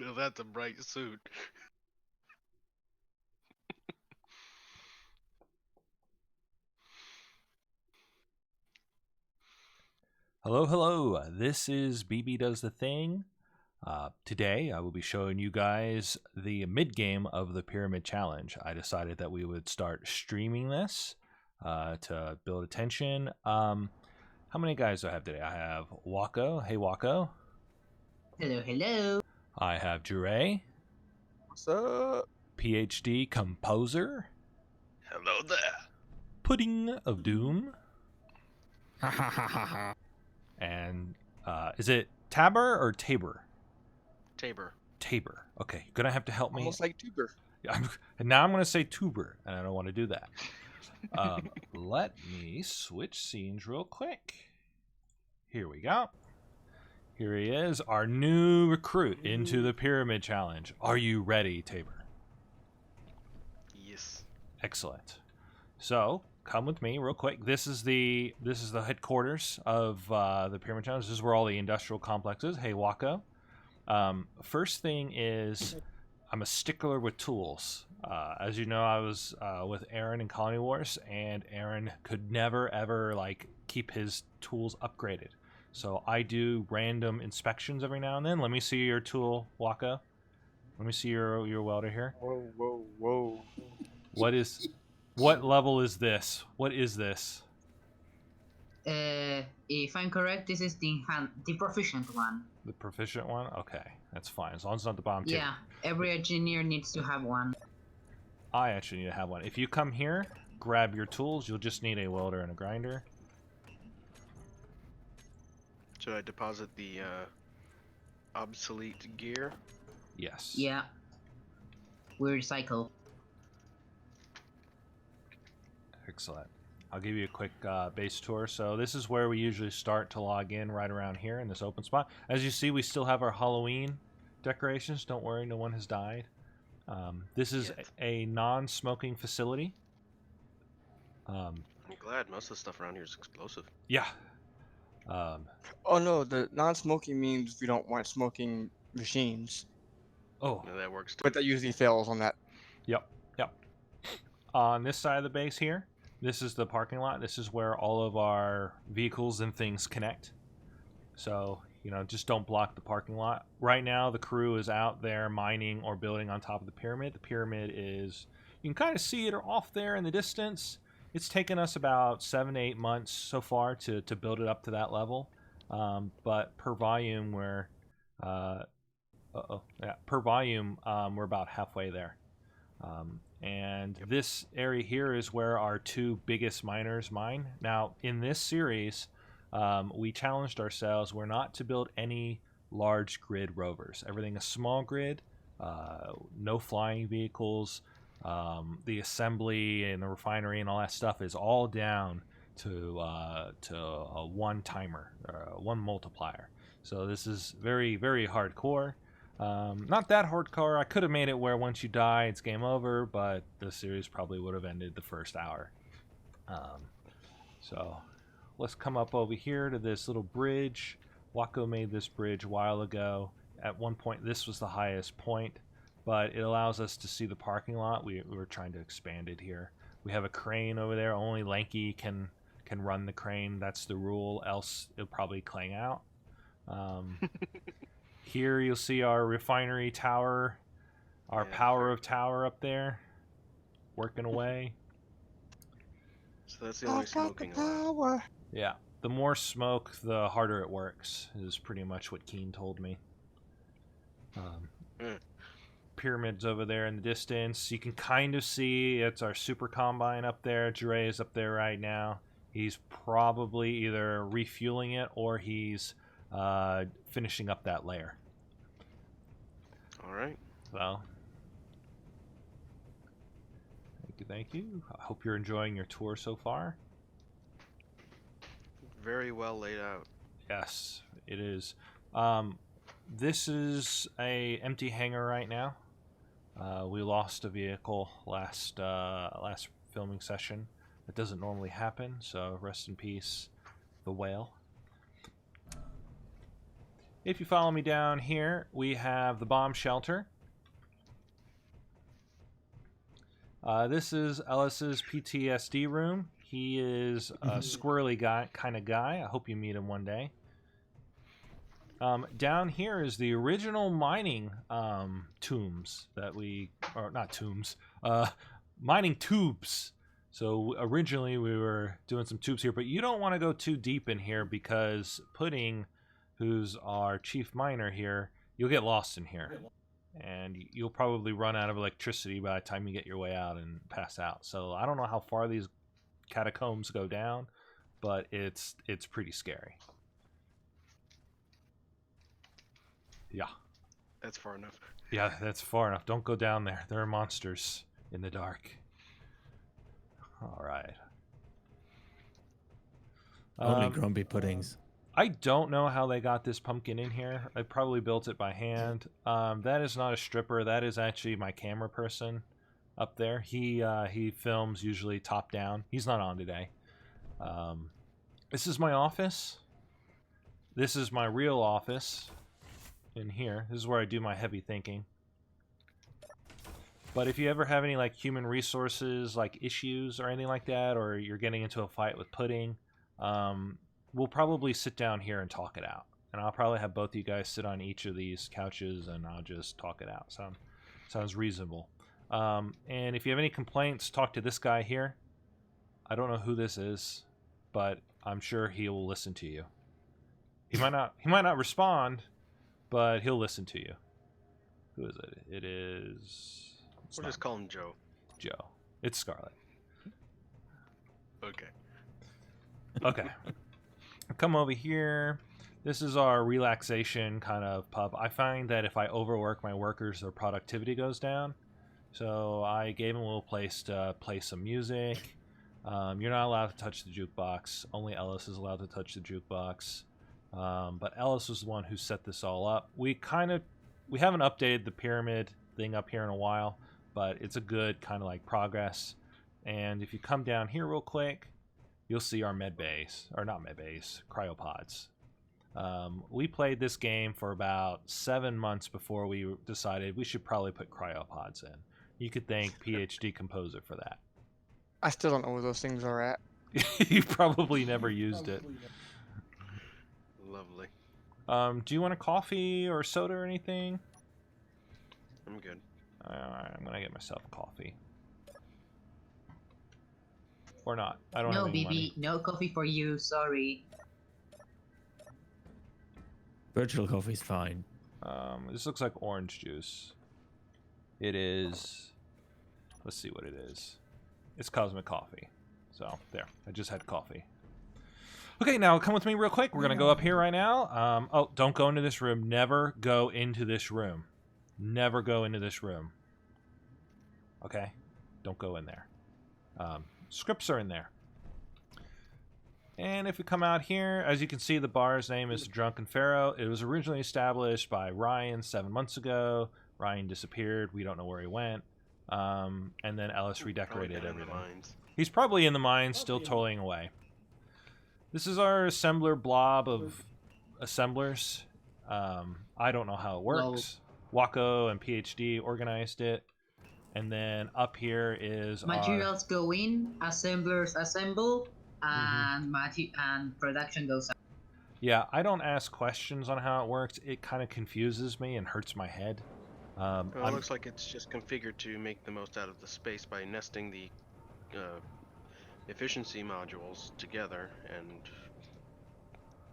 No, that's a bright suit. Hello, hello. This is BB Does the Thing. Today, I will be showing you guys the mid-game of the Pyramid Challenge. I decided that we would start streaming this to build attention. How many guys do I have today? I have Wako. Hey, Wako. Hello, hello. I have Jure. What's up? PhD Composer. Hello there. Pudding of Doom. And is it Tabor or Tabor? Tabor. Tabor. Okay, you're gonna have to help me. Almost like tuber. And now I'm gonna say tuber, and I don't want to do that. Let me switch scenes real quick. Here we go. Here he is, our new recruit into the Pyramid Challenge. Are you ready, Tabor? Yes. Excellent. So come with me real quick. This is the headquarters of the Pyramid Challenge. This is where all the industrial complex is. Hey, Wako. First thing is, I'm a stickler with tools. As you know, I was with Aaron in Colony Wars, and Aaron could never ever keep his tools upgraded. So I do random inspections every now and then. Let me see your tool, Wako. Let me see your welder here. Whoa, whoa, whoa. What level is this? What is this? If I'm correct, this is the proficient one. The proficient one? Okay, that's fine. As long as it's not the bottom tier. Yeah, every engineer needs to have one. I actually need to have one. If you come here, grab your tools. You'll just need a welder and a grinder. Should I deposit the obsolete gear? Yes. Yeah. We recycle. Excellent. I'll give you a quick base tour. So this is where we usually start to log in, right around here in this open spot. As you see, we still have our Halloween decorations. Don't worry, no one has died. This is a non-smoking facility. I'm glad most of the stuff around here is explosive. Yeah. Oh no, the non-smoking means we don't want smoking machines. Oh. Yeah, that works too. But that usually fails on that. Yep. On this side of the base here, this is the parking lot. This is where all of our vehicles and things connect. So, just don't block the parking lot. Right now, the crew is out there mining or building on top of the pyramid. The pyramid is, you can kind of see it off there in the distance. It's taken us about 7 to 8 months so far to build it up to that level. But per volume, we're we're about halfway there. And this area here is where our two biggest miners mine. Now, in this series, we challenged ourselves. We're not to build any large grid rovers. Everything is small grid, no flying vehicles. The assembly and the refinery and all that stuff is all down to a one timer, one multiplier. So this is very, very hardcore. Not that hardcore. I could have made it where once you die, it's game over, but the series probably would have ended the first hour. So let's come up over here to this little bridge. Wako made this bridge a while ago. At one point, this was the highest point, but it allows us to see the parking lot. We were trying to expand it here. We have a crane over there. Only Lanky can run the crane. That's the rule, else it'll probably clang out. Here you'll see our refinery tower, our power of tower up there, working away. So that's the only smoking allowed. Yeah, the more smoke, the harder it works, is pretty much what Keen told me. Pyramids over there in the distance. You can kind of see it's our super combine up there. Jure is up there right now. He's probably either refueling it or he's finishing up that layer. All right. Well, thank you. I hope you're enjoying your tour so far. Very well laid out. Yes, it is. This is a empty hangar right now. We lost a vehicle last filming session. That doesn't normally happen, so rest in peace, the whale. If you follow me down here, we have the bomb shelter. This is Ellis's PTSD room. He is a squirrely kind of guy. I hope you meet him one day. Down here is the original mining tombs that or not tombs, mining tubes. So originally we were doing some tubes here, but you don't want to go too deep in here because Pudding, who's our chief miner here, you'll get lost in here. And you'll probably run out of electricity by the time you get your way out and pass out. So I don't know how far these catacombs go down, but it's pretty scary. Yeah. That's far enough. Yeah, that's far enough. Don't go down there. There are monsters in the dark. All right. Only grumpy puddings. I don't know how they got this pumpkin in here. I probably built it by hand. That is not a stripper. That is actually my camera person up there. He films usually top down. He's not on today. This is my office. This is my real office. In here, this is where I do my heavy thinking. But if you ever have any like human resources like issues or anything like that, or you're getting into a fight with Pudding, we'll probably sit down here and talk it out. And I'll probably have both of you guys sit on each of these couches and I'll just talk it out. Sounds reasonable. And if you have any complaints, talk to this guy here. I don't know who this is, but I'm sure he will listen to you. He might not respond, but he'll listen to you. Who is it? It is... We'll just call him Joe. Joe. It's Scarlet. Okay. Okay. Come over here. This is our relaxation kind of pub. I find that if I overwork my workers, their productivity goes down. So I gave them a little place to play some music. You're not allowed to touch the jukebox. Only Ellis is allowed to touch the jukebox. But Ellis was the one who set this all up. We haven't updated the pyramid thing up here in a while, but it's a good kind of like progress. And if you come down here real quick, you'll see our med bays, or not med bays, cryopods. We played this game for about 7 months before we decided we should probably put cryopods in. You could thank PhD Composer for that. I still don't know where those things are at. You probably never used it. Lovely. Do you want a coffee or soda or anything? I'm good. Alright, I'm gonna get myself a coffee. Or not. I don't No, have any BB, money. no coffee for you. Sorry. Virtual coffee's fine. This looks like orange juice. It is... Let's see what it is. It's Cosmic Coffee. So, there. I just had coffee. Okay, now come with me real quick. We're going to go up here right now. Oh, don't go into this room. Never go into this room. Never go into this room. Okay? Don't go in there. Scripts are in there. And if we come out here, as you can see, the bar's name is Drunken Faro. It was originally established by Ryan 7 months ago. Ryan disappeared. We don't know where he went. And then Ellis redecorated everything. He's probably in the mines, still toiling away. This is our assembler blob of assemblers. I don't know how it works. Wacko and PhD organized it. And then up here is materials go in, assemblers assemble, and and production goes out. Yeah, I don't ask questions on how it works. It kind of confuses me and hurts my head. Well, it looks like it's just configured to make the most out of the space by nesting the efficiency modules together, and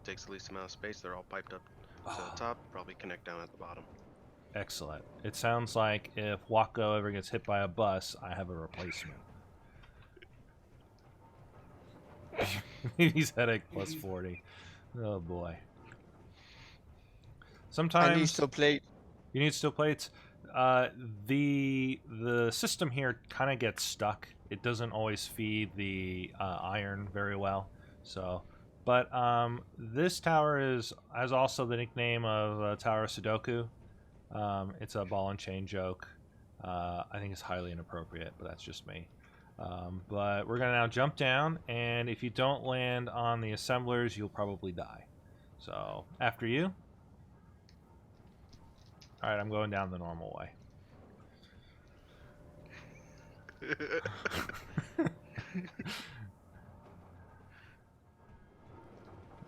takes the least amount of space. They're all piped up to the top, probably connect down at the bottom. Excellent. It sounds like if Wacko ever gets hit by a bus, I have a replacement. He's headache plus 40. Oh boy. Sometimes I need steel plate. You need steel plates. The system here kind of gets stuck. It doesn't always feed the iron very well. So, but this tower has also the nickname of Tower of Sudoku. It's a Ball&Chain joke. I think it's highly inappropriate, but that's just me. But we're gonna now jump down, and if you don't land on the assemblers, you'll probably die. So after you. All right, I'm going down the normal way.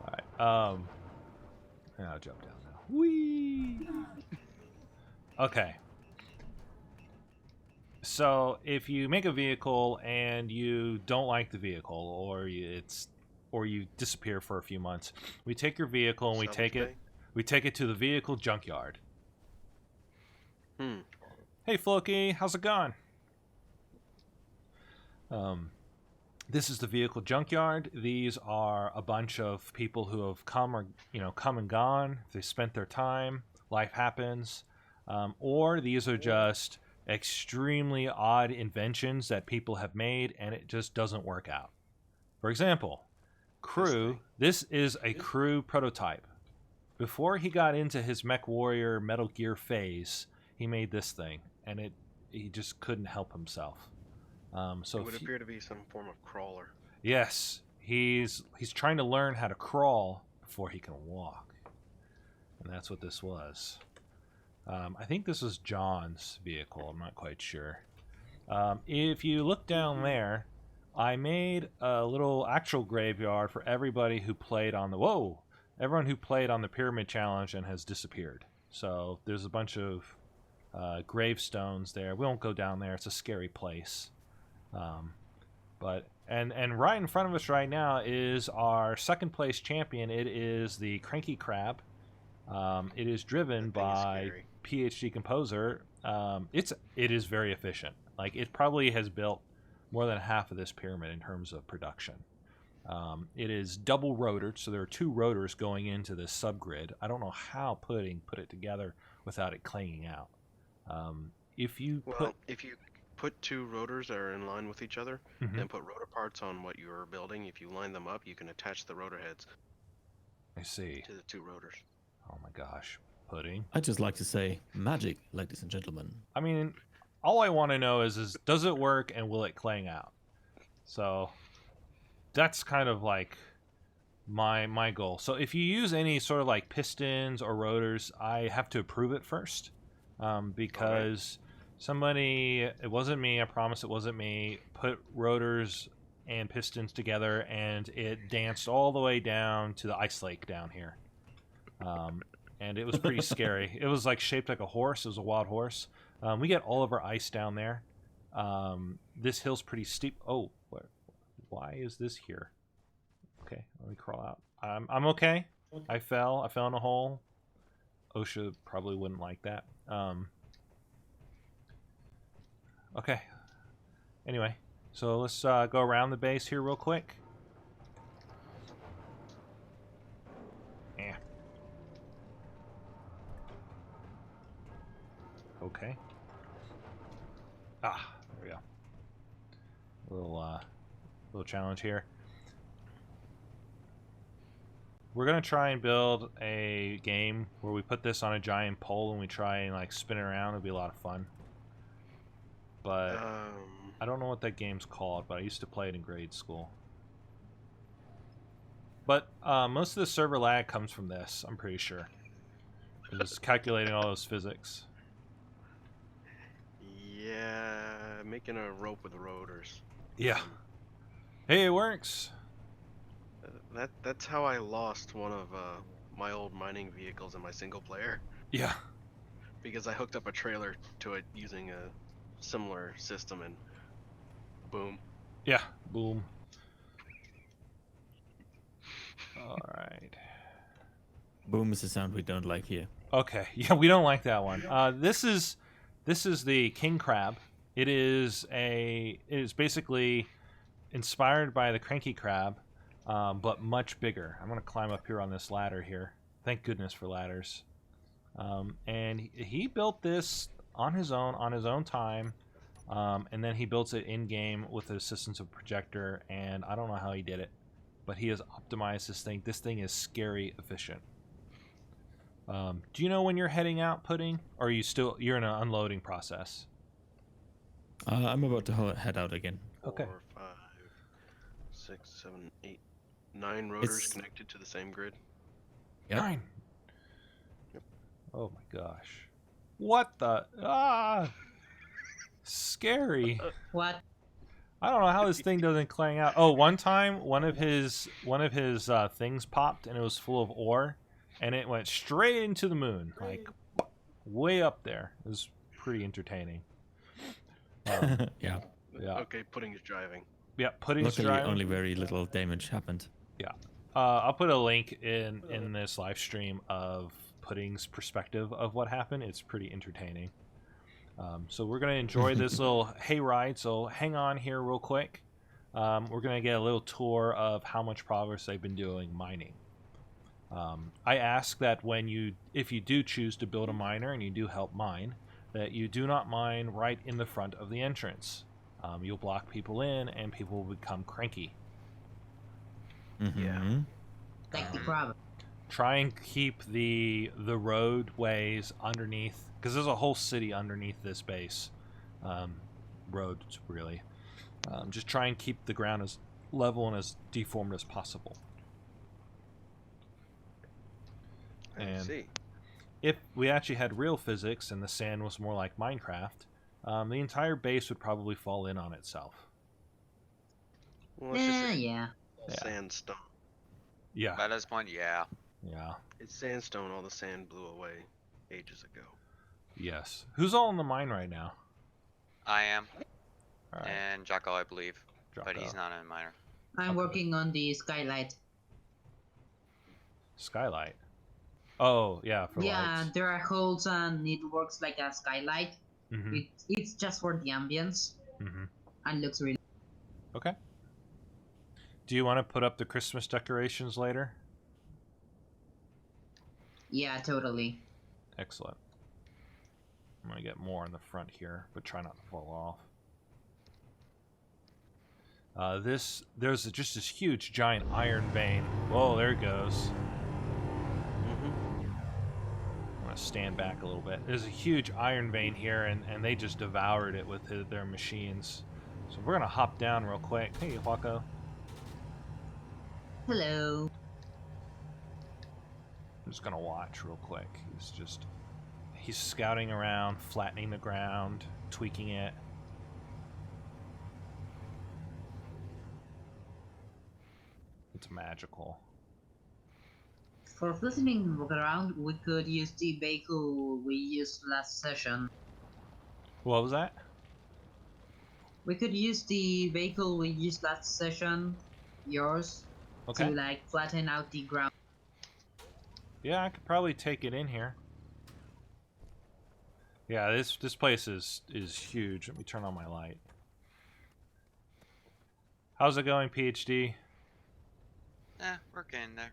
All right. I'll jump down now. Whee! Okay. So if you make a vehicle and you don't like the vehicle, or you disappear for a few months, we take your vehicle and we take it to the vehicle junkyard. Hey Floki, how's it going? This is the vehicle junkyard. These are a bunch of people who have come and gone. They spent their time. Life happens. Or these are just extremely odd inventions that people have made, and it just doesn't work out. For example, Crew. This is a Crew prototype. Before he got into his Mech Warrior Metal Gear phase, he made this thing, and he just couldn't help himself. So it would appear to be some form of crawler. Yes, he's trying to learn how to crawl before he can walk, and that's what this was. I think this is John's vehicle. I'm not quite sure. If you look down there, I made a little actual graveyard for everybody who played on everyone who played on the Pyramid Challenge and has disappeared. So there's a bunch of gravestones there. We won't go down there. It's a scary place. But right in front of us right now is our second place champion. It is the Cranky Crab. It is driven by PhD Composer. It is very efficient. Like, it probably has built more than half of this pyramid in terms of production. It is double rotored, so there are 2 rotors going into this subgrid. I don't know how Pudding put it together without it clanging out. If you put 2 rotors that are in line with each other, then put rotor parts on what you're building. If you line them up, you can attach the rotor heads. I see. To the 2 rotors. Oh my gosh, Pudding. I'd just like to say magic, ladies and gentlemen. I mean, all I want to know is does it work and will it clang out? So that's kind of like my goal. So if you use any sort of like pistons or rotors, I have to approve it first, because somebody, it wasn't me, I promise it wasn't me, put rotors and pistons together and it danced all the way down to the ice lake down here. And it was pretty scary. It was like shaped like a horse. It was a wild horse. We get all of our ice down there. This hill's pretty steep. Oh, why is this here? Okay, let me crawl out. I'm okay. I fell in a hole. OSHA probably wouldn't like that. Okay. Anyway, so let's go around the base here real quick. Yeah. Okay. Ah, there we go. Little challenge here. We're gonna try and build a game where we put this on a giant pole and we try and like spin it around. It'll be a lot of fun. But I don't know what that game's called, but I used to play it in grade school. But most of the server lag comes from this, I'm pretty sure. It's calculating all those physics. Yeah, making a rope with rotors. Yeah. Hey, it works. That's how I lost one of my old mining vehicles in my single player. Yeah. Because I hooked up a trailer to it using a similar system, and boom. Yeah, boom. All right. Boom is a sound we don't like here. Okay. Yeah, we don't like that one. This is the king crab. It is basically inspired by the cranky crab, but much bigger. I'm gonna climb up here on this ladder here. Thank goodness for ladders. And he built this on his own time, and then he built it in game with the assistance of a projector. And I don't know how he did it, but he has optimized this thing. This thing is scary efficient. Do you know when you're heading out, Pudding, or are you're in an unloading process? I'm about to head out again. Okay. 4, 5, 6, 7, 8, 9 rotors connected to the same grid. Yep. 9. Yep. Oh my gosh. What the? Scary. What? I don't know how this thing doesn't clang out. Oh, one time, one of his things popped, and it was full of ore, and it went straight into the moon, like way up there. It was pretty entertaining. Yeah. Yeah. Okay, pudding is driving. Yeah, pudding's Luckily, driving. only very little damage happened. Yeah. I'll put a link in this live stream of Pudding's perspective of what happened. It's pretty entertaining. So we're going to enjoy this little hayride. So hang on here real quick. We're going to get a little tour of how much progress they've been doing mining. I ask that if you do choose to build a miner and you do help mine, that you do not mine right in the front of the entrance. You'll block people in, and people will become cranky. Mm-hmm. Like the crab. Try and keep the roadways underneath, because there's a whole city underneath this base. Roads, really. Just try and keep the ground as level and as deformed as possible. I see. If we actually had real physics and the sand was more like Minecraft, the entire base would probably fall in on itself. Well, it's just Yeah. sandstone. Yeah. At this point, yeah. Yeah. It's sandstone. All the sand blew away ages ago. Yes. Who's all in the mine right now? I am. All right. And Jocko, I believe. But Jocko. he's not a miner. I'm working on the skylight. Skylight. Oh, yeah, for Yeah, lights. there are holes and it works like a skylight. Mm-hmm. It's just for the ambience Mm-hmm. and looks really. Okay. Do you want to put up the Christmas decorations later? Yeah, totally. Excellent. I'm going to get more in the front here, but try not to fall off. There's just this huge giant iron vein. Whoa, there it goes. I'm going to stand back a little bit. There's a huge iron vein here, and they just devoured it with their machines. So we're going to hop down real quick. Hey, Wako. Hello. I'm just going to watch real quick. He's scouting around, flattening the ground, tweaking it. It's magical. For flattening around, we could use the vehicle we used last session. What was that? We could use the vehicle we used last session, yours, Okay. to like flatten out the ground. Yeah, I could probably take it in here. Yeah, this place is huge. Let me turn on my light. How's it going, PhD? We're getting there.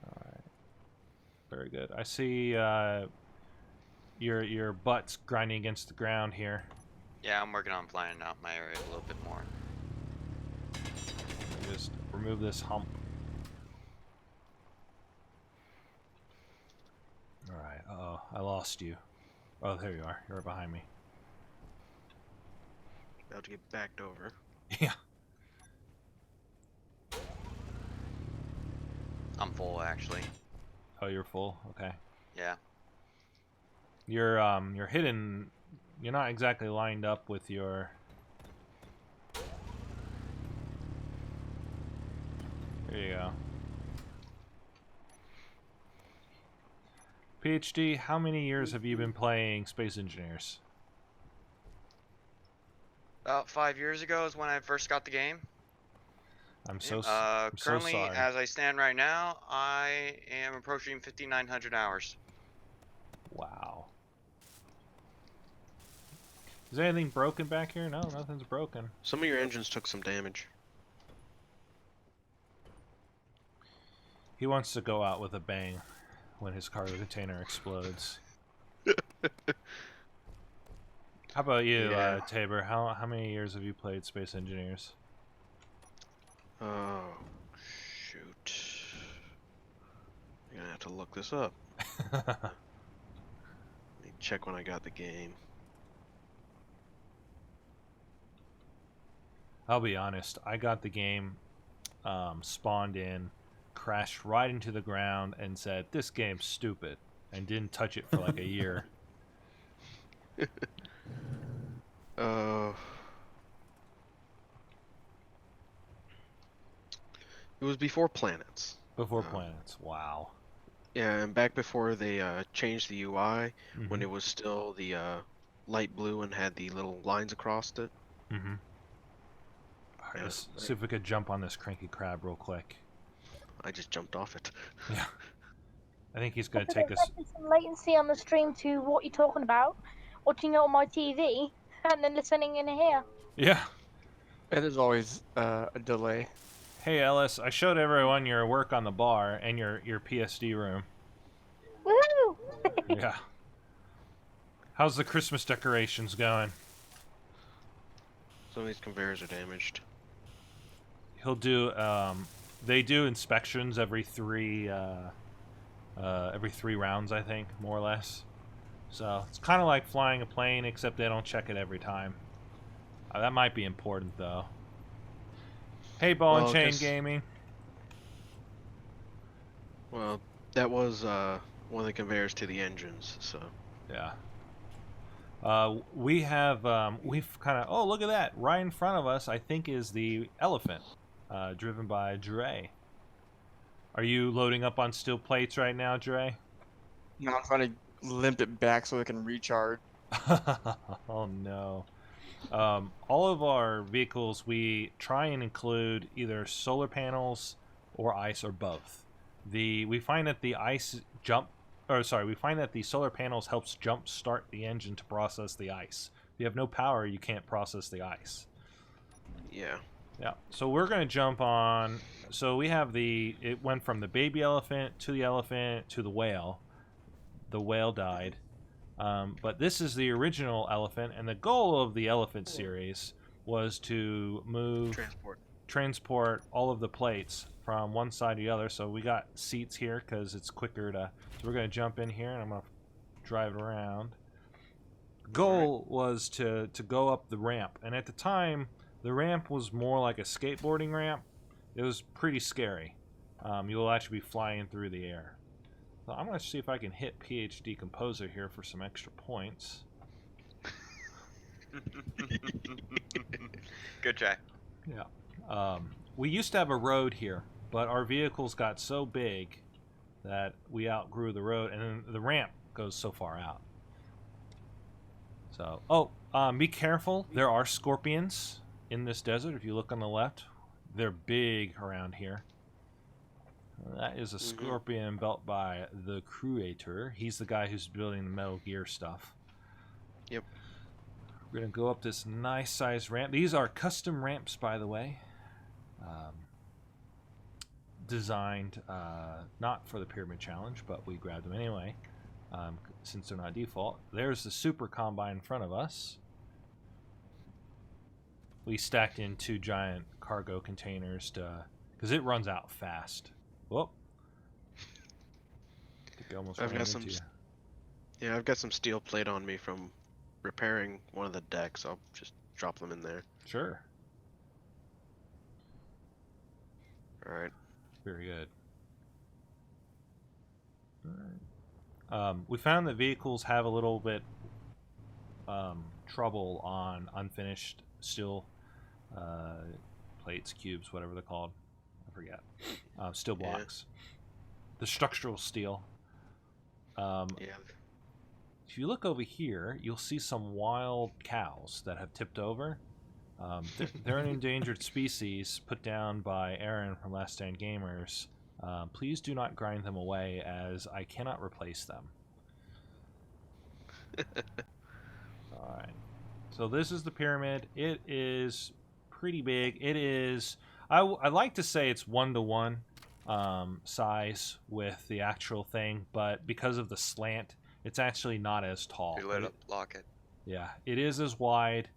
Alright. Very good. I see your butt's grinding against the ground here. Yeah, I'm working on planning out my area a little bit more. Let me just remove this hump. Alright, uh-oh, I lost you. Oh, there you are. You're right behind me. About to get backed over. Yeah. I'm full, actually. Oh, you're full? Okay. Yeah. You're hidden. You're not exactly lined up with your... There you go. PhD, how many years have you been playing Space Engineers? About 5 years ago is when I first got the game. I'm so Currently, sorry. as I stand right now, I am approaching 5,900 hours. Wow. Is there anything broken back here? No, nothing's broken. Some of your engines took some damage. He wants to go out with a bang when his cargo container explodes. How about you, Yeah. Tabor? How many years have you played Space Engineers? Oh, shoot. I'm gonna have to look this up. Let me check when I got the game. I'll be honest. I got the game, spawned in, crashed right into the ground, and said, "This game's stupid," and didn't touch it for like a year. It was before planets. Before planets. Wow. Yeah, and back before they changed the UI, when Mhm. it was still the light blue and had the little lines across it. Mm-hmm. Alright, Yeah, let's see if we could jump on this cranky crab real quick. I just jumped off it. Yeah. I think he's going to Because take us... there's some latency on the stream to what you're talking about, watching it on my TV, and then listening in here. Yeah. It is always a delay. Hey, Ellis, I showed everyone your work on the bar and your PSD room. Woohoo! Yeah. How's the Christmas decorations going? Some of these conveyors are damaged. He'll do, they do inspections every three rounds, I think, more or less. So, it's kind of like flying a plane, except they don't check it every time. That might be important, though. Hey, Ball&Chain Gaming. Well, that was one of the conveyors to the engines, so... Yeah. We've kind of... Oh, look at that! Right in front of us, I think, is the elephant, driven by Dre. Are you loading up on steel plates right now, Dre? Now I'm trying to limp it back so it can recharge. Oh, no. All of our vehicles, we try and include either solar panels or ice or both. We find that the we find that the solar panels helps jump start the engine to process the ice. If you have no power, you can't process the ice. Yeah. Yeah. So we're going to jump on. So we have it went from the baby elephant to the whale. The whale died. But this is the original elephant, and the goal of the elephant series was to transport all of the plates from one side to the other. So we got seats here because it's quicker to... So we're going to jump in here, and I'm going to drive it around. The goal was to go up the ramp, and at the time, the ramp was more like a skateboarding ramp. It was pretty scary. You'll actually be flying through the air. So I'm going to see if I can hit PhD Composer here for some extra points. Good try. Yeah. We used to have a road here, but our vehicles got so big that we outgrew the road, and then the ramp goes so far out. So, be careful. There are scorpions in this desert. If you look on the left, they're big around here. That is a scorpion built by the Creator. He's the guy who's building the Metal Gear stuff. Yep. We're going to go up this nice sized ramp. These are custom ramps, by the way. Designed not for the Pyramid Challenge, but we grabbed them anyway, since they're not default. There's the Super Combine in front of us. We stacked in 2 giant cargo containers because it runs out fast. Whoop. I've got some steel plate on me from repairing one of the decks. I'll just drop them in there. Sure. All right. Very good. All right. We found that vehicles have a little bit trouble on unfinished steel plates, cubes, whatever they're called. I forget. Steel blocks. Yeah. The structural steel. Yeah. If you look over here, you'll see some wild cows that have tipped over. They're an endangered species put down by Aaron from Last Stand Gamers. Please do not grind them away, as I cannot replace them. Alright. So this is the pyramid. It is pretty big. It is... I like to say it's 1-to-1 size with the actual thing, but because of the slant, it's actually not as tall. You let it lock it. Yeah, it is as wide.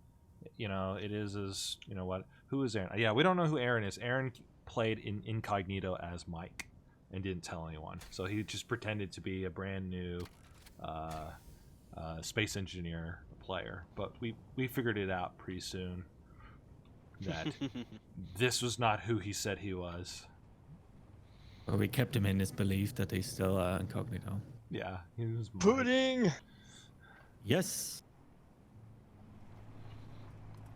You know, it is as... You know what? Who is Aaron? Yeah, we don't know who Aaron is. Aaron played in incognito as Mike and didn't tell anyone. So he just pretended to be a brand new space engineer player. But we figured it out pretty soon that this was not who he said he was. Well, we kept him in his belief that he's still incognito. Yeah, he was Pudding! Yes.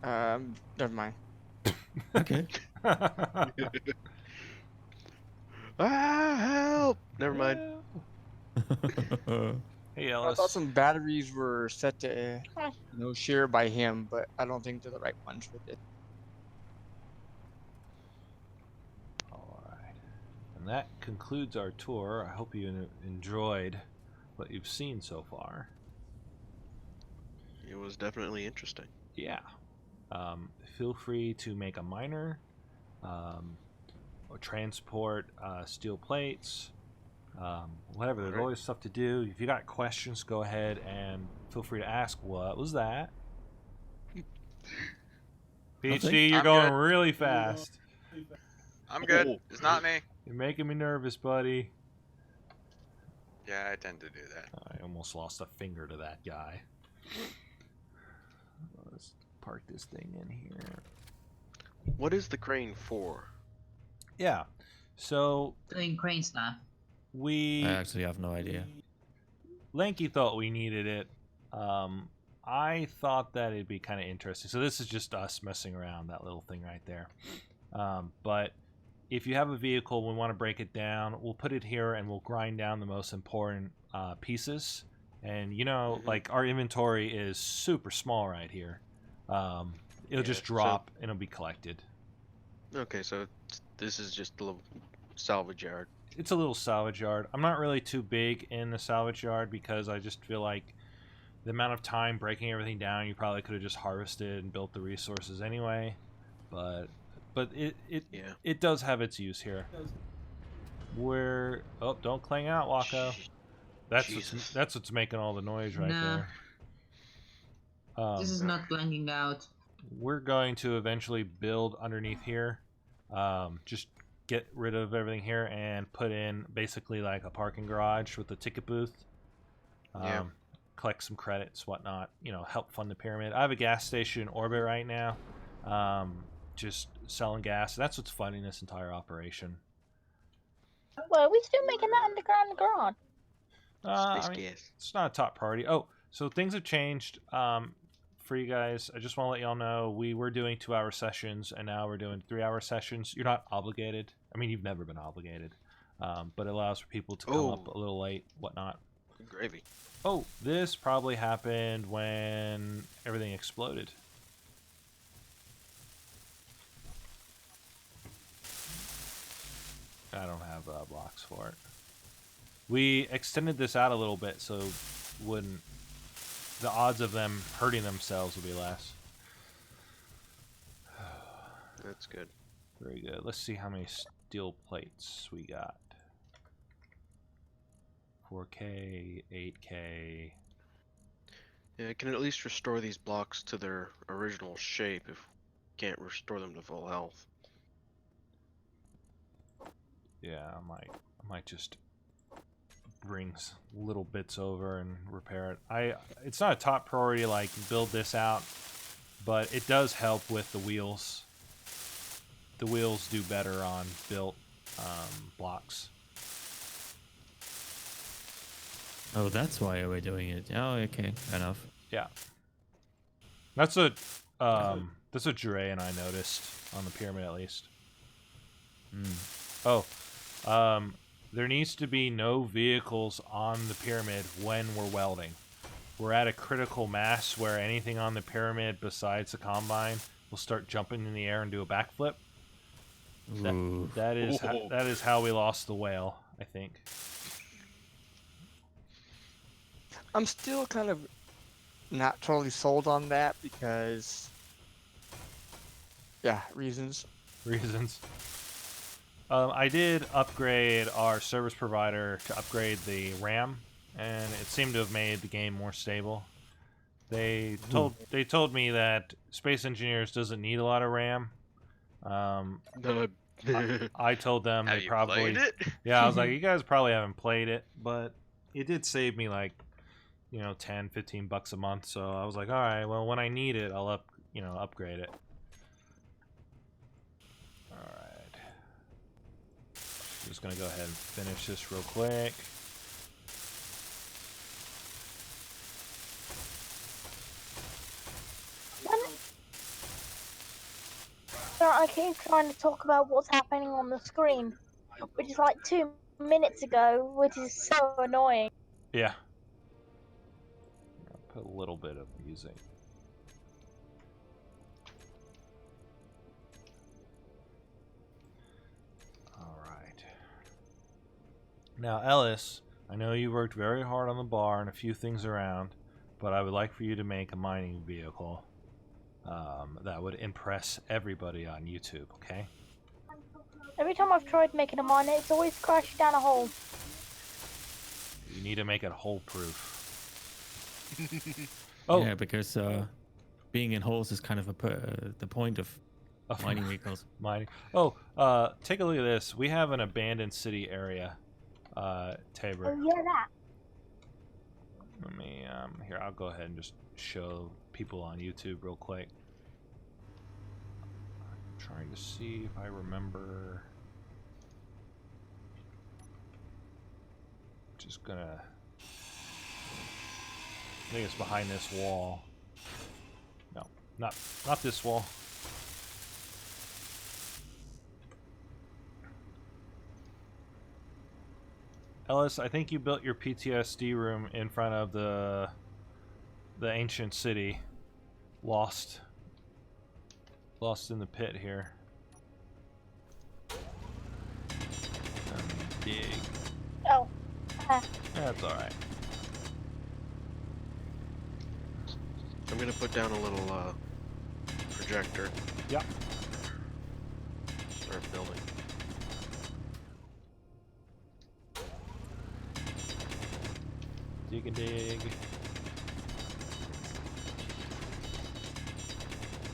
Never mind. Okay. Help! Never mind. Hey, I Ellis. thought some batteries were set to, share by him, but I don't think they're the right ones for this. All right. And that concludes our tour. I hope you enjoyed what you've seen so far. It was definitely interesting. Yeah. Feel free to make a miner, or transport steel plates, whatever. There's always stuff to do. If you got questions, go ahead and feel free to ask. What was that? PhD, you're I'm going good. really fast. I'm good. It's not me. You're making me nervous, buddy. Yeah, I tend to do that. I almost lost a finger to that guy. Let's park this thing in here. What is the crane for? Yeah. So Doing crane stuff. we I actually have no idea. Lanky thought we needed it. I thought that it'd be kind of interesting. So this is just us messing around, that little thing right there. But if you have a vehicle, we want to break it down. We'll put it here and we'll grind down the most important pieces. And like our inventory is super small right here. It'll just drop and it'll be collected. Okay, so this is just a little salvage yard. It's a little salvage yard. I'm not really too big in the salvage yard because I just feel like the amount of time breaking everything down, you probably could have just harvested and built the resources anyway. But it does have its use here. Don't clang out, Wacko. That's what's making all the noise right there. This is not clanging out. We're going to eventually build underneath here. Just get rid of everything here and put in basically like a parking garage with a ticket booth. Collect some credits, whatnot. Help fund the pyramid. I have a gas station in orbit right now. Just selling gas. That's what's funding this entire operation. Well, are we still making that underground garage? It's not a top priority. Oh, so things have changed for you guys. I just want to let y'all know we were doing 2-hour sessions and now we're doing 3-hour sessions. You're not obligated. I mean, you've never been obligated, but it allows for people to come up a little late, whatnot. Gravy. Oh, this probably happened when everything exploded. I don't have blocks for it. We extended this out a little bit so the odds of them hurting themselves would be less. That's good. Very good. Let's see how many steel plates we got. 4K, 8K. Yeah, I can at least restore these blocks to their original shape if we can't restore them to full health. Yeah, I might just bring little bits over and repair it. It's not a top priority like build this out, but it does help with the wheels. The wheels do better on built blocks. Oh, that's why we're doing it. Oh, okay, fair enough. Yeah, that's what Jure and I noticed on the pyramid at least. There needs to be no vehicles on the pyramid when we're welding. We're at a critical mass where anything on the pyramid besides the combine will start jumping in the air and do a backflip. That is how we lost the whale, I think. I'm still kind of not totally sold on that because, reasons. I did upgrade our service provider to upgrade the RAM, and it seemed to have made the game more stable. They told me that Space Engineers doesn't need a lot of RAM. I told them Have they you probably played it? Yeah, I was like, you guys probably haven't played it, but it did save me like $10-15 a month. So I was like, all right, well, when I need it, I'll upgrade it. Just gonna go ahead and finish this real quick. So I keep trying to talk about what's happening on the screen, which is like 2 minutes ago, which is so annoying. Yeah. I'll put a little bit of music. Alright. Now, Ellis, I know you worked very hard on the bar and a few things around, but I would like for you to make a mining vehicle that would impress everybody on YouTube, okay? Every time I've tried making a miner, it's always crashed down a hole. You need to make it hole-proof. Oh, Yeah, because being in holes is kind of the point of mining vehicles. mining. Oh, take a look at this. We have an abandoned city area, Tabor. Oh yeah, that. Let me here. I'll go ahead and just show people on YouTube real quick. I'm trying to see if I remember. Just gonna. I think it's behind this wall. No, not this wall. Ellis, I think you built your PTSD room in front of the ancient city. Lost in the pit here. Dig. Oh. That's all right. I'm gonna put down a little projector. Yep. Start building. Dig and dig.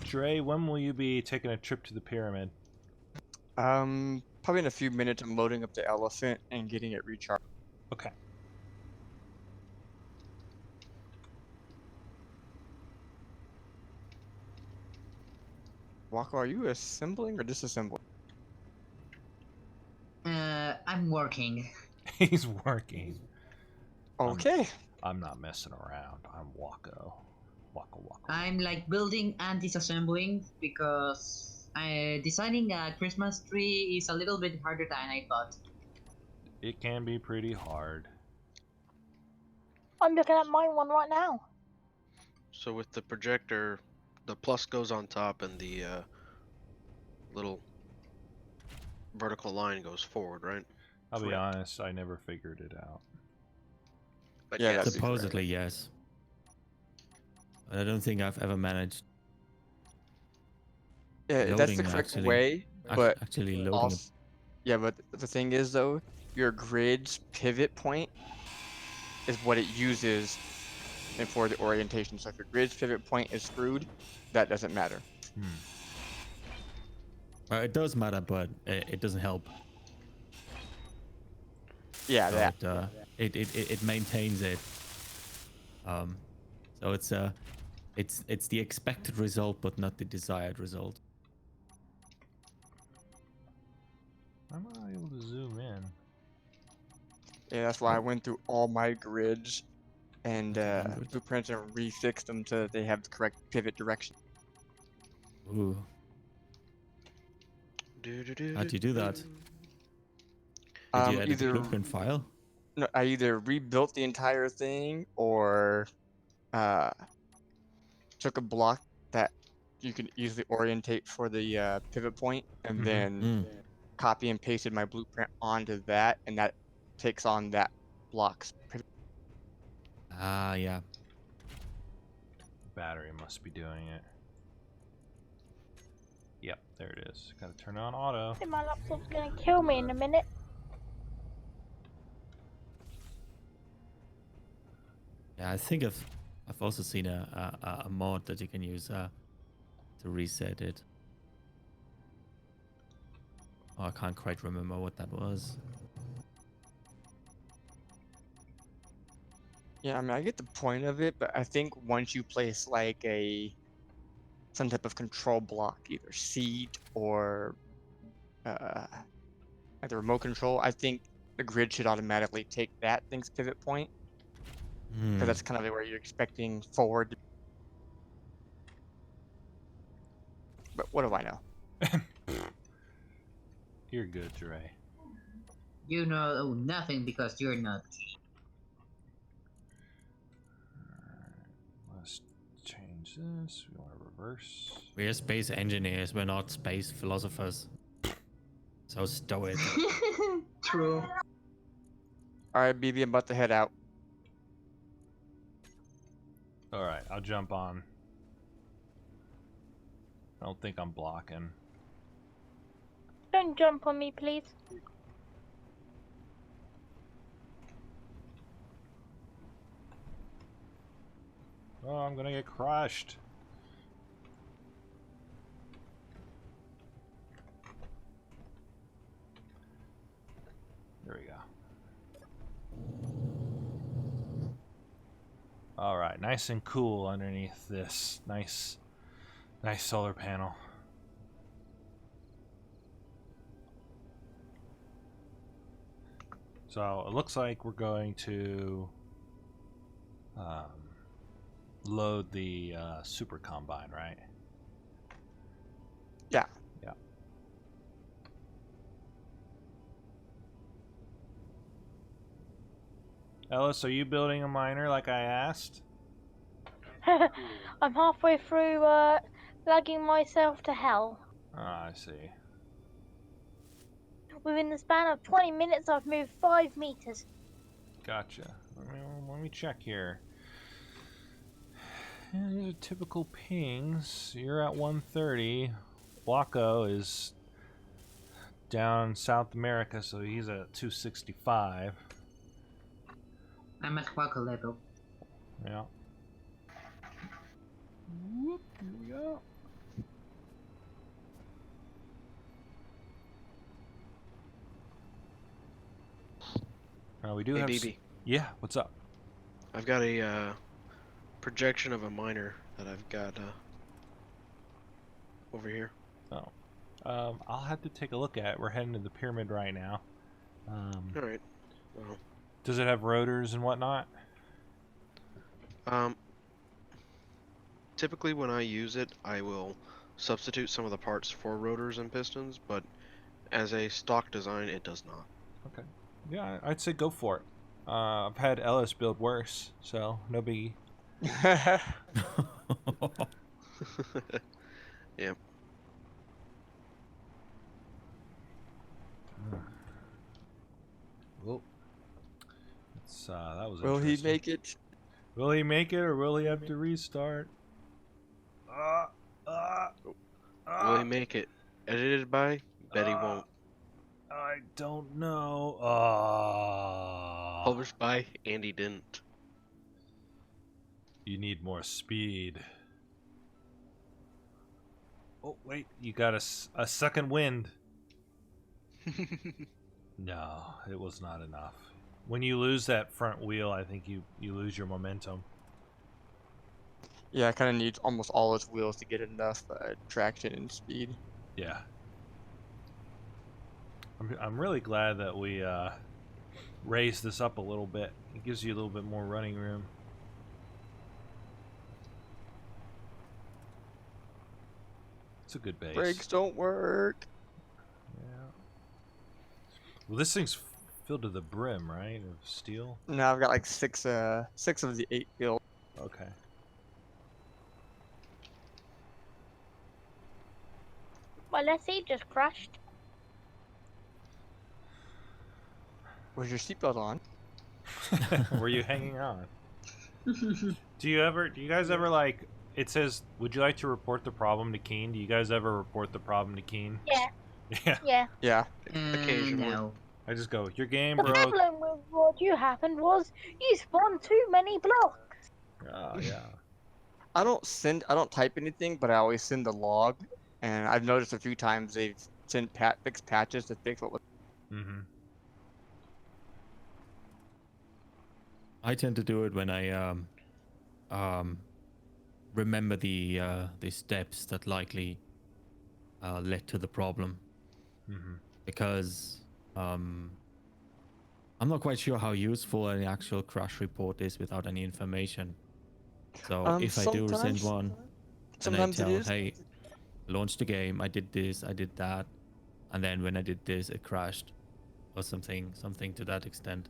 Dre, when will you be taking a trip to the pyramid? Probably in a few minutes. I'm loading up the elephant and getting it recharged. Okay. Wako, are you assembling or disassembling? I'm working. He's working. Okay. I'm not messing around. I'm Wako. Wako. I'm like building and disassembling because designing a Christmas tree is a little bit harder than I thought. It can be pretty hard. I'm looking at my one right now. So with the projector, the plus goes on top and the little vertical line goes forward, right? I'll be Correct. honest, I never figured it out. But Yeah, yes, that's Supposedly, yes. But I don't think I've ever managed Yeah, that's Loading the correct actually- way. But actually loading. also, yeah, but the thing is though, your grid's pivot point is what it uses and for the orientation. So if your grid's pivot point is screwed, that doesn't matter. It does matter, but it doesn't help. Yeah, So that. it maintains it. So it's the expected result, but not the desired result. I'm not able to zoom in. Yeah, that's why I went through all my grids and Good. blueprints and refixed them so that they have the correct pivot direction. Ooh, how'd you do that? Did you edit the Either blueprint file? no, I either rebuilt the entire thing or took a block that you can easily orientate for the pivot point and then copy and pasted my blueprint onto that, and that takes on that block's pivot. Ah, yeah. Battery must be doing it. Yep, there it is. Gotta turn on auto. I think my laptop's gonna kill me in a minute. Yeah, I think I've also seen a mod that you can use to reset it. Oh, I can't quite remember what that was. Yeah, I mean, I get the point of it, but I think once you place like some type of control block, either seat or like the remote control, I think the grid should automatically take that thing's pivot point, because that's kind of where you're expecting forward. But what do I know? You're good, Dre. You know nothing because you're not. Let's change this. We want to reverse. We're space engineers. We're not space philosophers. So stoic. True. Alright, BB, I'm about to head out. All right, I'll jump on. I don't think I'm blocking. Don't jump on me, please. Oh, I'm gonna get crushed. There we go. All right, nice and cool underneath this nice solar panel. So it looks like we're going to load the super combine, right? Yeah. Yeah. Ellis, are you building a miner like I asked? I'm halfway through lagging myself to hell. Ah, I see. Within the span of 20 minutes, I've moved 5 meters. Gotcha. Let me check here. Yeah, these are typical pings. You're at 130. Waco is down South America, so he's at 265. I'm at Waco level. Yeah. Whoop, here we go. We do Hey, have. BB, Yeah, what's up? I've got a projection of a miner that I've got over here. Oh. I'll have to take a look at it. We're heading to the pyramid right now. All right. Well, Does it have rotors and whatnot? typically when I use it, I will substitute some of the parts for rotors and pistons, but as a stock design, it does not. Okay. Yeah, I'd say go for it. I've had Ellis build worse, so no biggie. Yep. Well, it's, that was Will he interesting. make it? Will he make it, or will he have to restart? Will he make it? Edited by? Bet he won't. I don't know. Published by? Andy didn't. You need more speed. Oh, wait. You got a second wind. No, it was not enough. When you lose that front wheel, I think you lose your momentum. Yeah, it kind of needs almost all its wheels to get enough traction and speed. Yeah. I'm really glad that we raised this up a little bit. It gives you a little bit more running room. It's a good base. Brakes don't work. Yeah. Well, this thing's filled to the brim, right? Of steel? Now I've got like six of the 8 filled. Okay. My lessee just crashed. Was your seatbelt on? Were you hanging on? Do you guys ever like, it says, would you like to report the problem to Keen? Do you guys ever report the problem to Keen? Yeah. Yeah. Yeah. Yeah. Occasionally. No. I just go, your game The broke. problem with what you happened was you spawned too many blocks. Oh, yeah. I don't type anything, but I always send the log. And I've noticed a few times they've sent fixed patches to fix what was. Mm-hmm. I tend to do it when I remember the steps that likely led to the problem, Mm-hmm. because I'm not quite sure how useful an actual crash report is without any information. So if I do send Sometimes- one, and I Sometimes it tell, is. hey, launched the game. I did this, I did that, and then when I did this, it crashed, or something to that extent.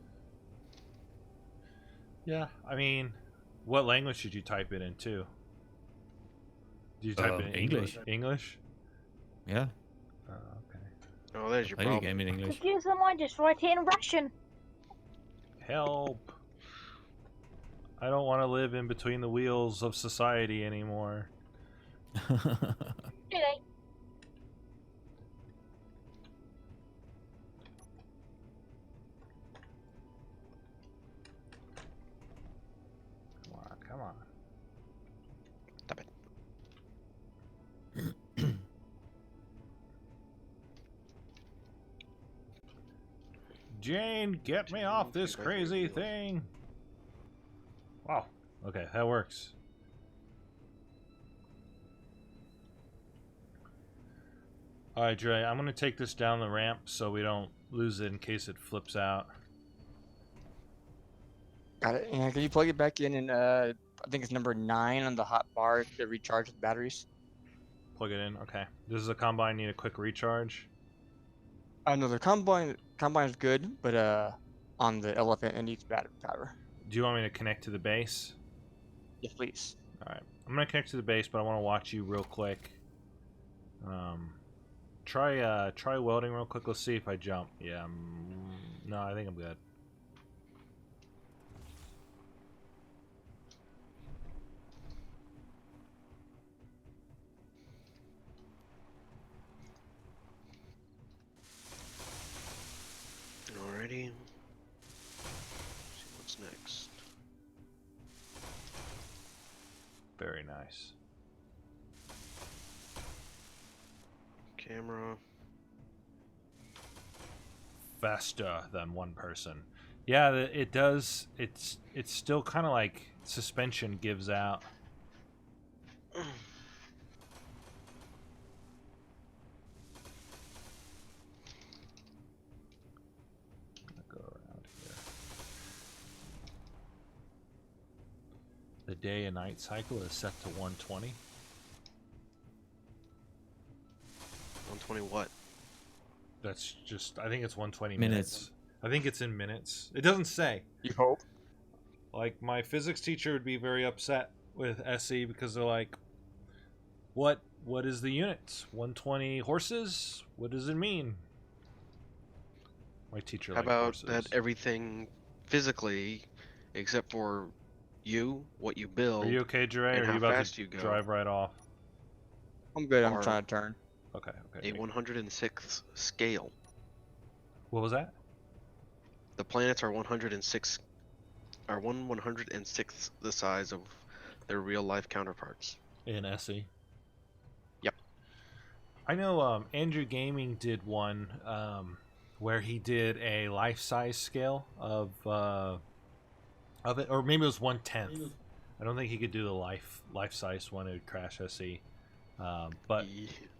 Yeah, I mean, what language did you type it in too? Did you type it in English? English? Yeah, Okay. Oh, there's your play the problem. game in English. Computer, I just write it in Russian. Help! I don't want to live in between the wheels of society anymore. Really? Come on, come on. Stop it. Jane, get me off this crazy thing! Wow. Okay, that works. Alright, Dre, I'm gonna take this down the ramp so we don't lose it in case it flips out. Got it. And can you plug it back in and I think it's number 9 on the hot bar to recharge the batteries? Plug it in. Okay. Does the combine need a quick recharge? No, the combine is good, but on the elephant it needs battery power. Do you want me to connect to the base? Yes, please. Alright. I'm gonna connect to the base, but I want to watch you real quick. Try welding real quick. Let's see if I jump. Yeah. No, I think I'm good. Alrighty. See what's next. Very nice. Camera. Faster than one person. Yeah, it does. It's still kind of like suspension gives out. Go around here. The day and night cycle is set to 120. 120 what? That's just, I think it's 120 Minutes. minutes. I think it's in minutes. It doesn't say. You hope? Like, my physics teacher would be very upset with SE because they're like, what is the units? 120 horses? What does it mean? My teacher How liked about horses. that everything physically, except for you, what you build, Are you okay, Jure? and Or are how you about fast to you go. drive right off? I'm good. I'm Or- trying to turn. Okay, okay. a 106th scale. What was that? The planets are 106, are 1/106th the size of their real life counterparts. In SE? Yep. I know Andrew Gaming did one where he did a life-size scale of it, or maybe it was 1/10. I don't think he could do the life-size one. It would crash SE. But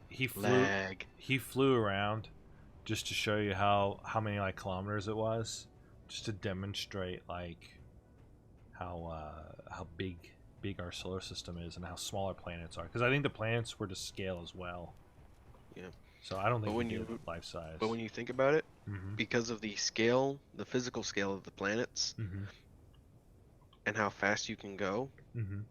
he flew around just to show you how many like kilometers it was, just to demonstrate like how big our solar system is and how small our planets are. Because I think the planets were to scale as well. Yeah. So I don't think But when we you- did life size. But when you think about it, Mm-hmm. because of the scale, the physical scale of the planets, Mm-hmm. and how fast you can go, Mm-hmm.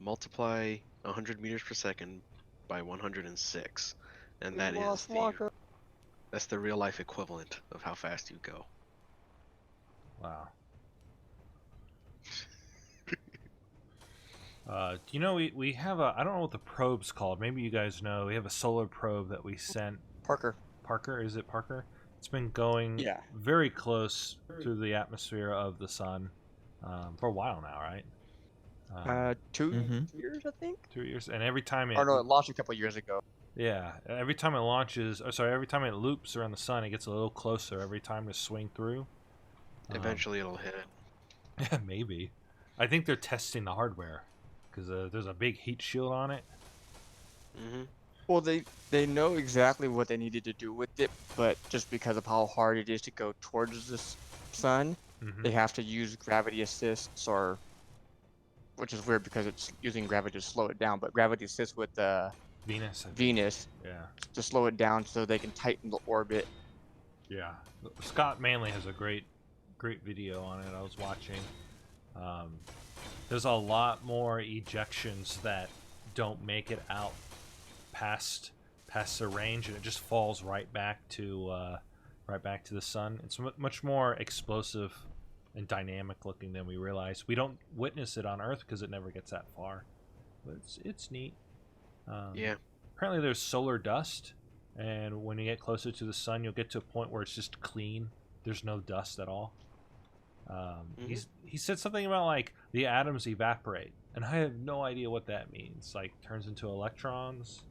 multiply 100 meters per second by 106, and We that is lost the Walker. that's the real life equivalent of how fast you go. Wow. You know, we have a, I don't know what the probe's called. Maybe you guys know. We have a solar probe that we sent. Parker. Parker, is it Parker? It's been going Yeah. very close through the atmosphere of the sun for a while now, right? 2 Mhm. years, I think. 2 years, and every time it, Or no, it launched a couple years ago. yeah, every time it launches, or sorry, every time it loops around the sun, it gets a little closer every time to swing through. Eventually, it'll hit it. Yeah, maybe. I think they're testing the hardware because there's a big heat shield on it. Mm-hmm. Well, they know exactly what they needed to do with it, but just because of how hard it is to go towards the sun, Mm-hmm. they have to use gravity assists, or which is weird because it's using gravity to slow it down. But gravity assists with Venus. I think. Venus, Yeah. to slow it down so they can tighten the orbit. Yeah. Scott Manley has a great video on it. I was watching. There's a lot more ejections that don't make it out past the range, and it just falls right back to the sun. It's much more explosive and dynamic looking than we realize. We don't witness it on Earth because it never gets that far, but it's neat. Yeah. Apparently, there's solar dust, and when you get closer to the sun, you'll get to a point where it's just clean. There's no dust at all. He said something about like the atoms evaporate, and I have no idea what that means. Like turns into electrons,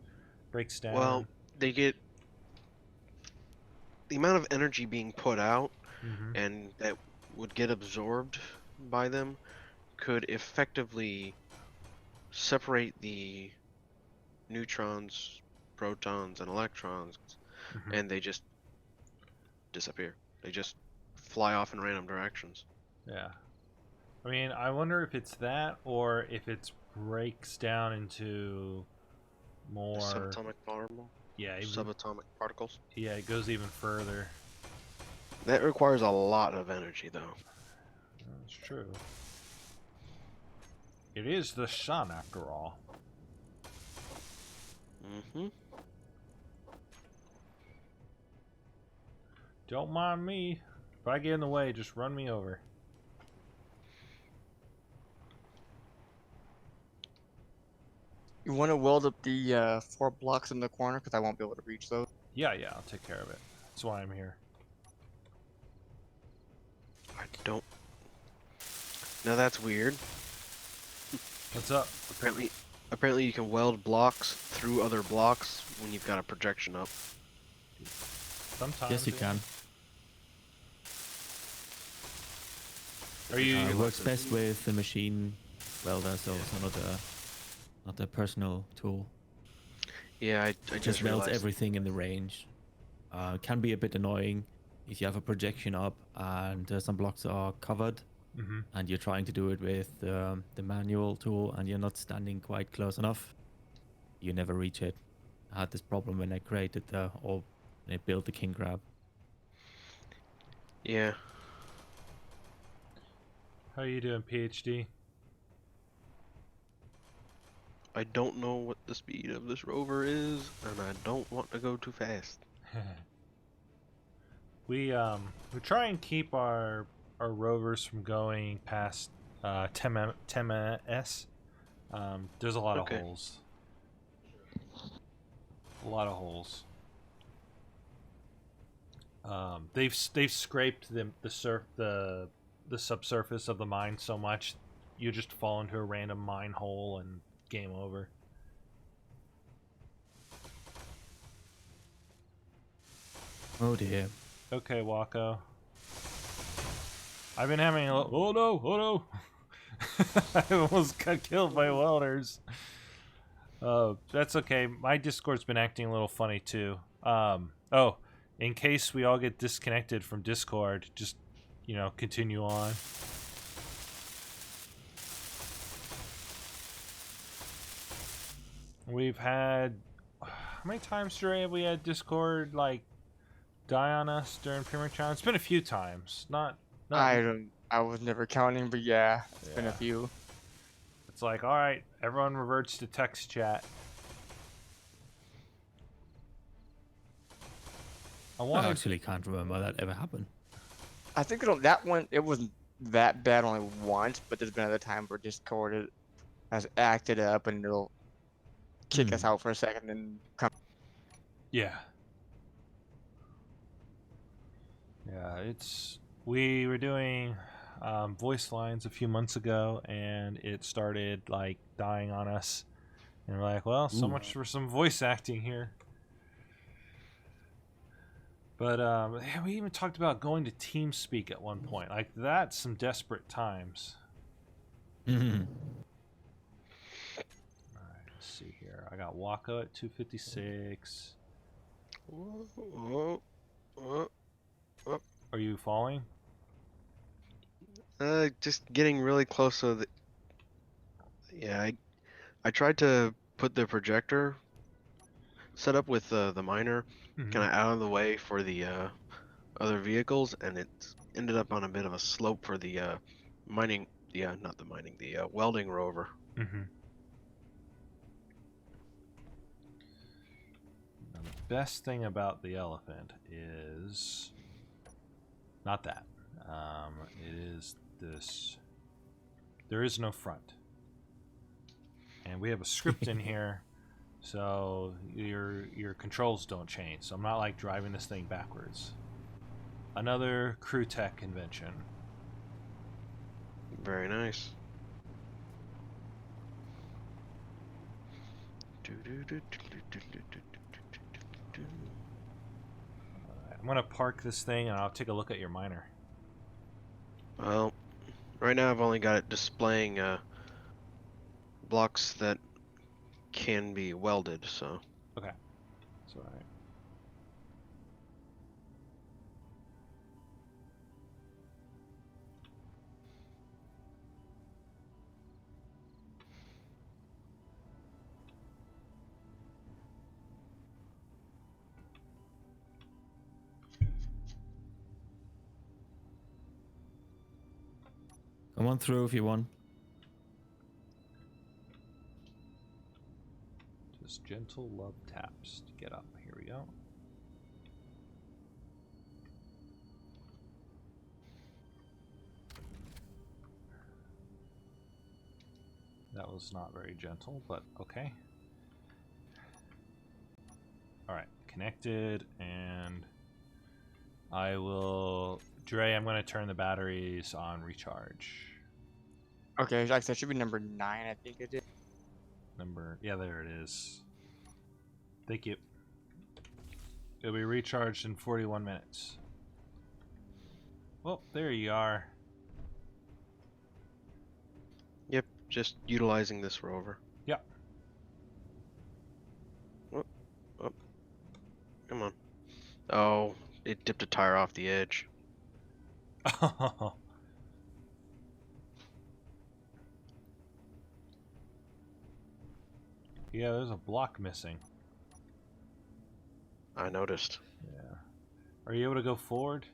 breaks down. Well, they get the amount of energy being put out, and that would get absorbed by them could effectively separate the neutrons, protons, and electrons, and they just disappear. They just fly off in random directions. Yeah. I mean, I wonder if it's that or if it breaks down into more Subatomic particle. Yeah, Subatomic particles. Yeah, it goes even further. That requires a lot of energy, though. That's true. It is the sun, after all. Don't mind me. If I get in the way, just run me over. You want to weld up the 4 blocks in the corner, because I won't be able to reach those. Yeah, I'll take care of it. That's why I'm here. I don't. Now that's weird. What's up? Apparently you can weld blocks through other blocks when you've got a projection up. Sometimes. Yes, you can. Are you? It works best with the machine welder, so not a personal tool. Yeah, I Just just welds realized. everything in the range. Can be a bit annoying if you have a projection up and some blocks are covered, and you're trying to do it with the manual tool and you're not standing quite close enough. You never reach it. I had this problem when I created when I built the king crab. Yeah. How you doing, PhD? I don't know what the speed of this rover is, and I don't want to go too fast. We try and keep our rovers from going past 10 s. There's a lot of holes. A lot of holes. They've scraped the subsurface of the mine so much, you just fall into a random mine hole and game over. Oh dear. Okay, Wako. I've been having a oh no! I almost got killed by welders. That's okay. My Discord's been acting a little funny too. In case we all get disconnected from Discord, just continue on. We've had how many times, Dre, have we had Discord die on us during Primachon? It's been a few times. Not I was never counting, but yeah, it's been a few. It's like, all right, everyone reverts to text chat. I actually can't remember that ever happened. I think that one, it wasn't that bad only once, but there's been other times where Discord has acted up and it'll kick us out for a second and come. Yeah, we were doing voice lines a few months ago, and it started dying on us, and we're like, well, so much for some voice acting here. But we even talked about going to TeamSpeak at one point. That's some desperate times. Alright, let's see here. I got Wako at 256. Are you falling? Just getting really close so that... Yeah, I tried to put the projector set up with the miner Mhm. kind of out of the way for the other vehicles, and it ended up on a bit of a slope for the mining. Yeah, not the mining, the welding rover. Mm-hmm. Now, the best thing about the elephant is not that. It is this. There is no front, and we have a script in here, so your controls don't change. So I'm not like driving this thing backwards. Another crew tech invention. Very nice. I'm gonna park this thing, and I'll take a look at your miner. Well, right now I've only got it displaying blocks that can be welded, so. Okay. That's all right. Come on through if you want. Just gentle love taps to get up. Here we go. That was not very gentle, but okay. Alright, connected, and I will... Dre, I'm going to turn the batteries on recharge. Okay, like that should be number 9, I think it is. Yeah, there it is. Thank you. It'll be recharged in 41 minutes. Well, there you are. Yep, just utilizing this rover. Yep. Oh, come on. Oh, it dipped a tire off the edge. Yeah, there's a block missing. I noticed. Yeah. Are you able to go forward?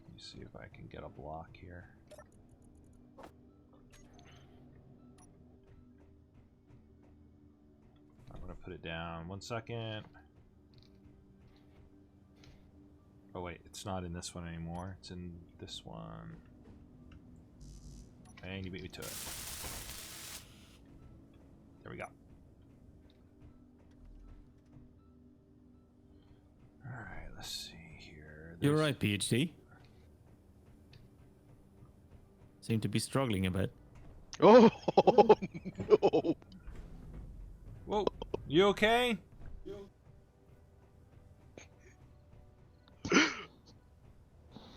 Let me see if I can get a block here. I'm gonna put it down. 1 second. Oh wait, it's not in this one anymore. It's in this one. And you beat me to it. There we go. Alright, let's see here. You're right, PhD. Seem to be struggling a bit. Oh, no. Whoa, you okay?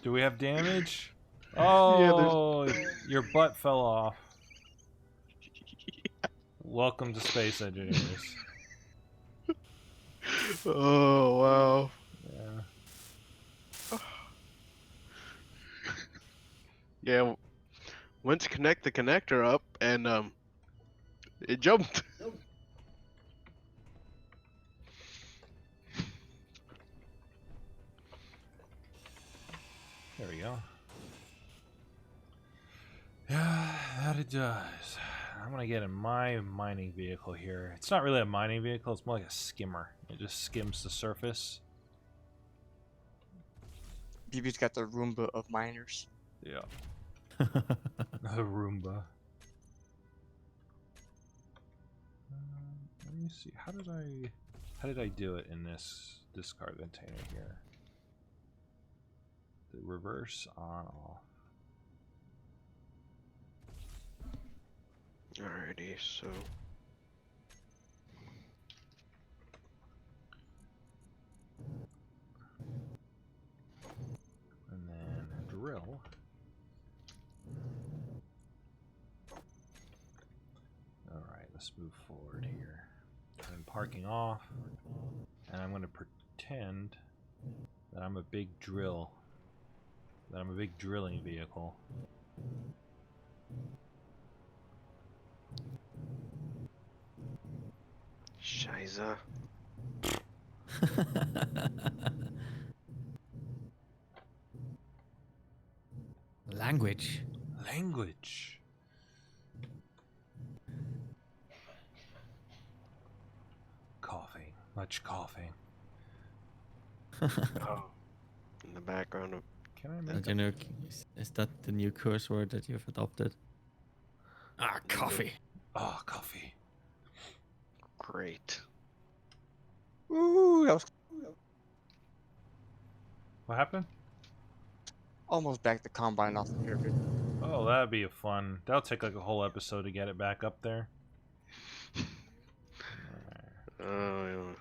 Do we have damage? Oh, your butt fell off. Welcome to Space Engineers. Oh, wow. Yeah. Yeah, went to connect the connector up, and it jumped. There we go. Yeah, that it does. I'm gonna get in my mining vehicle here. It's not really a mining vehicle, it's more like a skimmer. It just skims the surface. BB's got the Roomba of miners. Yeah. The Roomba. Let me see. How did I do it in this discard container here? The reverse on off. Alrighty, so. And then drill. Alright, let's move forward here. I'm parking off, and I'm going to pretend that I'm a big drill. That I'm a big drilling vehicle. Shiza. Language. Language. Coughing. Much coughing. Oh. In the background of Can I And make you know, is that the new curse word that you've adopted? Ah, coffee. Oh, coffee. great. Ooh, that was What happened? almost back to combine off the pyramid. Oh, that'd be a fun. That'll take like a whole episode to get it back up there. Oh, yeah.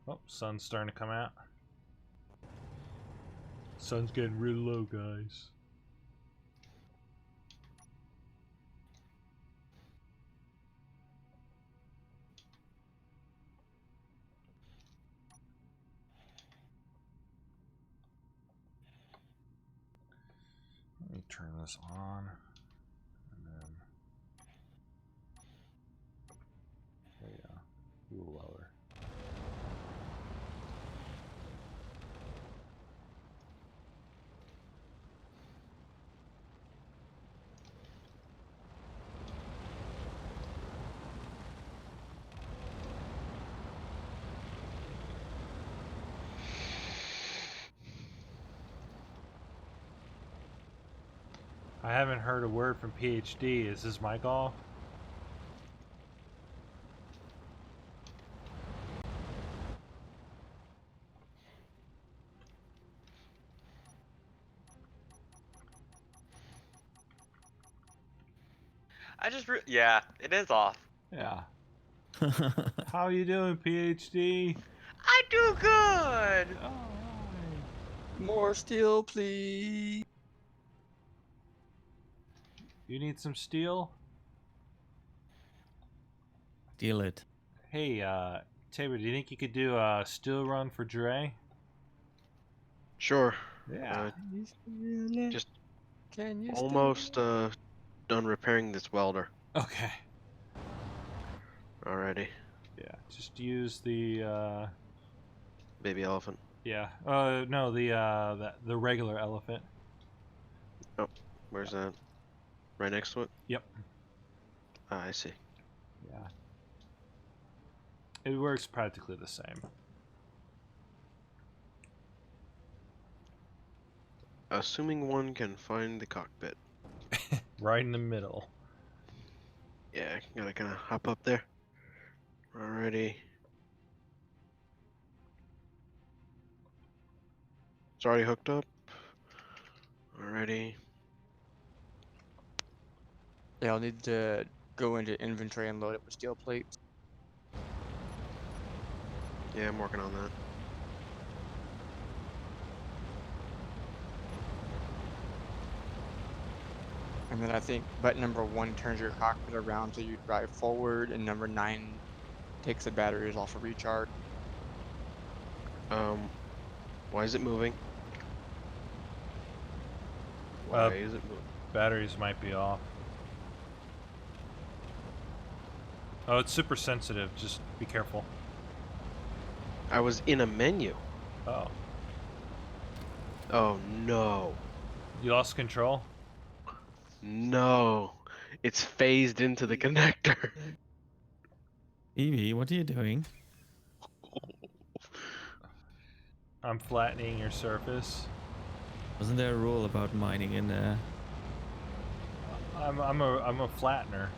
Oh, sun's starting to come out. Sun's getting really low, guys. Let me turn this on. And then... There you go. A little lower. I haven't heard a word from PhD. Is his mic off? Yeah, it is off. Yeah. How you doing, PhD? I do good. Oh, More steel, please. you need some steel? Deal it. Hey, Tabor, do you think you could do a steel run for Dre? Sure. Yeah. Just Can you almost done repairing this welder Okay. already. Yeah. Just use the Baby elephant. yeah. No, the regular elephant. Oh, where's that? Right next to it? Yep. Ah, I see. Yeah. It works practically the same. Assuming one can find the cockpit. Right in the middle. Yeah, gotta kind of hop up there. Alrighty. It's already hooked up. Alrighty. Yeah, I'll need to go into inventory and load it with steel plates. Yeah, I'm working on that. And then I think button number 1 turns your cockpit around so you drive forward, and number 9 takes the batteries off of recharge. Why is it moving? Why is it moving? Batteries might be off. Oh, it's super sensitive. Just be careful. I was in a menu. Oh. Oh no. You lost control? No. It's phased into the connector. Evie, what are you doing? I'm flattening your surface. Wasn't there a rule about mining in there? I'm a flattener.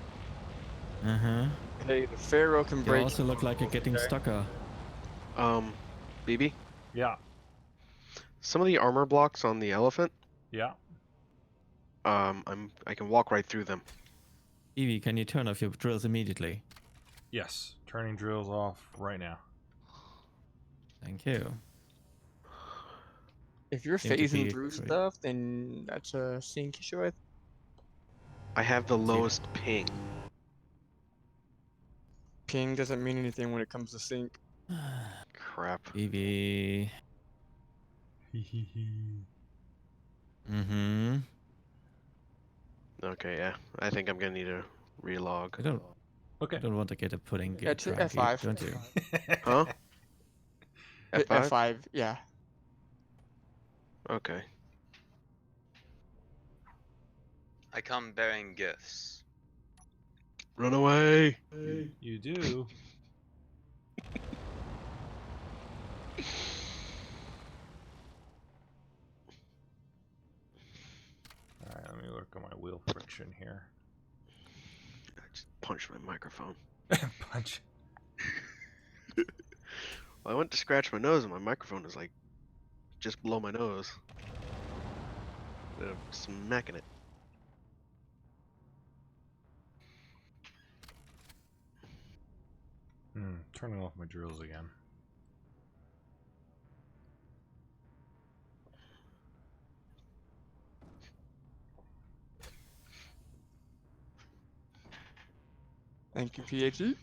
Uh-huh. Hey, the Pharaoh can You break. also look like you're getting stucker. BB, Yeah. some of the armor blocks on the elephant, Yeah. I can walk right through them. Evie, can you turn off your drills immediately? Yes. Turning drills off right now. Thank you. If you're Seem to phasing be through great. stuff, then that's a sync issue. I have the lowest ping. Ping doesn't mean anything when it comes to sync. crap. BB. Mm-hmm. Okay, yeah. I think I'm gonna need a relog. I don't. Okay. I don't want to get a pudding. Yeah, it's cranky, F5. don't you? Huh? F5? F5, yeah. Okay. I come bearing gifts. Run away! You do. Alright, let me work on my wheel friction here. I just punched my microphone. Punch. Well, I went to scratch my nose and my microphone is like just below my nose. I'm smacking it. Turning off my drills again. Thank you, PhD.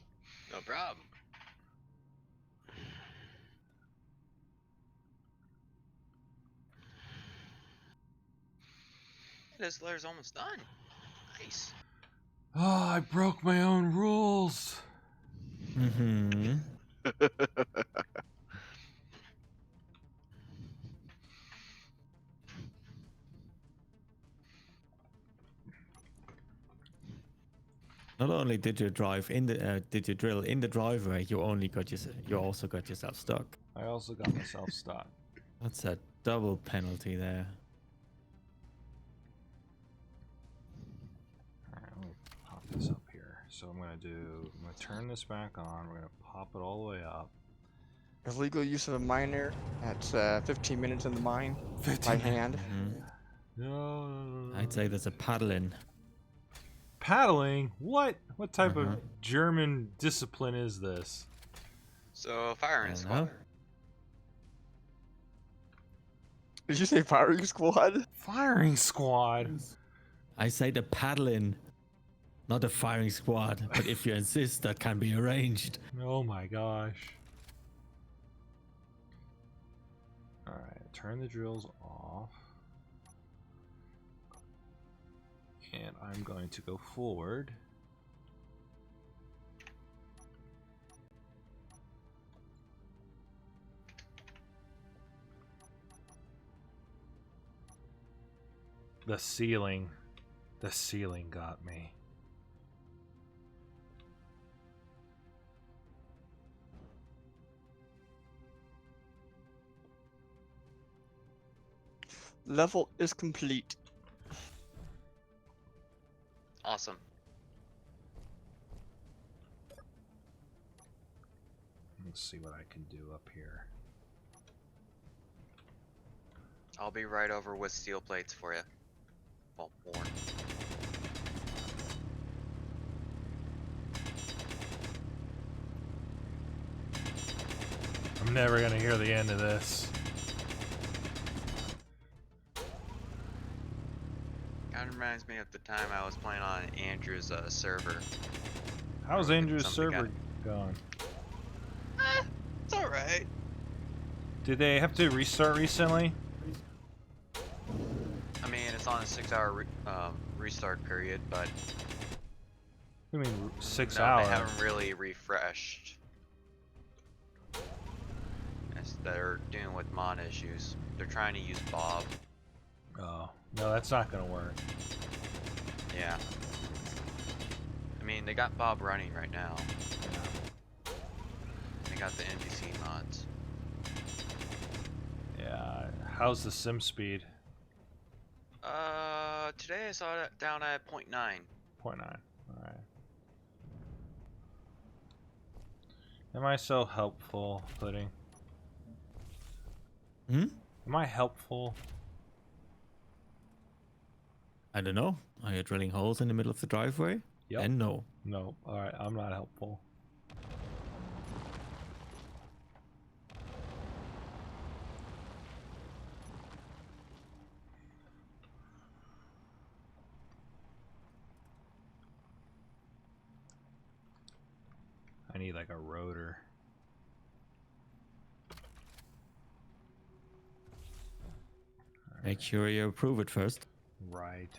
No problem. This layer's almost done. Nice. Oh, I broke my own rules. Mm-hmm. Not only did you drive in the, did you drill in the driveway, you also got yourself stuck. I also got myself stuck. That's a double penalty there. Alright, let me pop this up here. So I'm gonna turn this back on, we're gonna pop it all the way up. Illegal use of a miner. That's 15 minutes in the mine 15 by hand. No. I'd say there's a paddling. Paddling? What? What type of German discipline is this? So firing squad. Did you say firing squad? Firing squad. I say the paddling, not the firing squad. But if you insist, that can be arranged. Oh my gosh. Alright, turn the drills off. And I'm going to go forward. The ceiling got me. Level is complete. Awesome. Let's see what I can do up here. I'll be right over with steel plates for you. Well, more. I'm never gonna hear the end of this. Kind of reminds me of the time I was playing on Andrew's server. How's Andrew's server going? It's alright. Did they have to restart recently? I mean, it's on a 6-hour restart period, but I mean, 6 no, hours. they haven't really refreshed. They're dealing with mod issues. They're trying to use Bob. Oh, no, that's not gonna work. Yeah. I mean, they got Bob running right now. Yeah. They got the NPC mods. Yeah. How's the sim speed? Today I saw it down at 0.9. 0.9. Alright. Am I so helpful, Pudding? Hmm? Am I helpful? I don't know. Are you drilling holes in the middle of the driveway? Yep. And no. No. Alright, I'm not helpful. I need like a rotor. Make sure you approve it first. Right.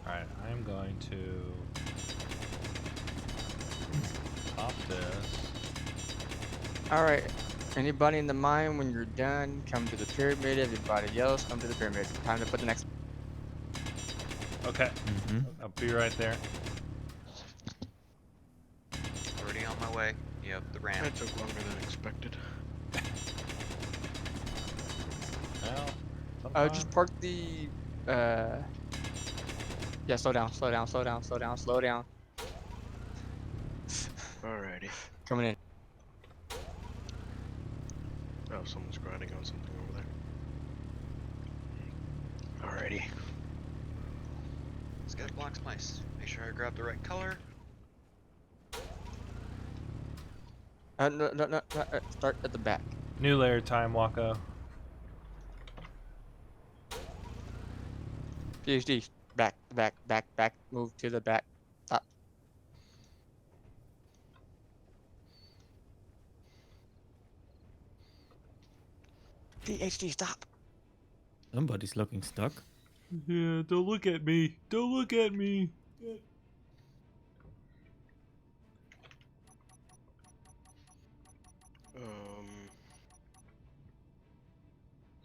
Alright, I'm going to pop this. Alright. Anybody in the mine, when you're done, come to the pyramid. Everybody else, come to the pyramid. Time to put the next. Okay. I'll be right there. Already on my way. Yep, the ramp. That took longer than expected. Well, Just park the. Yeah, slow down, slow down, slow down, slow down, slow down. Alrighty. Coming in. Oh, someone's grinding on something over there. Alrighty. Let's get the blocks placed. Make sure I grab the right color. No. Start at the back. new layer time, Wako. PhD. Back. Move to the back. Stop. PhD, stop. Somebody's looking stuck. Yeah, don't look at me. Don't look at me.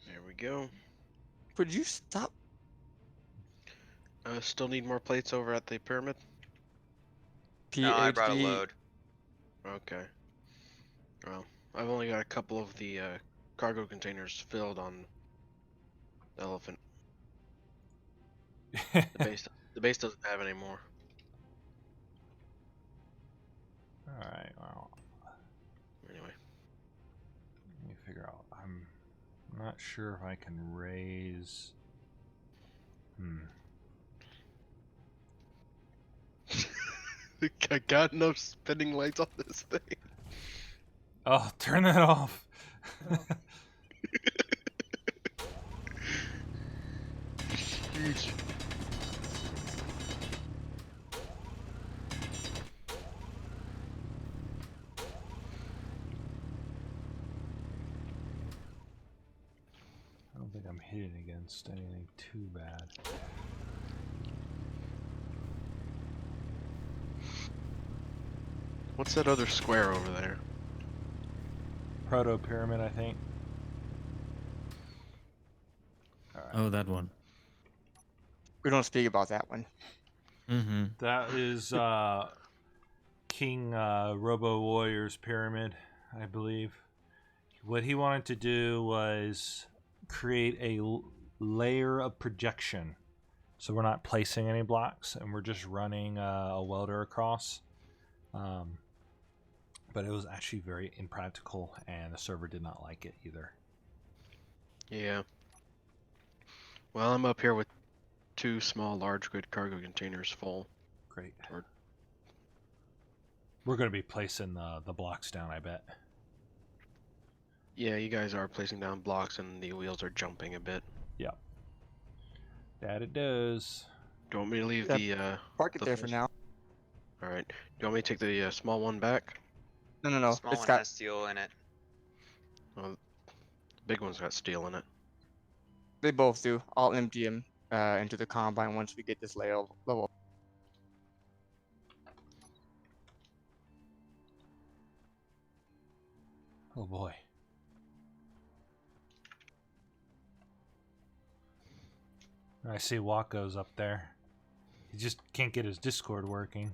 There we go. Could you stop? Still need more plates over at the pyramid? PhD. No, I brought a load. Okay. Well, I've only got a couple of the cargo containers filled on the elephant. The base doesn't have any more. Alright, well, Anyway. let me figure out. I'm not sure if I can raise... I got enough spinning lights on this thing. Oh, turn that off. Jeez. I don't think I'm hitting against anything too bad. What's that other square over there? Proto-pyramid, I think. Alright. Oh, that one. We don't speak about that one. That is King Robo Warrior's pyramid, I believe. What he wanted to do was create a layer of projection. So we're not placing any blocks, and we're just running a welder across. But it was actually very impractical, and the server did not like it either. Yeah. Well, I'm up here with 2 small large grid cargo containers full. Great. Or- We're going to be placing the blocks down, I bet. Yeah, you guys are placing down blocks and the wheels are jumping a bit. Yeah. That it does. Do you want me to leave Park it the there for first- now. Alright. Do you want me to take the small one back? No. Small It's one got. has steel in it. Well, the big one's got steel in it. They both do. I'll empty them into the combine once we get this level. Oh boy. I see Waco's up there. He just can't get his Discord working.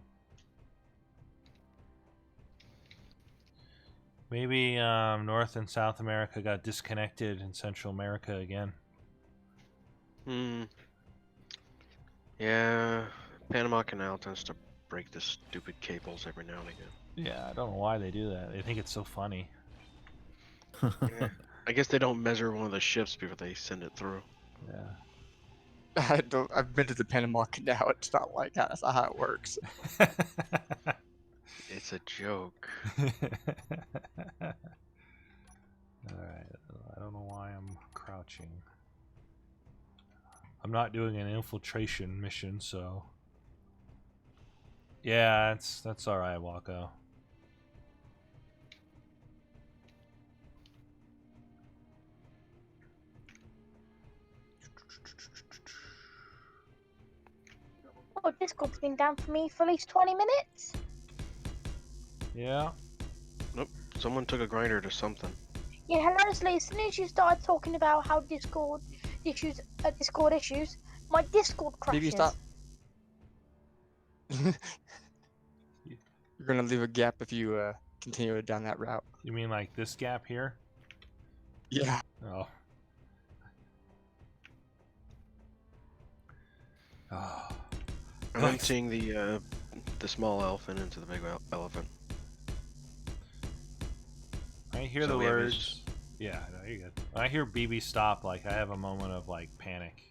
Maybe North and South America got disconnected in Central America again. Yeah, Panama Canal tends to break the stupid cables every now and again. Yeah, I don't know why they do that. They think it's so funny. Yeah. I guess they don't measure one of the ships before they send it through. Yeah. I've been to the Panama Canal. It's not like that. That's not how it works. It's a joke. Alright, I don't know why I'm crouching. I'm not doing an infiltration mission, so... Yeah, that's alright, Wako. Discord's been down for me for at least 20 minutes. Yeah. Nope. Someone took a grinder to something. Yeah, honestly, as soon as you started talking about how Discord issues, my Discord Maybe crashes. stop. You're gonna leave a gap if you continue down that route. You mean like this gap here? Yeah. Oh. Oh. I'm Nice. emptying the small elephant into the big elephant. I hear So the we have words. Yeah, no, you're good. When I hear BB stop, like I have a moment of like panic.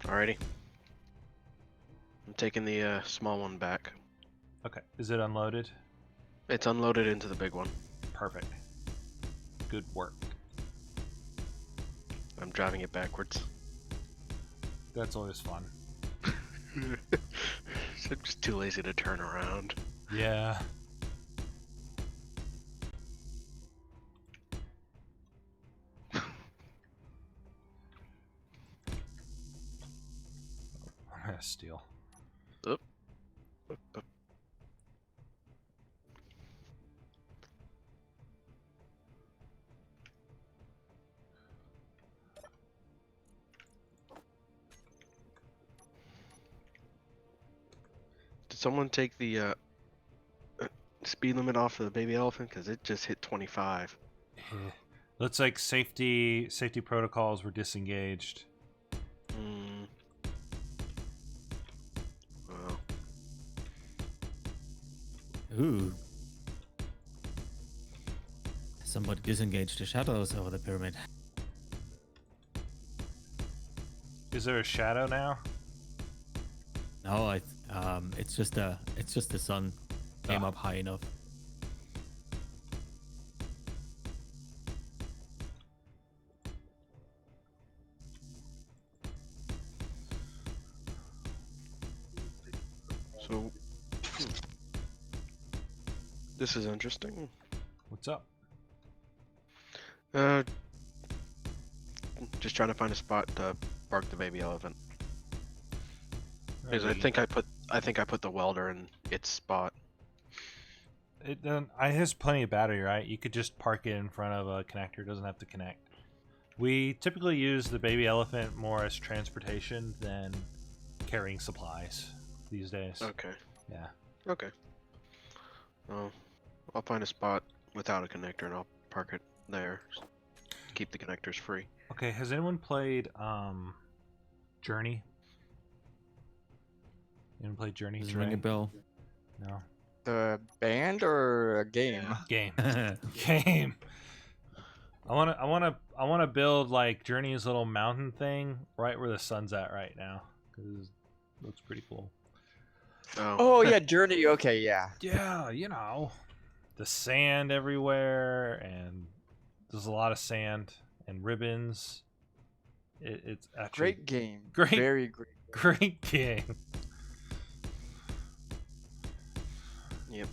Alrighty. I'm taking the small one back. Okay, is it unloaded? It's unloaded into the big one. Perfect. Good work. I'm driving it backwards. That's always fun. I'm just too lazy to turn around. Yeah. I'm gonna steal. Oop. Did someone take the speed limit off of the baby elephant? Because it just hit 25. Looks like safety protocols were disengaged. Well, Ooh. Somebody disengaged the shadows over the pyramid. Is there a shadow now? No, it's just the sun came up high enough. so this is interesting. What's up? Just trying to find a spot to park the baby elephant. Because I Maybe- think I put the welder in its spot. It has plenty of battery, right? You could just park it in front of a connector. It doesn't have to connect. We typically use the baby elephant more as transportation than carrying supplies these days. Okay. Yeah. Okay. Well, I'll find a spot without a connector and I'll park it there. Keep the connectors free. Okay, has anyone played Journey? Anyone played Journey? Does it ring a Trey? bell? No. The band or a game? Game. Game. I wanna build like Journey's little mountain thing right where the sun's at right now because it looks pretty cool. Oh yeah, Journey. Okay, yeah. Yeah, you know, the sand everywhere, and there's a lot of sand and ribbons. It's actually Great game. Great. Very great. great game. Yep.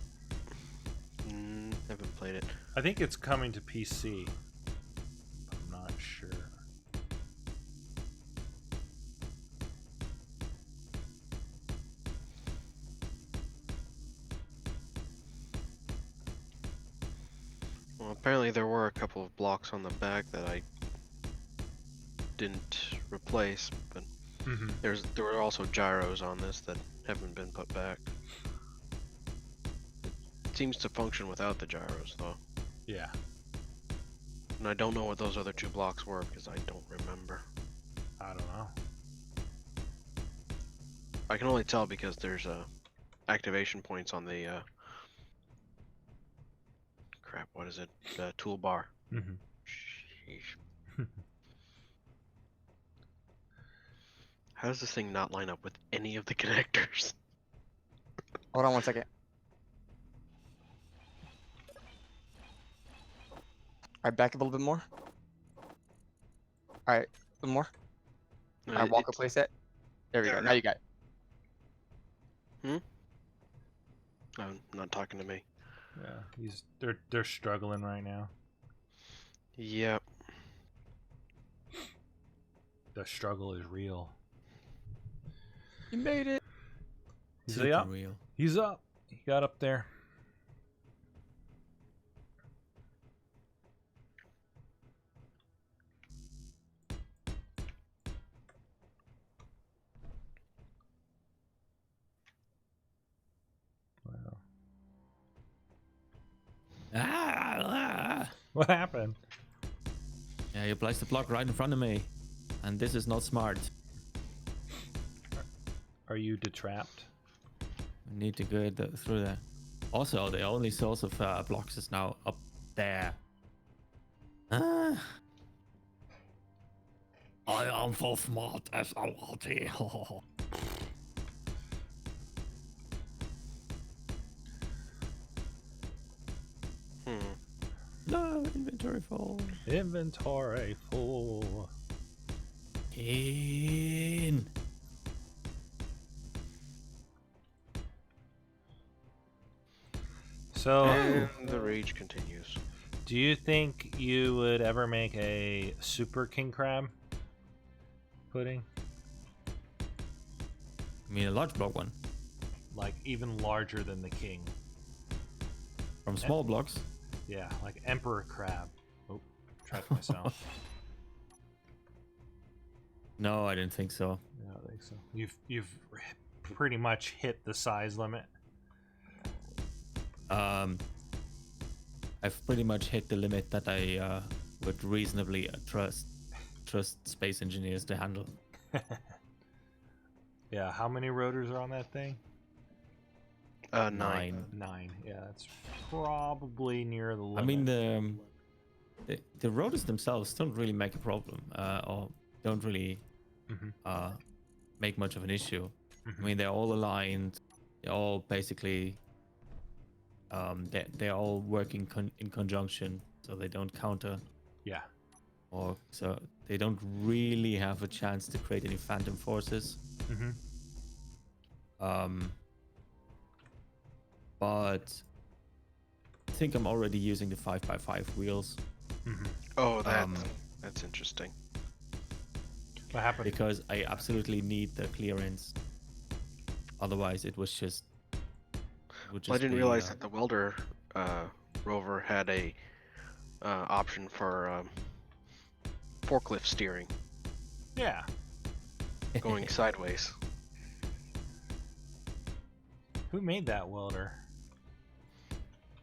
Haven't played it. I think it's coming to PC. I'm not sure. Well, apparently there were a couple of blocks on the back that I didn't replace, but Mm-hmm. there were also gyros on this that haven't been put back. It seems to function without the gyros though. Yeah. And I don't know what those other two blocks were because I don't remember. I don't know. I can only tell because there's activation points on the crap, what is it? The toolbar. Mm-hmm. Sheesh. How does this thing not line up with any of the connectors? Hold on one second. Alright, back a little bit more. Alright, a little more. Alright, Walker playset. There we there go. we Now go. you got it. Oh, not talking to me. Yeah, they're struggling right now. Yep. The struggle is real. You made it. He's Super up. real. He's up. He got up there. Wow. Ah! What happened? Yeah, you placed the block right in front of me, and this is not smart. Are you detrapped? We need to go through there. Also, the only source of blocks is now up there. I am so smart as a Walty. No, inventory full. Inventory full. In. So, And the rage continues. do you think you would ever make a super king crab pudding? I mean, a large block one. Like even larger than the king? From small blocks. Yeah, like emperor crab. Oh, trapped myself. No, I didn't think so. I don't think so. You've pretty much hit the size limit. I've pretty much hit the limit that I would reasonably trust space engineers to handle. Yeah, how many rotors are on that thing? 9. 9. Yeah, that's probably near the limit. I mean, the rotors themselves don't really make a problem, or don't really make much of an issue. I mean, they're all aligned. They're all basically they're all working in conjunction, so they don't counter. Yeah. Or so they don't really have a chance to create any phantom forces. But I think I'm already using the 5x5 wheels. Oh, that's interesting. What happened? Because I absolutely need the clearance. Otherwise, it would just Well, I didn't realize that the welder rover had a option for forklift steering, Yeah. going sideways. Who made that welder?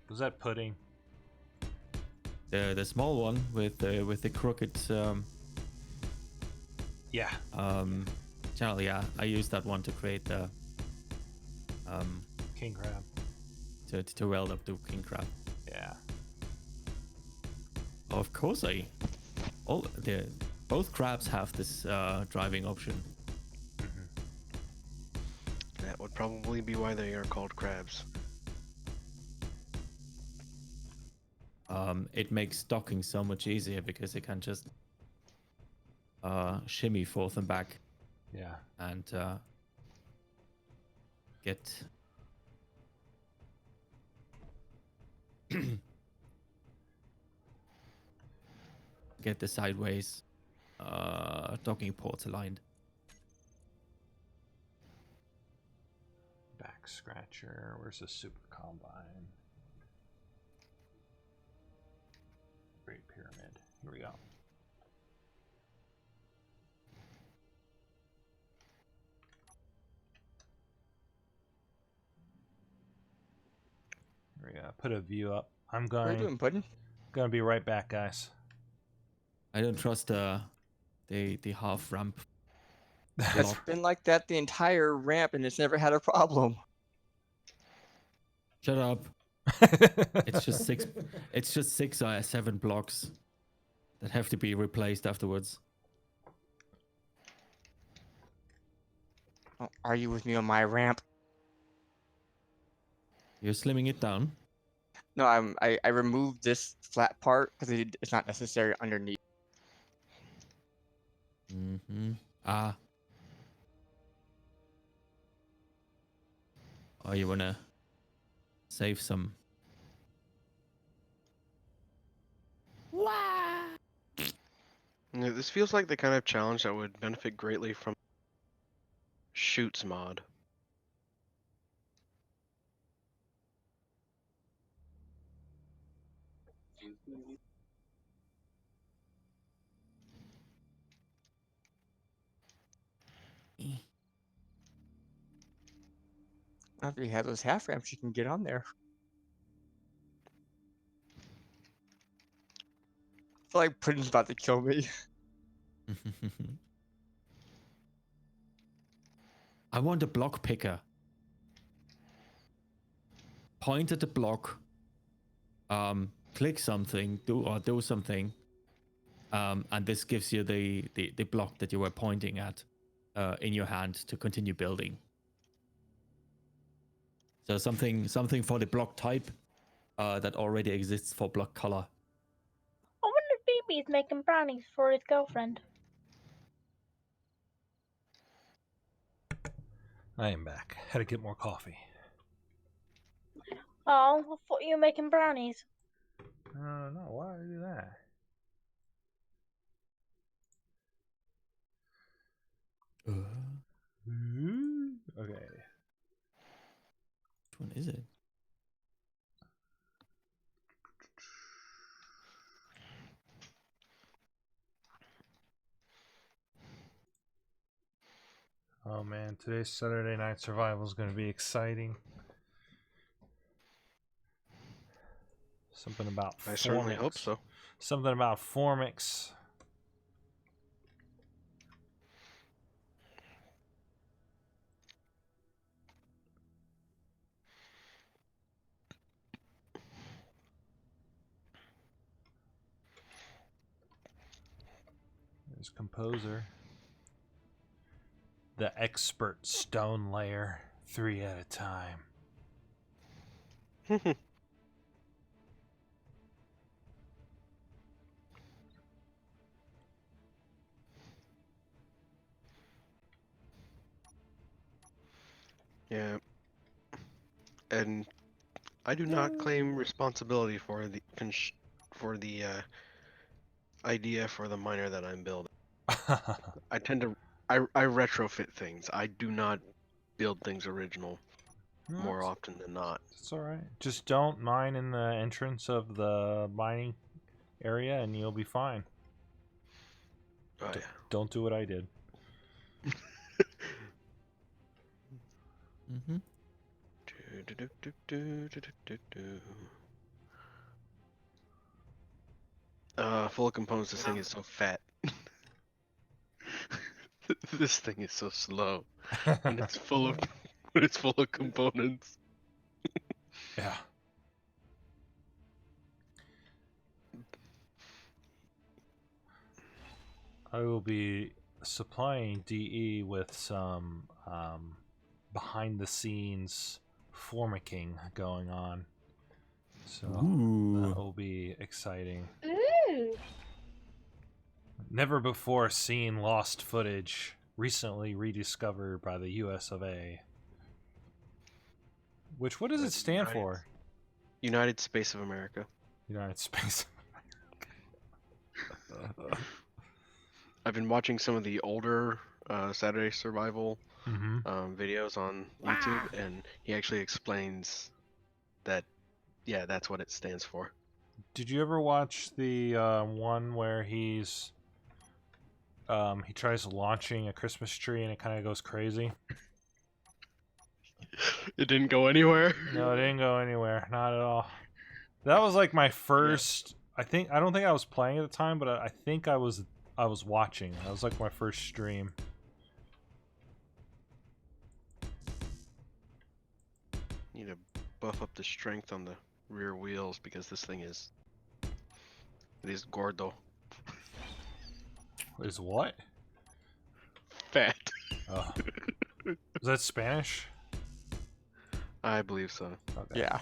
Was that pudding? the small one with the crooked Yeah. channel. Yeah, I used that one to create the King crab. to weld up the king crab. Yeah. Of course, both crabs have this driving option. That would probably be why they are called crabs. It makes docking so much easier because it can just shimmy forth and back Yeah. and get get the sideways docking ports aligned. Back scratcher. Where's the super combine? Great pyramid. Here we go. Here we go. Put a view up. I'm What are you going. doing, Puddin'? Gonna be right back, guys. I don't trust the half ramp. It's been like that the entire ramp, and it's never had a problem. Shut up. It's just six. It's just 7 blocks that have to be replaced afterwards. Don't argue with me on my ramp. You're slimming it down. No, I removed this flat part because it's not necessary underneath. Ah. Oh, you wanna save some? Yeah, this feels like the kind of challenge that would benefit greatly from Shoots mod. After you have those half ramps, you can get on there. I feel like Puddin's about to kill me. I want a block picker. Point at the block. Click something, do something, and this gives you the block that you were pointing at in your hand to continue building. So something for the block type that already exists for block color. I wonder if BB's making brownies for his girlfriend. I am back. Had to get more coffee. Oh, I thought you were making brownies. No, why would I do that? Okay. Which one is it? Oh man, today's Saturday Night Survival is going to be exciting. Something about I certainly hope Formix. so. Something about Formix. There's Composer. The Expert Stone Layer. 3 at a time. Yeah. And I do not claim responsibility for the idea for the miner that I'm building. I tend to I retrofit things. I do not build things original more often than not. It's alright. Just don't mine in the entrance of the mining area and you'll be fine. Oh, yeah. Don't do what I did. Mm-hmm. Full of components, this thing is so fat. This thing is so slow. When it's full of components. Yeah. I will be supplying DE with some behind the scenes formicking going on. So that will be exciting. Ooh. Never before seen lost footage, recently rediscovered by the US of A. Which, what does it stand for? United Space of America. United Space. I've been watching some of the older Saturday Survival Mm-hmm. videos on YouTube, and he actually explains that, yeah, that's what it stands for. Did you ever watch the one where he tries launching a Christmas tree and it kind of goes crazy? It didn't go anywhere. No, it didn't go anywhere. Not at all. That was like my first. I don't think I was playing at the time, but I think I was watching. That was like my first stream. Need to buff up the strength on the rear wheels because this thing is gordo. Is what? Fat. Oh. Is that Spanish? I believe so. Okay. Yeah.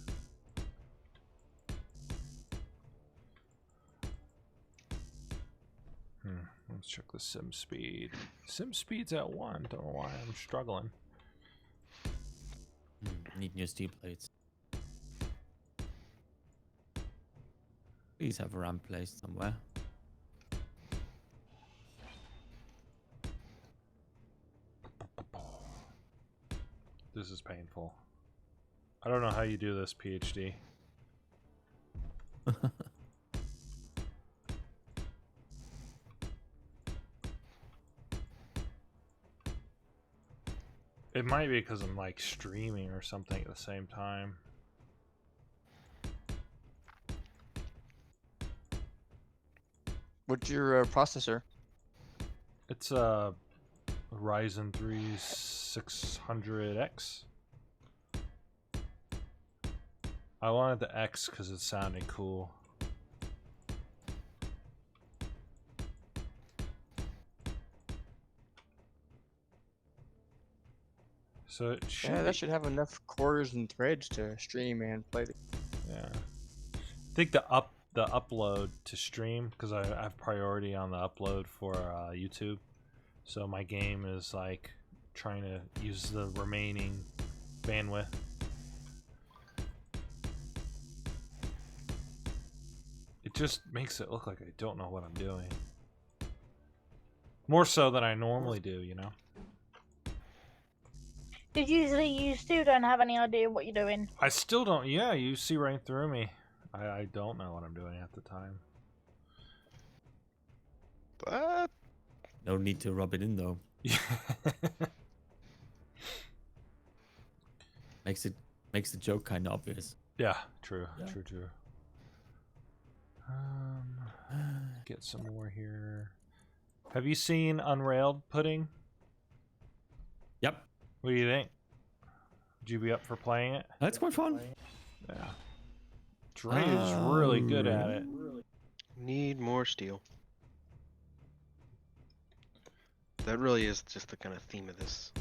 Let's check the sim speed. Sim speed's at 1. Don't know why I'm struggling. Need new steel plates. Please have a ramp placed somewhere. This is painful. I don't know how you do this, PhD. It might be because I'm like streaming or something at the same time. What's your processor? It's a Ryzen 3 600X. I wanted the X because it sounded cool. So it should Yeah, that should have enough cores and threads to stream and play. Yeah. I think the upload to stream, because I have priority on the upload for YouTube. So my game is like trying to use the remaining bandwidth. It just makes it look like I don't know what I'm doing. More so than I normally do, you know? Because usually you still don't have any idea what you're doing. I still don't. Yeah, you see right through me. I don't know what I'm doing at the time. But No need to rub it in though. Makes the joke kind of obvious. Yeah, true, Yeah. true. Get some more here. Have you seen Unrailed Pudding? Yep, What do you think? Would you be up for playing it? that's quite fun. Yeah. Dre is really good at it. need more steel. That really is just the kind of theme of this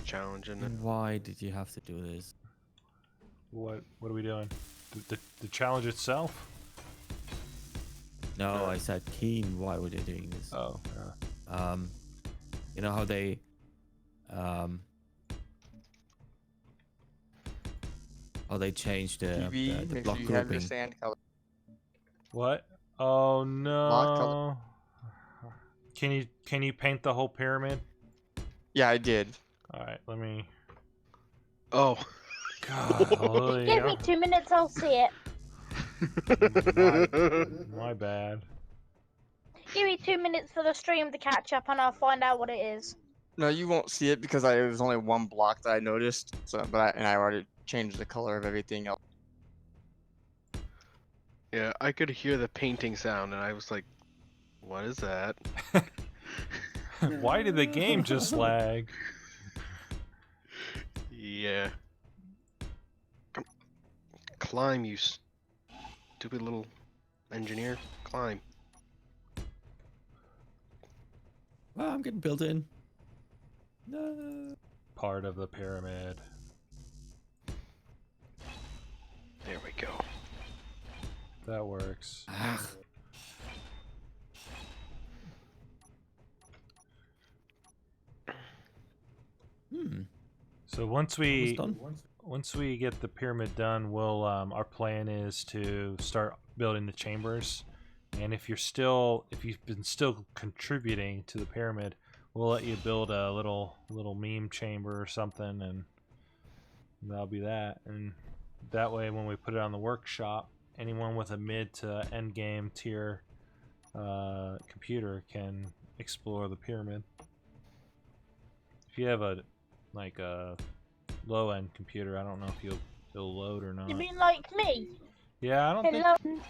challenge, isn't it? Why did you have to do this? What are we doing? The challenge itself? No, I said Keen. Why were they doing this? Oh, yeah. You know how they, changed the TV, make block sure you have your grouping. sand color. What? Oh Block color. no. Can you paint the whole pyramid? Yeah, I did. Alright, let me. Oh. God, Give me 2 minutes, I'll see it. my bad. Give me 2 minutes for the stream to catch up and I'll find out what it is. No, you won't see it because it was only one block that I noticed. So, I already changed the color of everything else. Yeah, I could hear the painting sound, and I was like, "What is that?" Why did the game just lag? Yeah. Climb, you stupid little engineer. Climb. Well, I'm getting built in. No. Part of the pyramid. There we go. That works. Ah. So once we Almost done. once we get the pyramid done, we'll our plan is to start building the chambers. And if you've been still contributing to the pyramid, we'll let you build a little meme chamber or something, and that'll be that. And that way, when we put it on the workshop, anyone with a mid to end game tier computer can explore the pyramid. If you have a low end computer, I don't know if it'll load or not. You mean like me? Yeah, I don't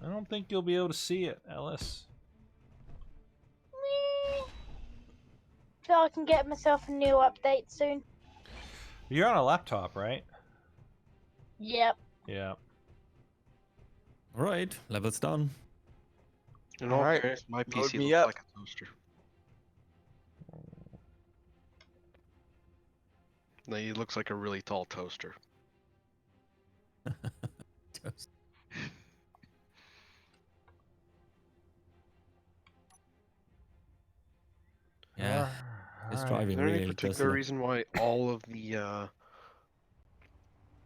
Hello? think you'll be able to see it, Ellis. So I can get myself a new update soon. You're on a laptop, right? Yep. Yeah. All right, level's done. In all Alright, fairness, my load PC me looks up. like a toaster. No, he looks like a really tall toaster. Toast. Yeah, it's Alright. driving Is there any really particular desolate. reason why all of the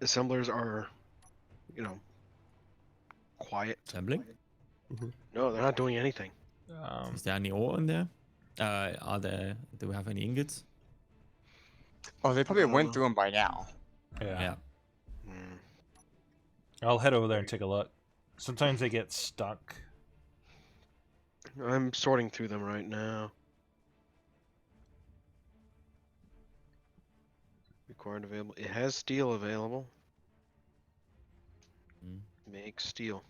assemblers are, quiet? Assembling? No, they're not doing anything. Is there any ore in there? Do we have any ingots? Oh, they probably went through them by now. Yeah. Hmm. I'll head over there and take a look. Sometimes they get stuck. I'm sorting through them right now. Required available. It has steel available. Mm. Make steel.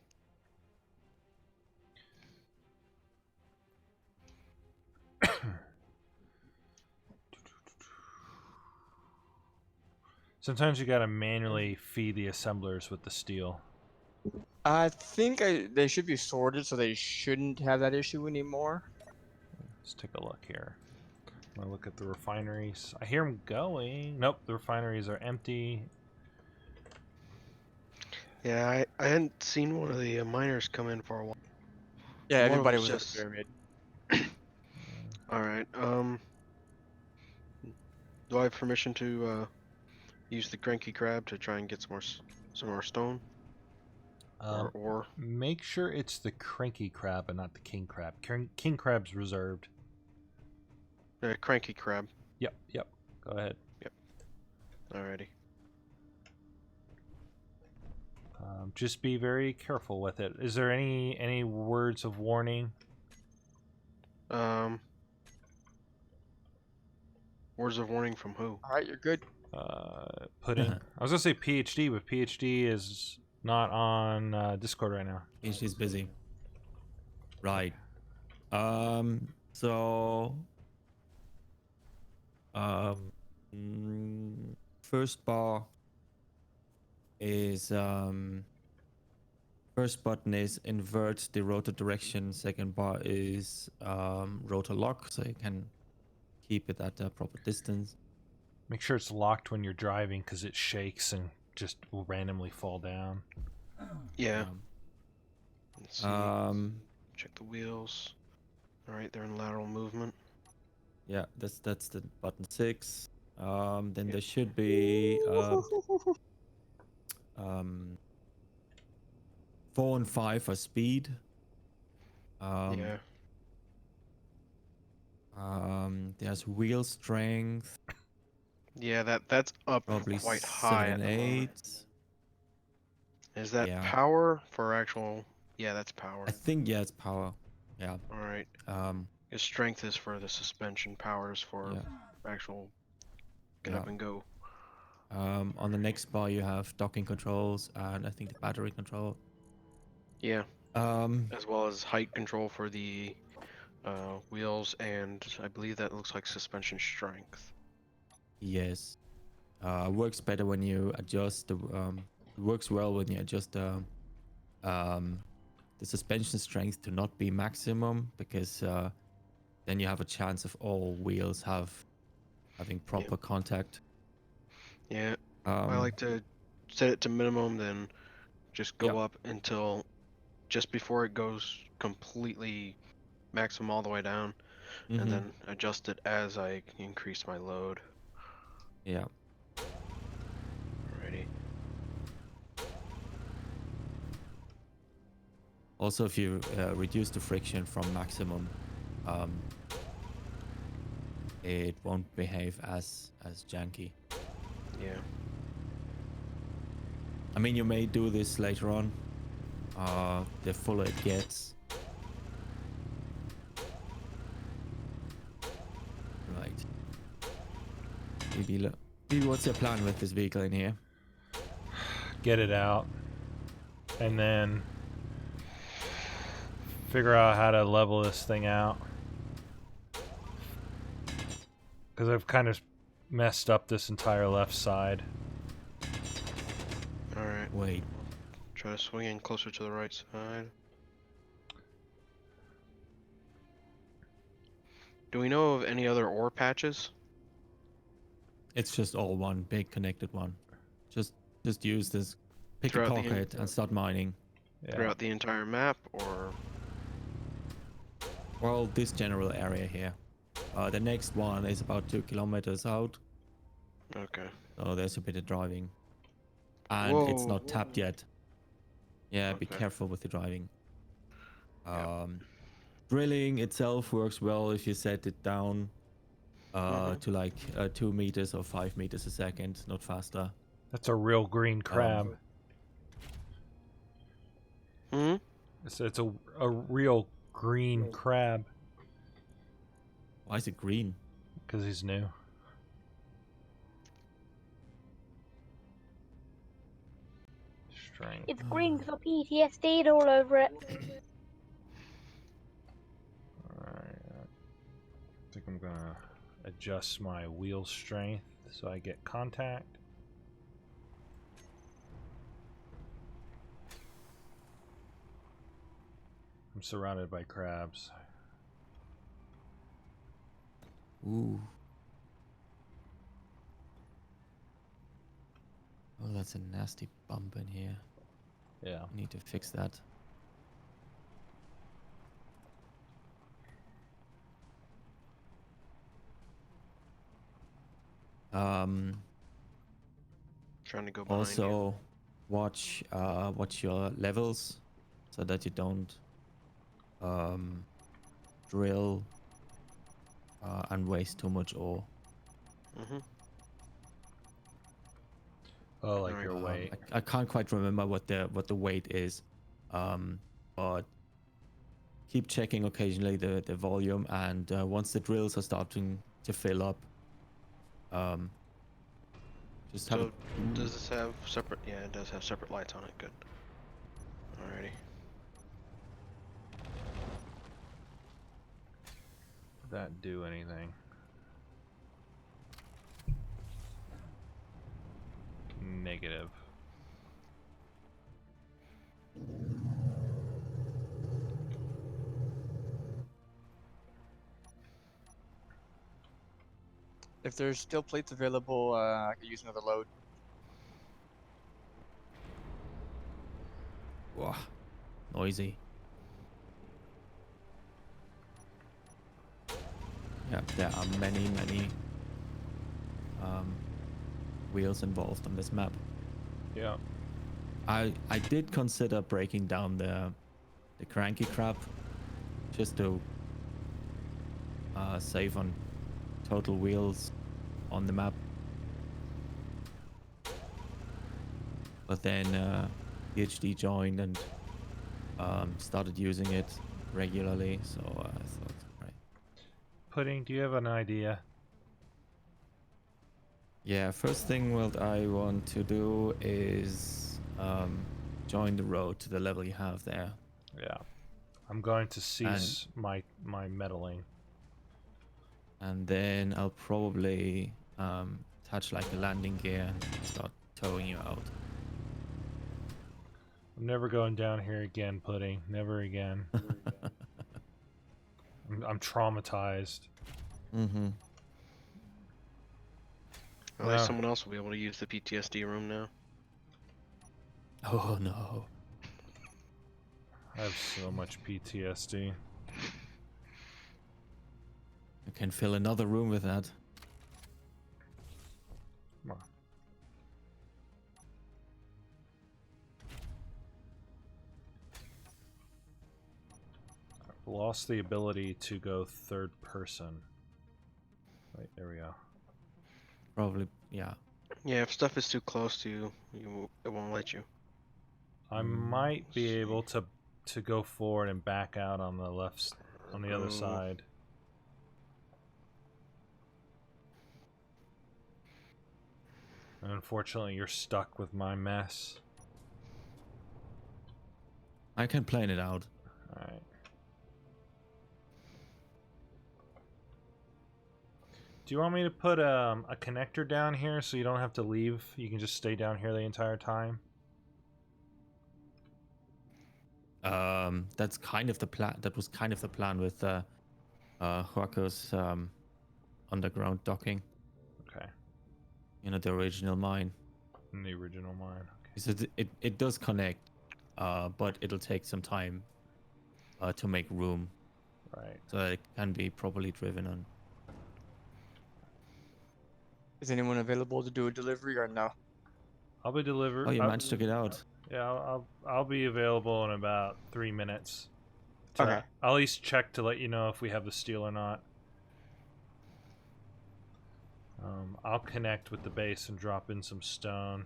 Sometimes you gotta manually feed the assemblers with the steel. I think they should be sorted, so they shouldn't have that issue anymore. Let's take a look here. I'm gonna look at the refineries. I hear them going. Nope, the refineries are empty. Yeah, I hadn't seen one of the miners come in for a while. Yeah, One of everybody them's was at the just- pyramid. All right. Do I have permission to use the cranky crab to try and get some more stone or ore? Make sure it's the cranky crab and not the king crab. King crab's reserved. Cranky crab. Yep. Go ahead. Alrighty. Just be very careful with it. Is there any words of warning? Words of warning from who? All right, you're good. Pudding. I was gonna say PhD, but PhD is not on Discord right now. She's busy. Right. So. First bar is first button is invert the rotor direction. Second bar is rotor lock, so you can keep it at a proper distance. Make sure it's locked when you're driving because it shakes and just will randomly fall down. Yeah. Let's see. Um, Check the wheels. All right, they're in lateral movement. yeah, that's the button 6. Then there should be 4 and 5 for speed. Yeah. There's wheel strength, Yeah, that's up probably quite 7 high at and the 8. moment. Is that Yeah. power for actual? Yeah, that's power. I think it's power. Yeah. All right. Um, His strength is for the suspension. Powers for Yeah. actual get Yeah. up and go. on the next bar you have docking controls and I think the battery control. Yeah, Um, as well as height control for the wheels, and I believe that looks like suspension strength. yes. Works better when you adjust the works well when you adjust the suspension strength to not be maximum, because then you have a chance of all wheels having proper contact. Yeah, I like to set it to minimum, then just go Yep. up until just before it goes completely maximum all the way down, Mhm. and then adjust it as I increase my load. Yeah. Alrighty. Also, if you reduce the friction from maximum, it won't behave as janky. Yeah. I mean, you may do this later on. The fuller it gets. Right. Maybe what's your plan with this vehicle in here? Get it out, and then figure out how to level this thing out. Because I've kind of messed up this entire left side. Alright. Wait. Try to swing in closer to the right side. Do we know of any other ore patches? It's just all one big connected one. Just use this. Pick a Throughout the pocket and start mining. Yeah. Throughout the entire map, or? Well, this general area here. The next one is about 2 kilometers out. Okay. So there's a bit of driving. And it's Whoa, not tapped yet. Yeah, be Okay. careful with the driving. Yep. Drilling itself works well if you set it down to like 2 meters or 5 meters a second, not faster. That's a real green crab. Hmm. It's a real green crab Why is it green? because he's new. Strength. It's green for PTSD'd all over it. Alright. I think I'm gonna adjust my wheel strength so I get contact. I'm surrounded by crabs. Ooh. Oh, that's a nasty bump in here. Yeah. I need to fix that. Trying to go behind you. Also, watch your levels so that you don't drill and waste too much ore. Mm-hmm. Oh, like your weight. I can't quite remember what the weight is, but keep checking occasionally the volume, and once the drills are starting to fill up, just have. So, does this have separate? Yeah, it does have separate lights on it. Good. Alrighty. Did that do anything? Negative. If there's still plates available, I could use another load. Whoa, noisy. Yeah, there are many wheels involved on this map. Yeah. I did consider breaking down the cranky crab just to save on total wheels on the map. But then PhD joined and started using it regularly, so I thought, right. Pudding, do you have an idea? Yeah, first thing what I want to do is join the road to the level you have there. Yeah. I'm going to cease my meddling. And then I'll probably touch like a landing gear and start towing you out. I'm never going down here again, Pudding. Never again. I'm traumatized. Mm-hmm. At least someone else will be able to use the PTSD room now. Oh no. I have so much PTSD. You can fill another room with that. Come on. I've lost the ability to go third person. Wait, there we go. Probably, yeah. Yeah, if stuff is too close to you, it won't let you. I might be able to go forward and back out on the left, on the other side. And unfortunately, you're stuck with my mess. I can plane it out. Alright. Do you want me to put a connector down here so you don't have to leave? You can just stay down here the entire time? That's kind of the plan. That was kind of the plan with Huaco's underground docking. Okay. You know, the original mine. In the original mine. Okay. So it does connect, but it'll take some time to make room. Right. So that it can be properly driven on. Is anyone available to do a delivery or no? I'll be delivered. Oh, you managed to get out. Yeah, I'll be available in about 3 minutes. Okay. I'll at least check to let you know if we have the steel or not. I'll connect with the base and drop in some stone.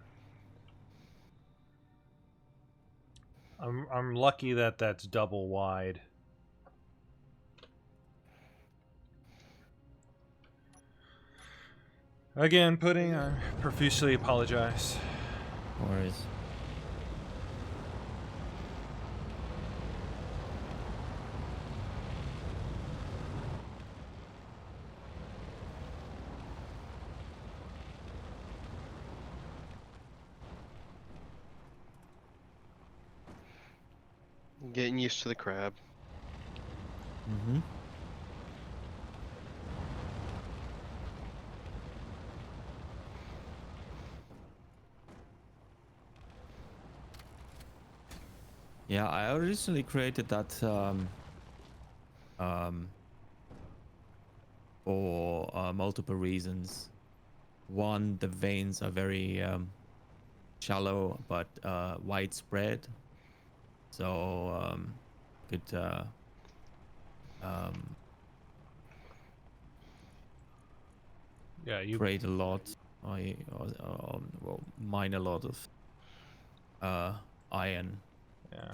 I'm lucky that that's double wide. Again, Pudding, I profusely apologize. No worries. Getting used to the crab. Mm-hmm. Yeah, I originally created that for multiple reasons. One, the veins are very shallow but widespread, so could Yeah, you create a lot. Well, mine a lot of iron yeah,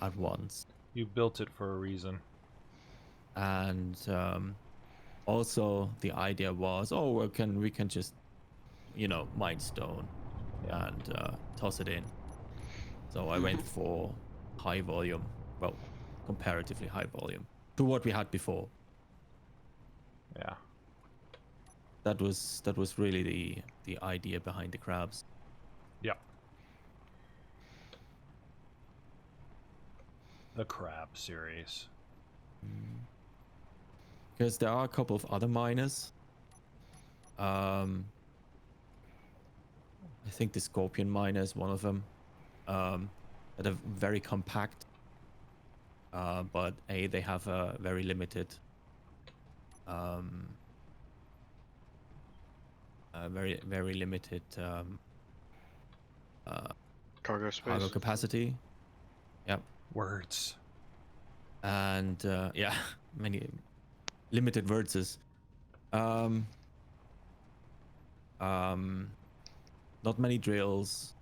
at once. you built it for a reason. And also the idea was, oh, we can just, mine stone and toss it in. So I went for high volume, well, comparatively high volume to what we had before. Yeah. That was really the idea behind the crabs. Yeah. The crab series. Because there are a couple of other miners. I think the Scorpion miner is one of them. That are very compact. But they have a very limited very limited Cargo space. cargo capacity. Yep. Words. And yeah, many limited verses. Not many drills.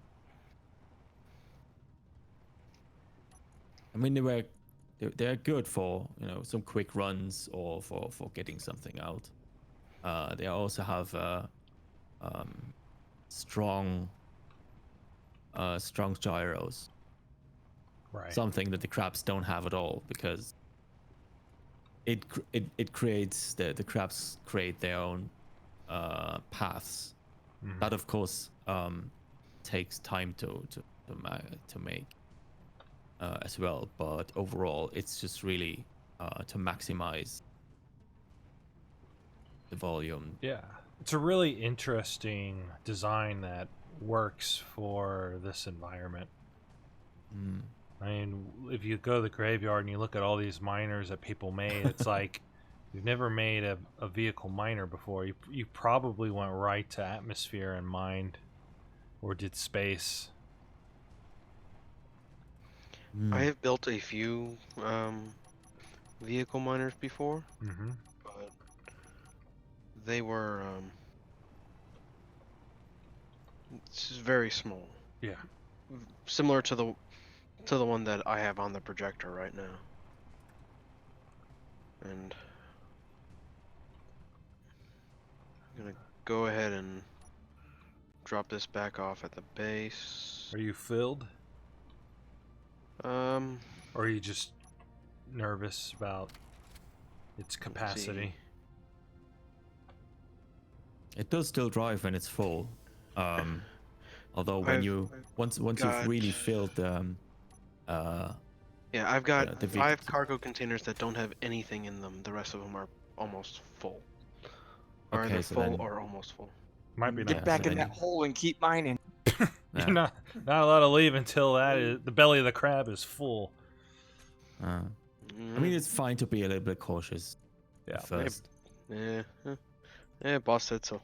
I mean, they're good for some quick runs or for getting something out. They also have strong gyros. Right. Something that the crabs don't have at all, because it creates the crabs create their own paths. Mhm. That of course takes time to make as well, but overall it's just really to maximize the volume. Yeah. It's a really interesting design that works for this environment. I mean, if you go to the graveyard and you look at all these miners that people made, it's like you've never made a vehicle miner before. You probably went right to atmosphere and mined, or did space. I have built a few vehicle miners before, Mm-hmm. but they were it's very small. Yeah. Similar to the one that I have on the projector right now. And I'm gonna go ahead and drop this back off at the base. Are you filled? Or are you just nervous about its capacity? It does still drive when it's full. Although when once you've really filled yeah, I've got the 5 cargo containers that don't have anything in them. The rest of them are almost full. Or Okay, either so full then- or almost full. Might be Get nice. back so in then- that hole and keep mining. You're not allowed to leave until the belly of the crab is full. I mean, it's fine to be a little bit cautious Yeah. at first. Yeah, boss said so.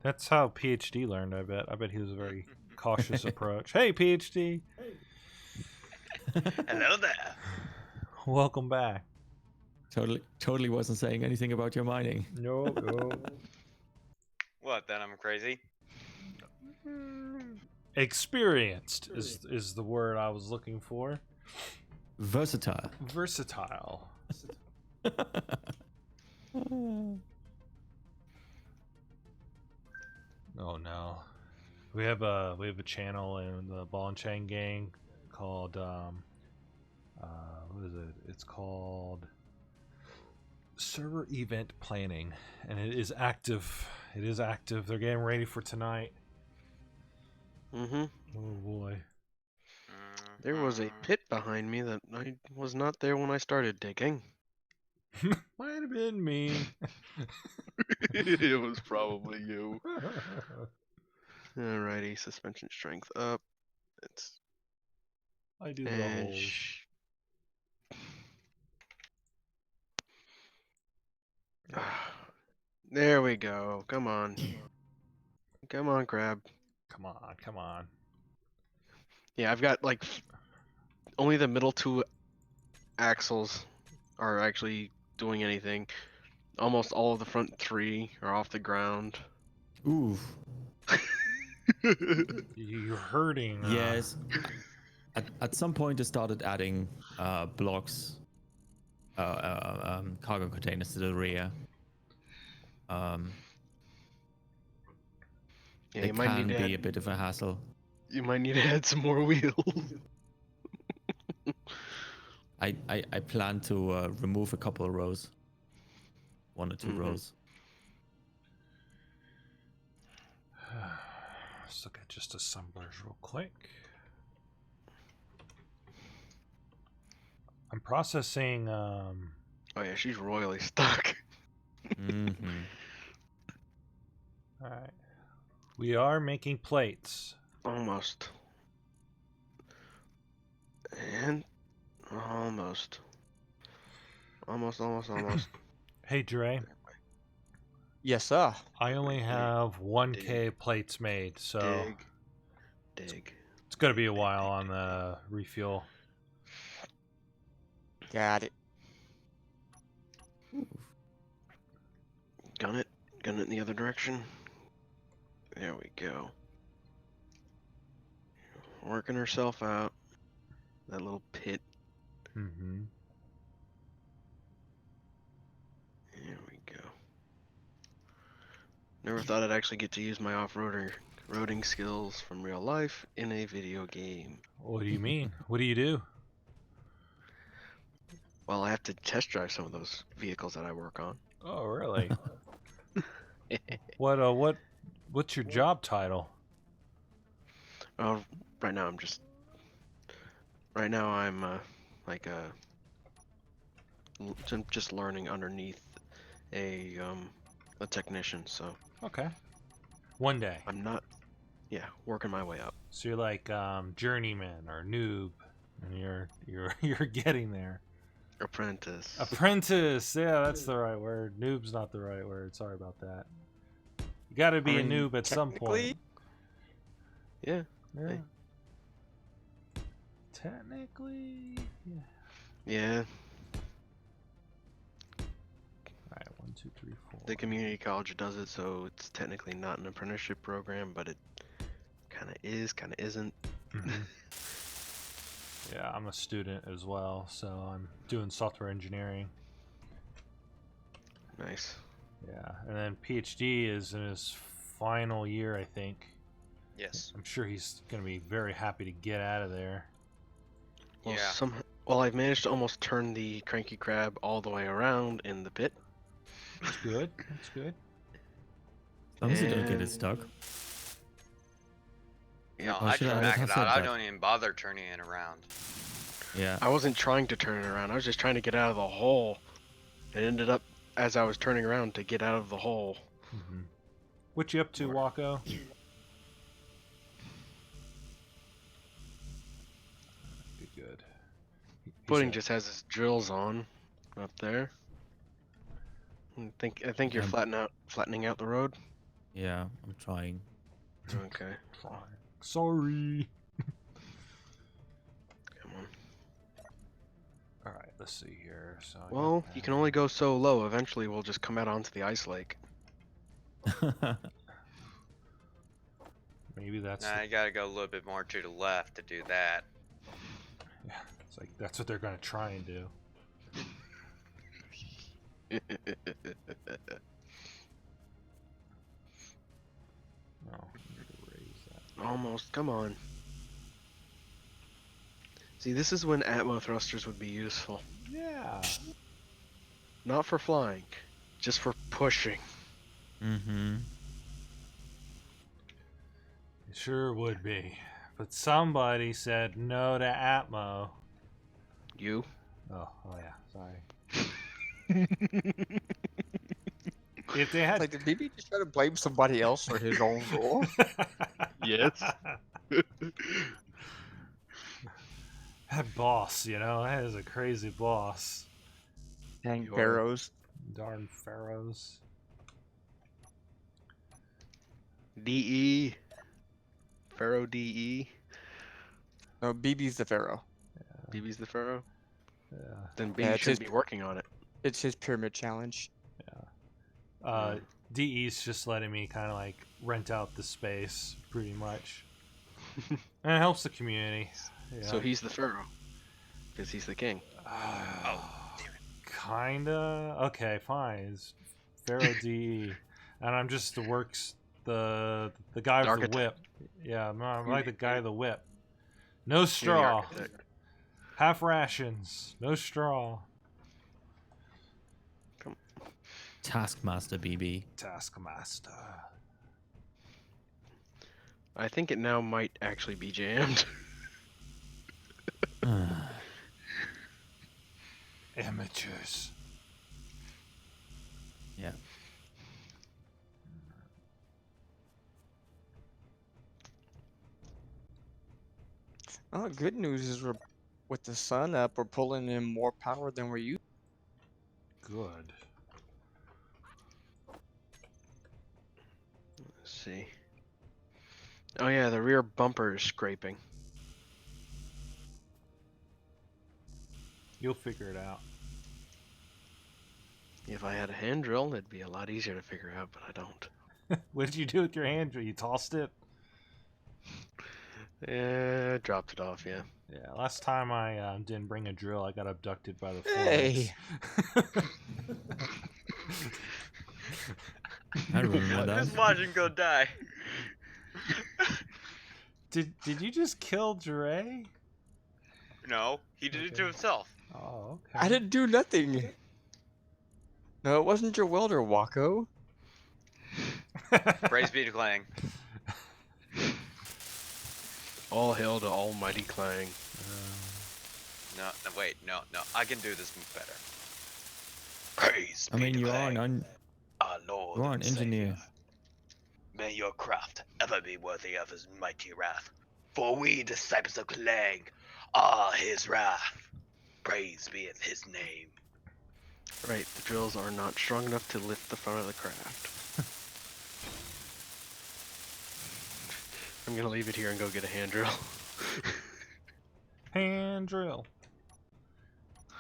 That's how PhD learned, I bet. I bet he was a very cautious approach. Hey, PhD. Hello there. Welcome back. Totally wasn't saying anything about your mining. No. What? Then I'm crazy. Experienced is the word I was looking for. Versatile. Versatile. Oh no. We have a channel in the Ball&Chain gang called what is it? It's called Server Event Planning, and it is active. It is active. They're getting ready for tonight. Mm-hmm. Oh boy. There was a pit behind me that I was not there when I started digging. Might have been me. It was probably you. Alrighty, suspension strength up. It's I do the and holes. there we go. Come on. Come on, crab. Come on, come on. Yeah, I've got like only the middle two axles are actually doing anything. Almost all of the front three are off the ground. Ooh. You're hurting. Yes. At some point, I started adding blocks, cargo containers to the rear. Yeah, They you might can need to be a add, bit of a hassle. you might need to add some more wheels. I plan to remove a couple of rows. 1 or 2 rows. Let's look at just assemblers real quick. I'm processing. Oh yeah, she's royally stuck. Mm-hmm. All right. We are making plates. Almost. And almost. Almost. Hey, Dre. Yes, sir. I only have 1K plates made, so Dig. it's gonna be a while on the refuel. Got it. Gun it in the other direction. There we go. Working herself out. That little pit. Mm-hmm. There we go. Never thought I'd actually get to use my off-roading skills from real life in a video game. What do you mean? What do you do? Well, I have to test drive some of those vehicles that I work on. Oh, really? What's your job title? Right now I'm just learning underneath a technician, so Okay. One day. I'm not, working my way up. So you're like journeyman or noob, and you're getting there. Apprentice. Apprentice. Yeah, that's the right word. Noob's not the right word. Sorry about that. You got to be a noob at some point. Yeah. Yeah. Hey. Technically. Yeah. Yeah. All right. 1, 2, 3, 4. The community college does it, so it's technically not an apprenticeship program, but it kind of is, kind of isn't. Mhm. Yeah, I'm a student as well, so I'm doing software engineering. Nice. Yeah, and then PhD is in his final year, I think. Yes. I'm sure he's going to be very happy to get out of there. Well, Yeah. Well, I've managed to almost turn the cranky crab all the way around in the pit. That's good. That's good. As long as you don't get And- it stuck. No, Oh, I should can I back have it said out. I that? don't even bother turning it around. Yeah. I wasn't trying to turn it around. I was just trying to get out of the hole. It ended up as I was turning around to get out of the hole. Mm-hmm. What you up to, Wako? Good. Pudding just has his drills on up there. I think you're flattening out the road. Yeah, I'm trying. Okay. Sorry. Come on. All right, let's see here. So I Well, got you can that. only go so low. Eventually, we'll just come out onto the ice lake. Maybe that's. Nah, you gotta go a little bit more to the left to do that. Yeah, it's like that's what they're gonna try and do. Oh, I need to raise that. Almost. Come on. See, this is when Atmo thrusters would be useful. Yeah. Not for flying, just for pushing. Mm-hmm. It sure would be. But somebody said no to Atmo. You? Oh yeah, sorry. If they had Like, did BB just try to blame somebody else for his own rule? Yes. That boss, you know, that is a crazy boss. Dang You are- pharaohs. Darn pharaohs. DE. Pharaoh DE. No, BB's the pharaoh. BB's the Pharaoh. Yeah. Then B Yeah, it's should his- be working on it. It's his pyramid challenge. DE's just letting me kind of like rent out the space, pretty much. And it helps the community. You So know. he's the Pharaoh. Because he's the king. Kinda. Okay, fine. It's Pharaoh DE. And I'm just the guy with the Architect. whip. Yeah, I'm like the guy with the whip. No You're the straw. architect. Half rations. No straw. Taskmaster BB. Taskmaster. I think it now might actually be jammed. Amateurs. Yeah. Oh, good news is we're with the sun up, we're pulling in more power than we're using. Good. Let's see. Oh yeah, the rear bumper is scraping. You'll figure it out. If I had a hand drill, it'd be a lot easier to figure out, but I don't. What did you do with your hand drill? You tossed it? Yeah, dropped it off, yeah. Yeah, last time I didn't bring a drill, I got abducted by the Hey. Florence. I remember that. Just watch him go die. Did you just kill Dre? No, he did it to Okay. himself. Oh, okay. I didn't do nothing. No, it wasn't your welder, Wacko. Praise be to Clang. All hail to Almighty Clang. No, wait, no. I can do this move better. Praise I mean, you are Our Lord you are an and engineer. Savior. May your craft ever be worthy of his mighty wrath. For we, disciples of Clang, are his wrath. Praise be in his name. Right, the drills are not strong enough to lift the front of the craft. I'm gonna leave it here and go get a hand drill. Hand drill.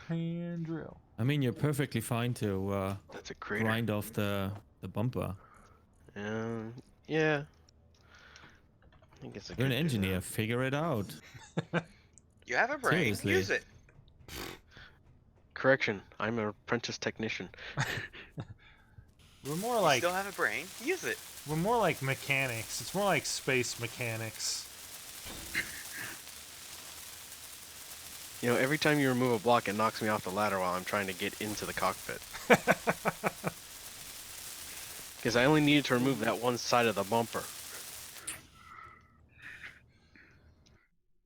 Hand drill. I mean, you're perfectly fine to That's a crater. grind off the bumper. Yeah. I think it's a You're an good engineer. Figure it out. You have a brain. Seriously. Use it. Correction, I'm an apprentice technician. We're more You like still have a brain. Use it. we're more like mechanics. It's more like space mechanics. You know, every time you remove a block, it knocks me off the ladder while I'm trying to get into the cockpit. Because I only needed to remove that one side of the bumper.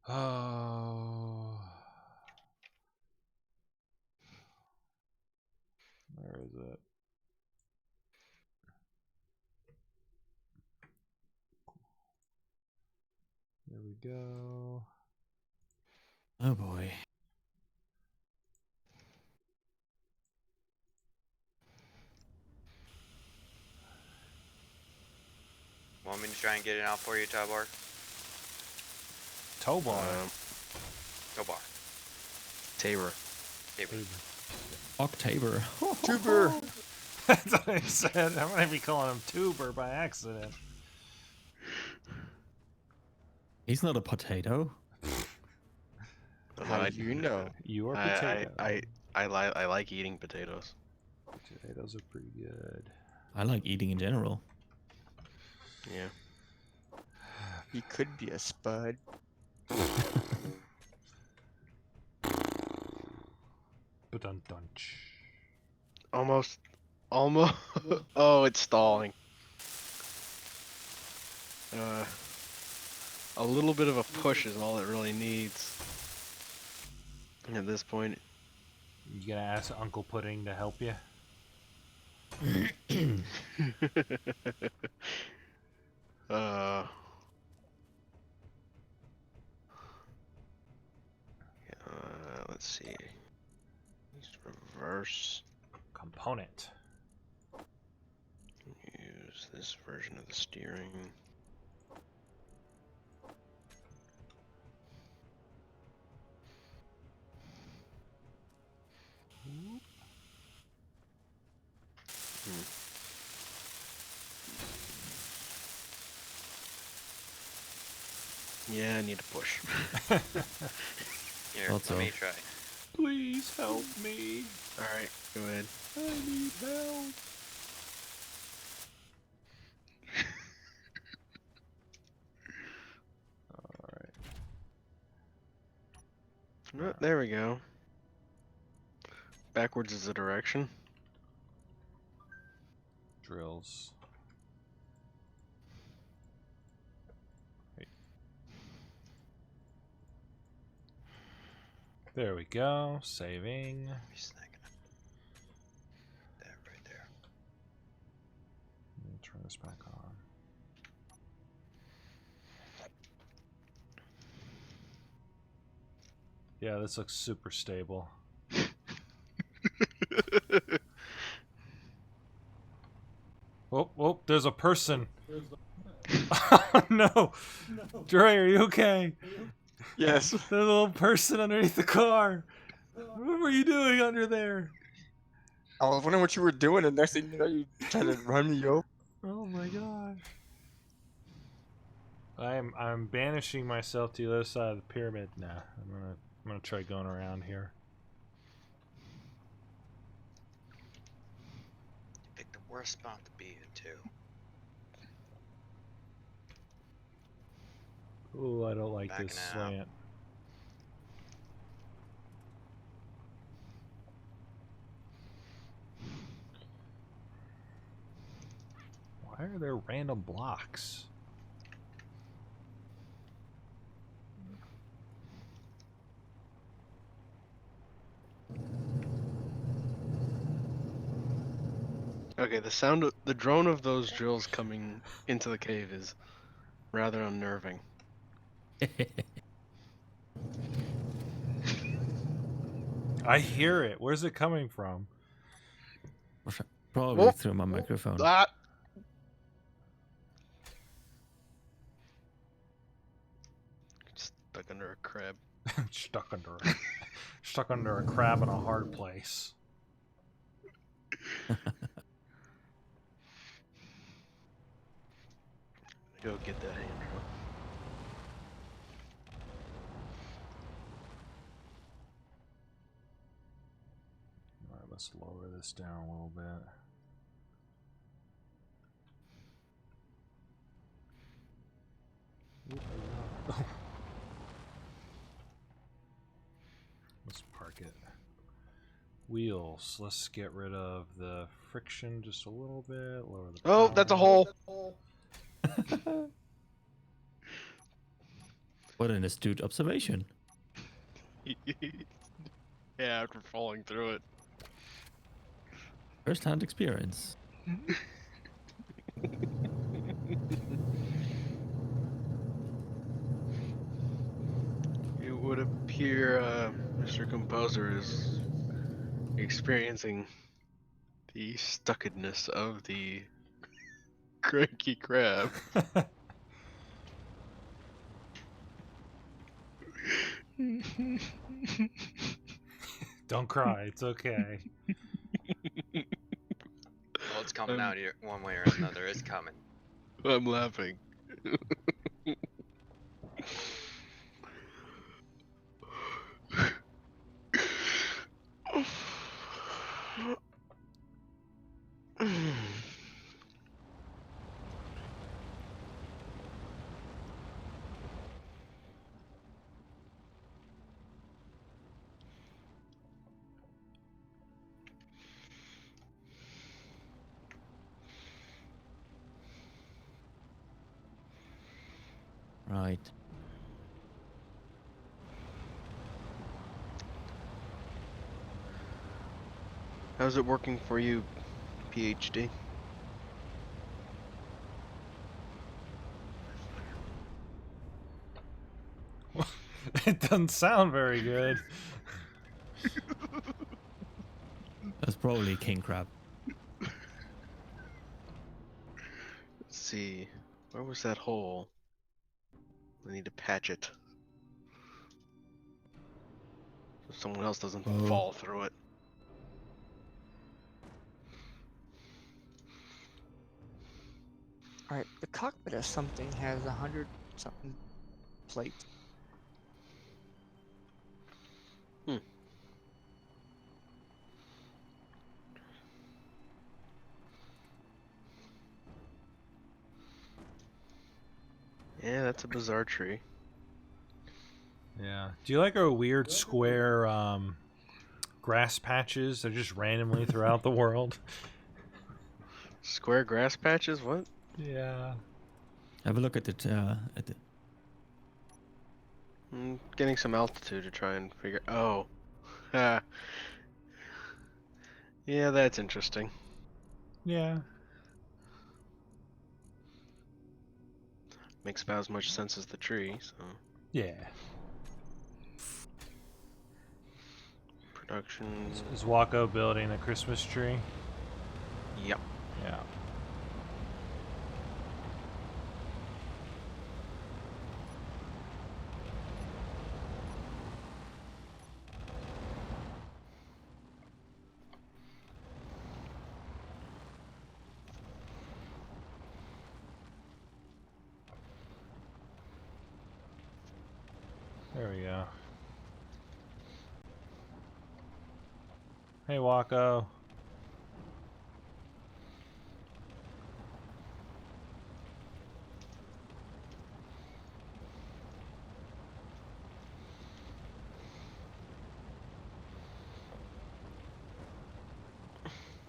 Oh. Where is it? There we go. Oh boy. Want me to try and get it out for you, Tabor? Tobar. Tabor. Tabor. October. Tuber. That's what I said. I might be calling him Tuber by accident. He's not a potato. How do you know? Your I potato. I like eating potatoes. Potatoes are pretty good. I like eating in general. Yeah. He could be a spud. Ba-dun-dunch. Almost. Oh, it's stalling. A little bit of a push is all it really needs. At this point. You gonna ask Uncle Pudding to help you? uh. Let's see. Just reverse. Component. Use this version of the steering. Yeah, I need to push. Here, Thought so. let me try. Please help me. Alright, go ahead. I need help. Alright. Oh, there we go. Backwards is the direction. Drills. There we go. Saving. That right there. Let me turn this back on. Yeah, this looks super stable. Oh, there's a person. Oh, no. Dre, are you okay? Yes. There's a little person underneath the car. What were you doing under there? I was wondering what you were doing, and next thing you know, you tried to run me over. Oh my gosh. I'm banishing myself to the other side of the pyramid now. I'm gonna try going around here. Pick the worst spot to be in too. Ooh, I don't like Backing this out. slant. Why are there random blocks? Okay, the drone of those drills coming into the cave is rather unnerving. I hear it. Where's it coming from? Probably Whoop. through my microphone. Ah! Stuck under a crab. stuck under a crab in a hard place. Go get that hand drill. Alright, let's lower this down a little bit. Let's park it. Wheels. Let's get rid of the friction just a little bit. Lower the Oh, that's a power. hole. What an astute observation. Yeah, after falling through it. First-hand experience. It would appear Mr. Composer is experiencing the stuckedness of the cranky crab. Don't cry. It's okay. Well, it's coming out here one way or another. It's coming. I'm laughing. Right. How's it working for you, PhD? It doesn't sound very good. That's probably king crab. Let's see. Where was that hole? I need to patch it. So someone else doesn't Oh. fall through it. All right, the cockpit of something has 100 something plates. Yeah, that's a bizarre tree. Yeah. Do you like our weird square grass patches? They're just randomly throughout the world. Square grass patches? What? Yeah. Have a look at it. I'm getting some altitude to try and figure. Oh. Ha. Yeah, that's interesting. Yeah. Makes about as much sense as the tree, so. Yeah. Production. Is Wako building a Christmas tree? Yep. Yeah. There we go. Hey, Wako.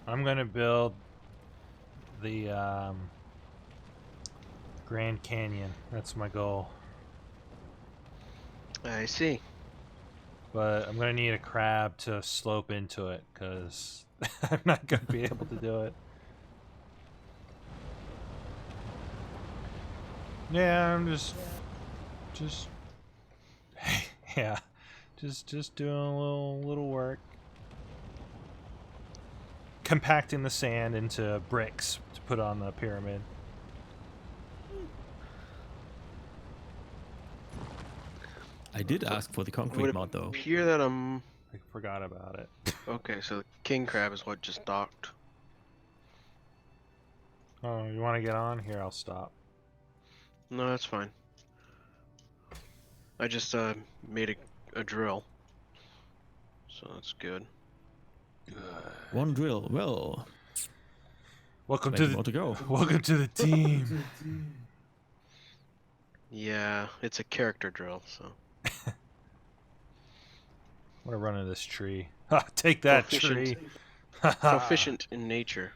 I'm gonna build the Grand Canyon. That's my goal. I see. But I'm gonna need a crab to slope into it, because I'm not gonna be able to do it. Yeah, I'm just yeah, just doing a little work, compacting the sand into bricks to put on the pyramid. I did ask for the It concrete would mod though. appear that I'm. I forgot about it. Okay, so the king crab is what just docked. Oh, you want to get on? Here, I'll stop. No, that's fine. I just made a drill. So that's good. One drill. Well, Welcome plenty to more to go. welcome to the team. Yeah, it's a character drill, so. I'm gonna run into this tree. Ha, take that Proficient. tree. Proficient in nature.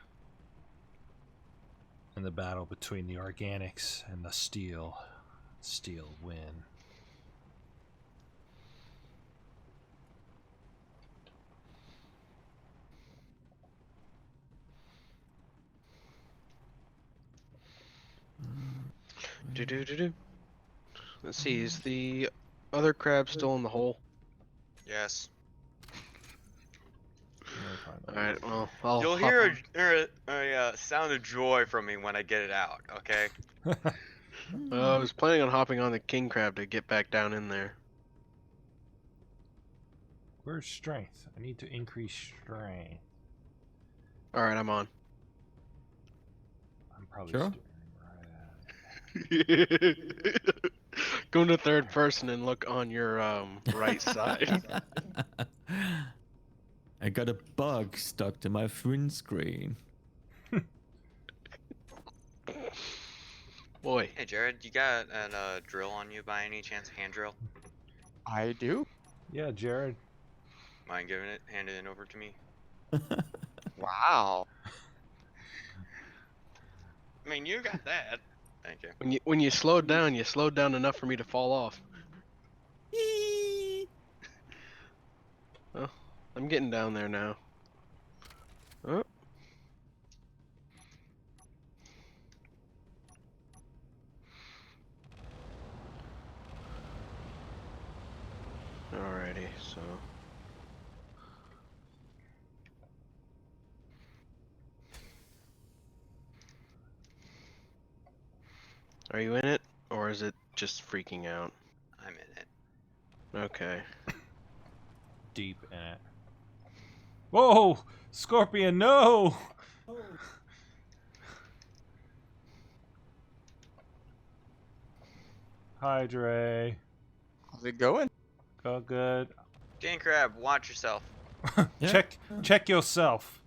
In the battle between the organics and the steel. Steel win. Do do do do. Let's see, is the other crab still in the hole? Yes. Alright, well, I'll You'll hop hear on. a sound of joy from me when I get it out, okay? I was planning on hopping on the king crab to get back down in there. Where's strength? I need to increase strength. Alright, I'm on. I'm probably Sure. staring right at it. Go into third person and look on your right side. I got a bug stuck to my wind screen. Boy. Hey, Jared, you got a drill on you by any chance? Hand drill? I do. Yeah, Jared. Mind giving it? Handing it over to me? Wow. I mean, you got that. Thank you. When you slowed down, you slowed down enough for me to fall off. Well, I'm getting down there now. Oh. Alrighty, so. Are you in it, or is it just freaking out? I'm in it. Okay. Deep in it. Whoa! Scorpion, no! Hi, Dre. How's it going? Go good. King Crab, watch yourself. Yeah. Check yourself.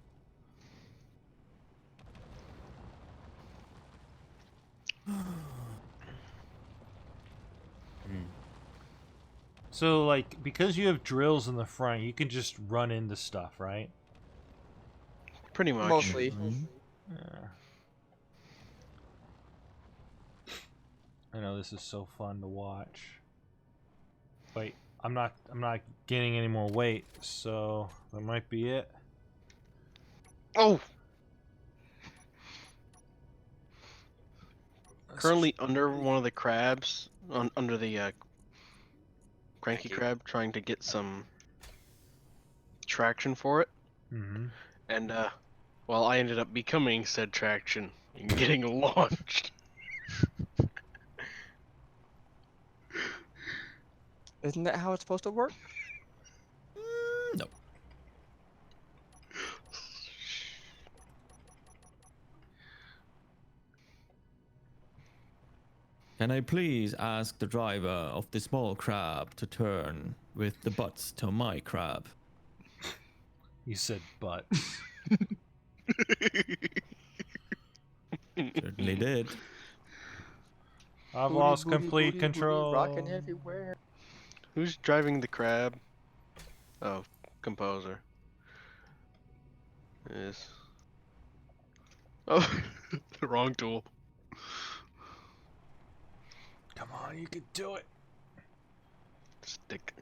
So, like, because you have drills in the front, you can just run into stuff, right? Pretty much. Mostly. Yeah. I know this is so fun to watch. Wait, I'm not gaining any more weight, so that might be it. Oh! Currently under one of the crabs, under the cranky crab, trying to get some traction for it. Mm-hmm. And, well, I ended up becoming said traction and getting launched. Isn't that how it's supposed to work? No. Can I please ask the driver of the small crab to turn with the butts to my crab? You said butt. Certainly did. I've Booty, lost booty, complete booty, control. Booty, rocking everywhere. Who's driving the crab? Oh, composer. Yes. Oh, the wrong tool. Come on, you can do it. Stick.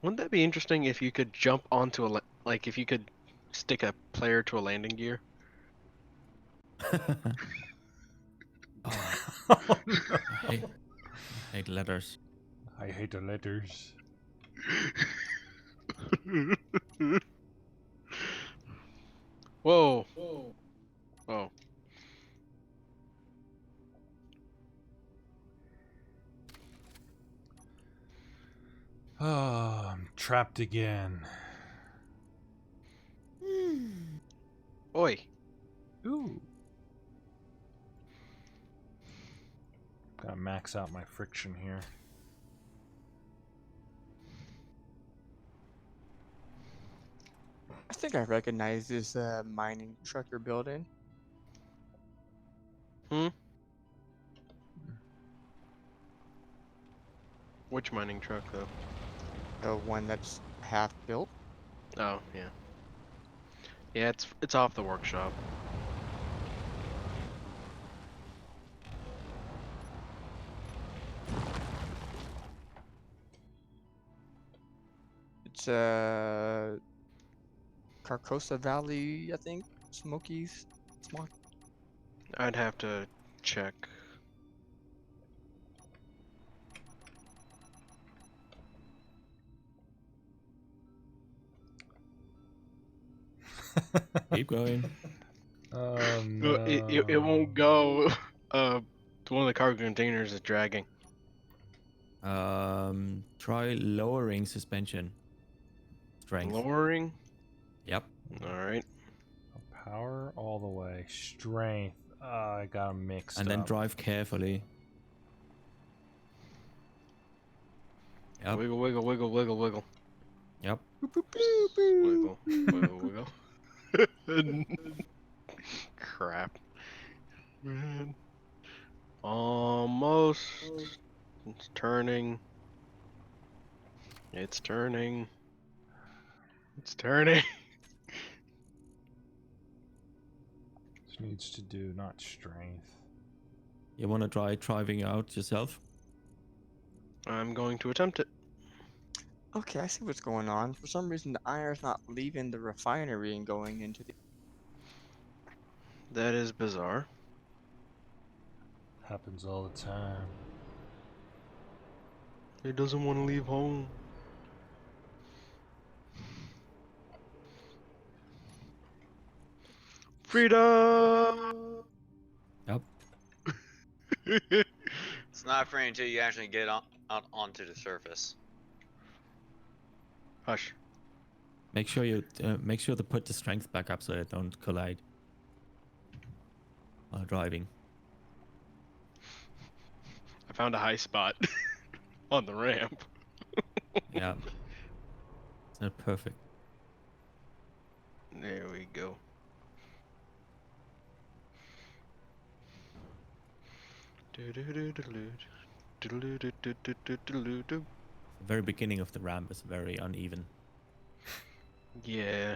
Wouldn't that be interesting if you could jump onto a like if you could stick a player to a landing gear? Oh, Oh, no. I hate letters. I hate the letters. Whoa. Oh. Oh, I'm trapped again. Oi. Ooh. Gotta max out my friction here. I think I recognize this mining truck you're building. Which mining truck though? The one that's half built. Oh, yeah. Yeah, it's off the workshop. It's Carcosa Valley, I think. Smokies. I'd have to check. Keep going. Oh No, no. it won't go. One of the cargo containers is dragging. Try lowering suspension strength. Lowering. Yep. All right. Power all the way. Strength. I got them mixed And up. then drive carefully. Yep. Wiggle, wiggle, wiggle, wiggle, wiggle. Yep. Wiggle, wiggle, wiggle. Crap. Man. Almost. It's turning. It's turning. It's turning. It's needs to do, not strength. You want to try driving out yourself? I'm going to attempt it. Okay, I see what's going on. For some reason, the iron's not leaving the refinery and going into the. That is bizarre. Happens all the time. He doesn't want to leave home. Freedom! Yep. It's not free until you actually get out onto the surface. Hush. Make sure to put the strength back up so they don't collide while driving. I found a high spot on the ramp. Yeah. It's not perfect. There we go. The very beginning of the ramp is very uneven. Yeah.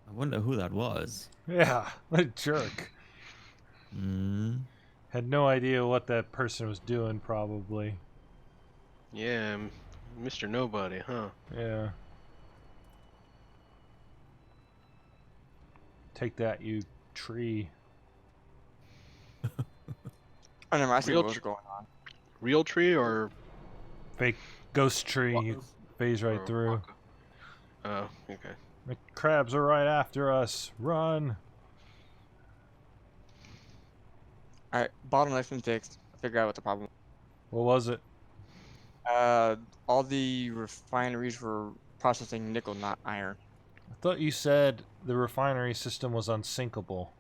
I wonder who that was. Yeah, what a jerk. Had no idea what that person was doing, probably. Yeah, Mr. Nobody, huh? Yeah. Take that, you tree. Oh, never mind, I see Real what was going on. Real tree or Fake ghost tree. You phase right or through. waka? Oh, okay. The crabs are right after us. Run. Alright, bottleneck's been fixed. Figure out what the problem. What was it? All the refineries were processing nickel, not iron. I thought you said the refinery system was unsinkable.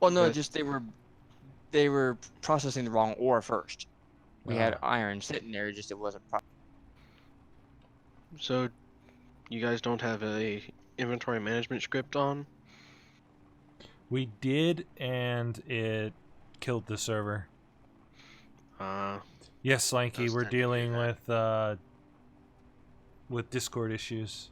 Well, no, But- just they were processing the wrong ore first. We had Ah. iron sitting there, just it wasn't. So, you guys don't have a inventory management script on? We did, and it killed the server. Yes, Lanky, Those we're tend to do dealing that. with Discord issues.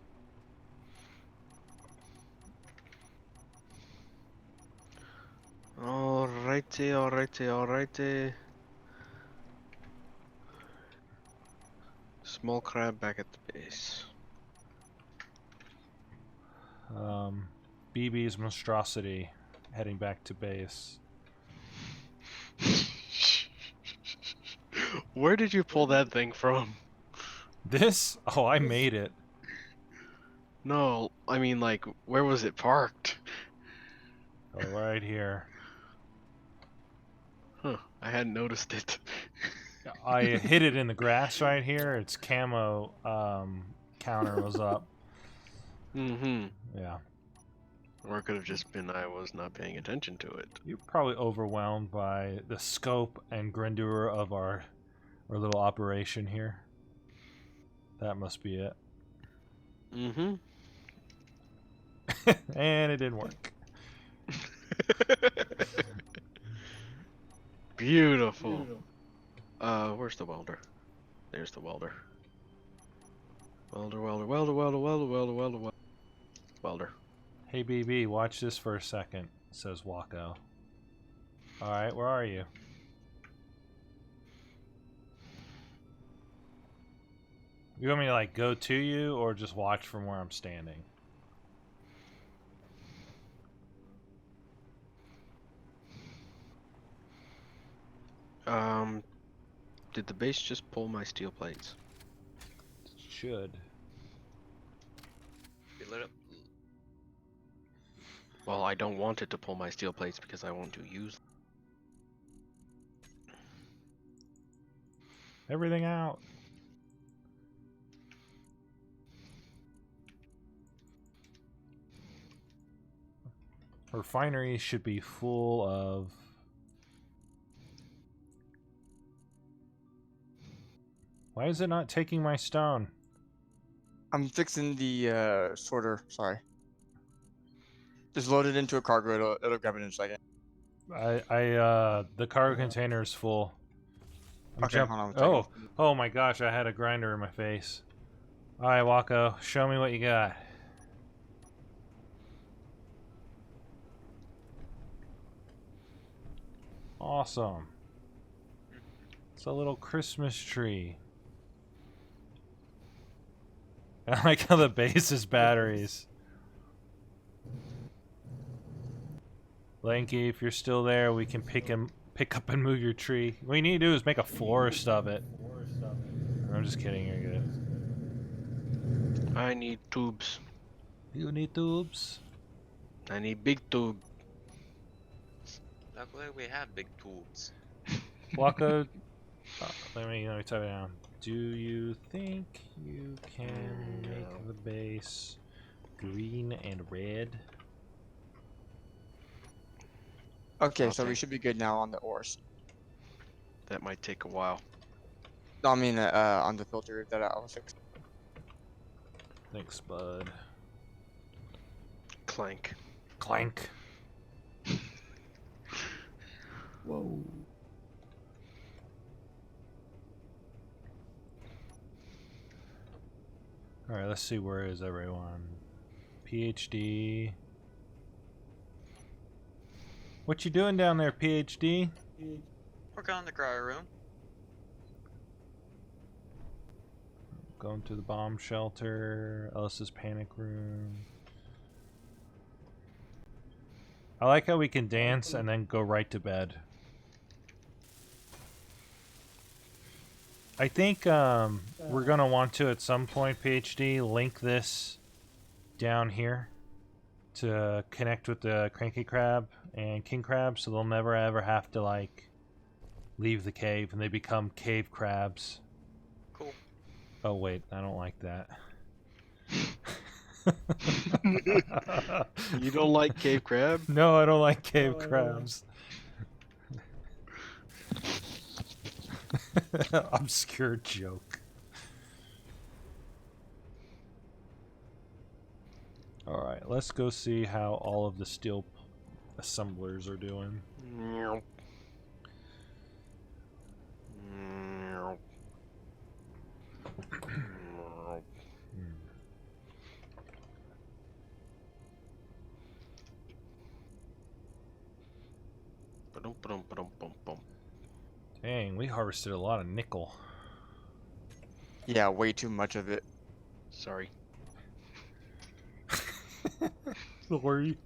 Alrighty. Small crab back at the base. BB's monstrosity heading back to base. Where did you pull that thing from? This? Oh, I made it. No, I mean, like, where was it parked? Oh, right here. Huh, I hadn't noticed it. I hid it in the grass right here. Its camo counter was up. Mm-hmm. Yeah. Or it could have just been I was not paying attention to it. You're probably overwhelmed by the scope and grandeur of our little operation here. That must be it. Mm-hmm. And it didn't work. Beautiful. Where's the welder? There's the welder. Welder. Hey BB, watch this for a second, says Wako. Alright, where are you? You want me to like go to you or just watch from where I'm standing? Did the base just pull my steel plates? Should. You lit up. Well, I don't want it to pull my steel plates because I want to use them. Everything out. Refinery should be full of... Why is it not taking my stone? I'm fixing the sorter. Sorry. Just load it into a cargo. It'll grab it in a second. The cargo container is full. Okay, hold on a second. Oh my gosh, I had a grinder in my face. Alright, Wako, show me what you got. Awesome. It's a little Christmas tree. I like how the base is batteries. Lanky, if you're still there, we can pick up and move your tree. What you need to do is make a forest of it. I'm just kidding, you're good. I need tubes. You need tubes? I need big tube. Luckily, we have big tools. Waka, let me type it down. Do you think you can make the base green and red? Okay, I'll so we take- should be good now on the ores. That might take a while. No, I mean on the filter that I was fixing. Thanks, bud. Clank. Clank. Whoa. Alright, let's see, where is everyone? PhD. What you doing down there, PhD? Working on the cryo room. Going to the bomb shelter, Ellis's panic room. I like how we can dance and then go right to bed. I think we're gonna want to at some point, PhD, link this down here to connect with the cranky crab and king crab, so they'll never ever have to like leave the cave and they become cave crabs. Cool. Oh wait, I don't like that. You don't like cave crab? No, I don't like cave crabs. Obscure joke. Alright, let's go see how all of the steel assemblers are doing. Meow. Meow. Meow. Ba-dum, ba-dum, ba-dum, bum, bum. Dang, we harvested a lot of nickel. Yeah, way too much of it. Sorry. Sorry.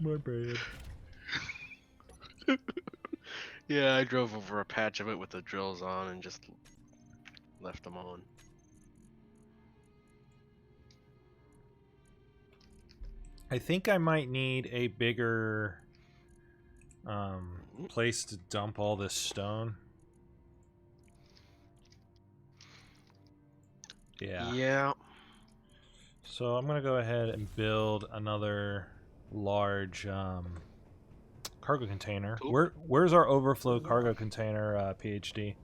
My bad. Yeah, I drove over a patch of it with the drills on and just left them on. I think I might need a bigger place to dump all this stone. Yeah. Yeah. So I'm gonna go ahead and build another large cargo container. Oop. Where's our overflow cargo container, PhD?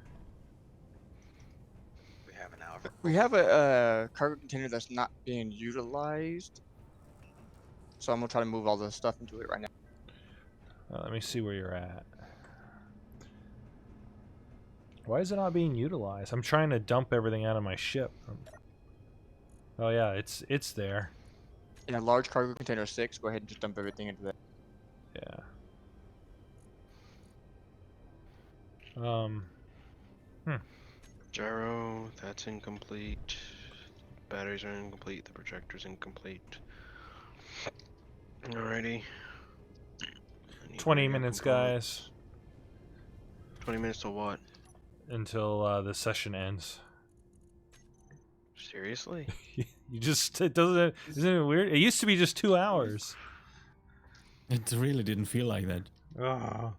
We have an hour. We have a cargo container that's not being utilized. So I'm gonna try to move all the stuff into it right now. Let me see where you're at. Why is it not being utilized? I'm trying to dump everything out of my ship. Oh yeah, it's there. In a large cargo container 6, go ahead and just dump everything into that. Yeah. Gyro, that's incomplete. Batteries are incomplete. The projector's incomplete. Alrighty. I need 20 radio minutes, components. guys, 20 minutes to what? until the session ends. Seriously? Isn't it weird? It used to be just 2 hours. It really didn't feel like that. Ah.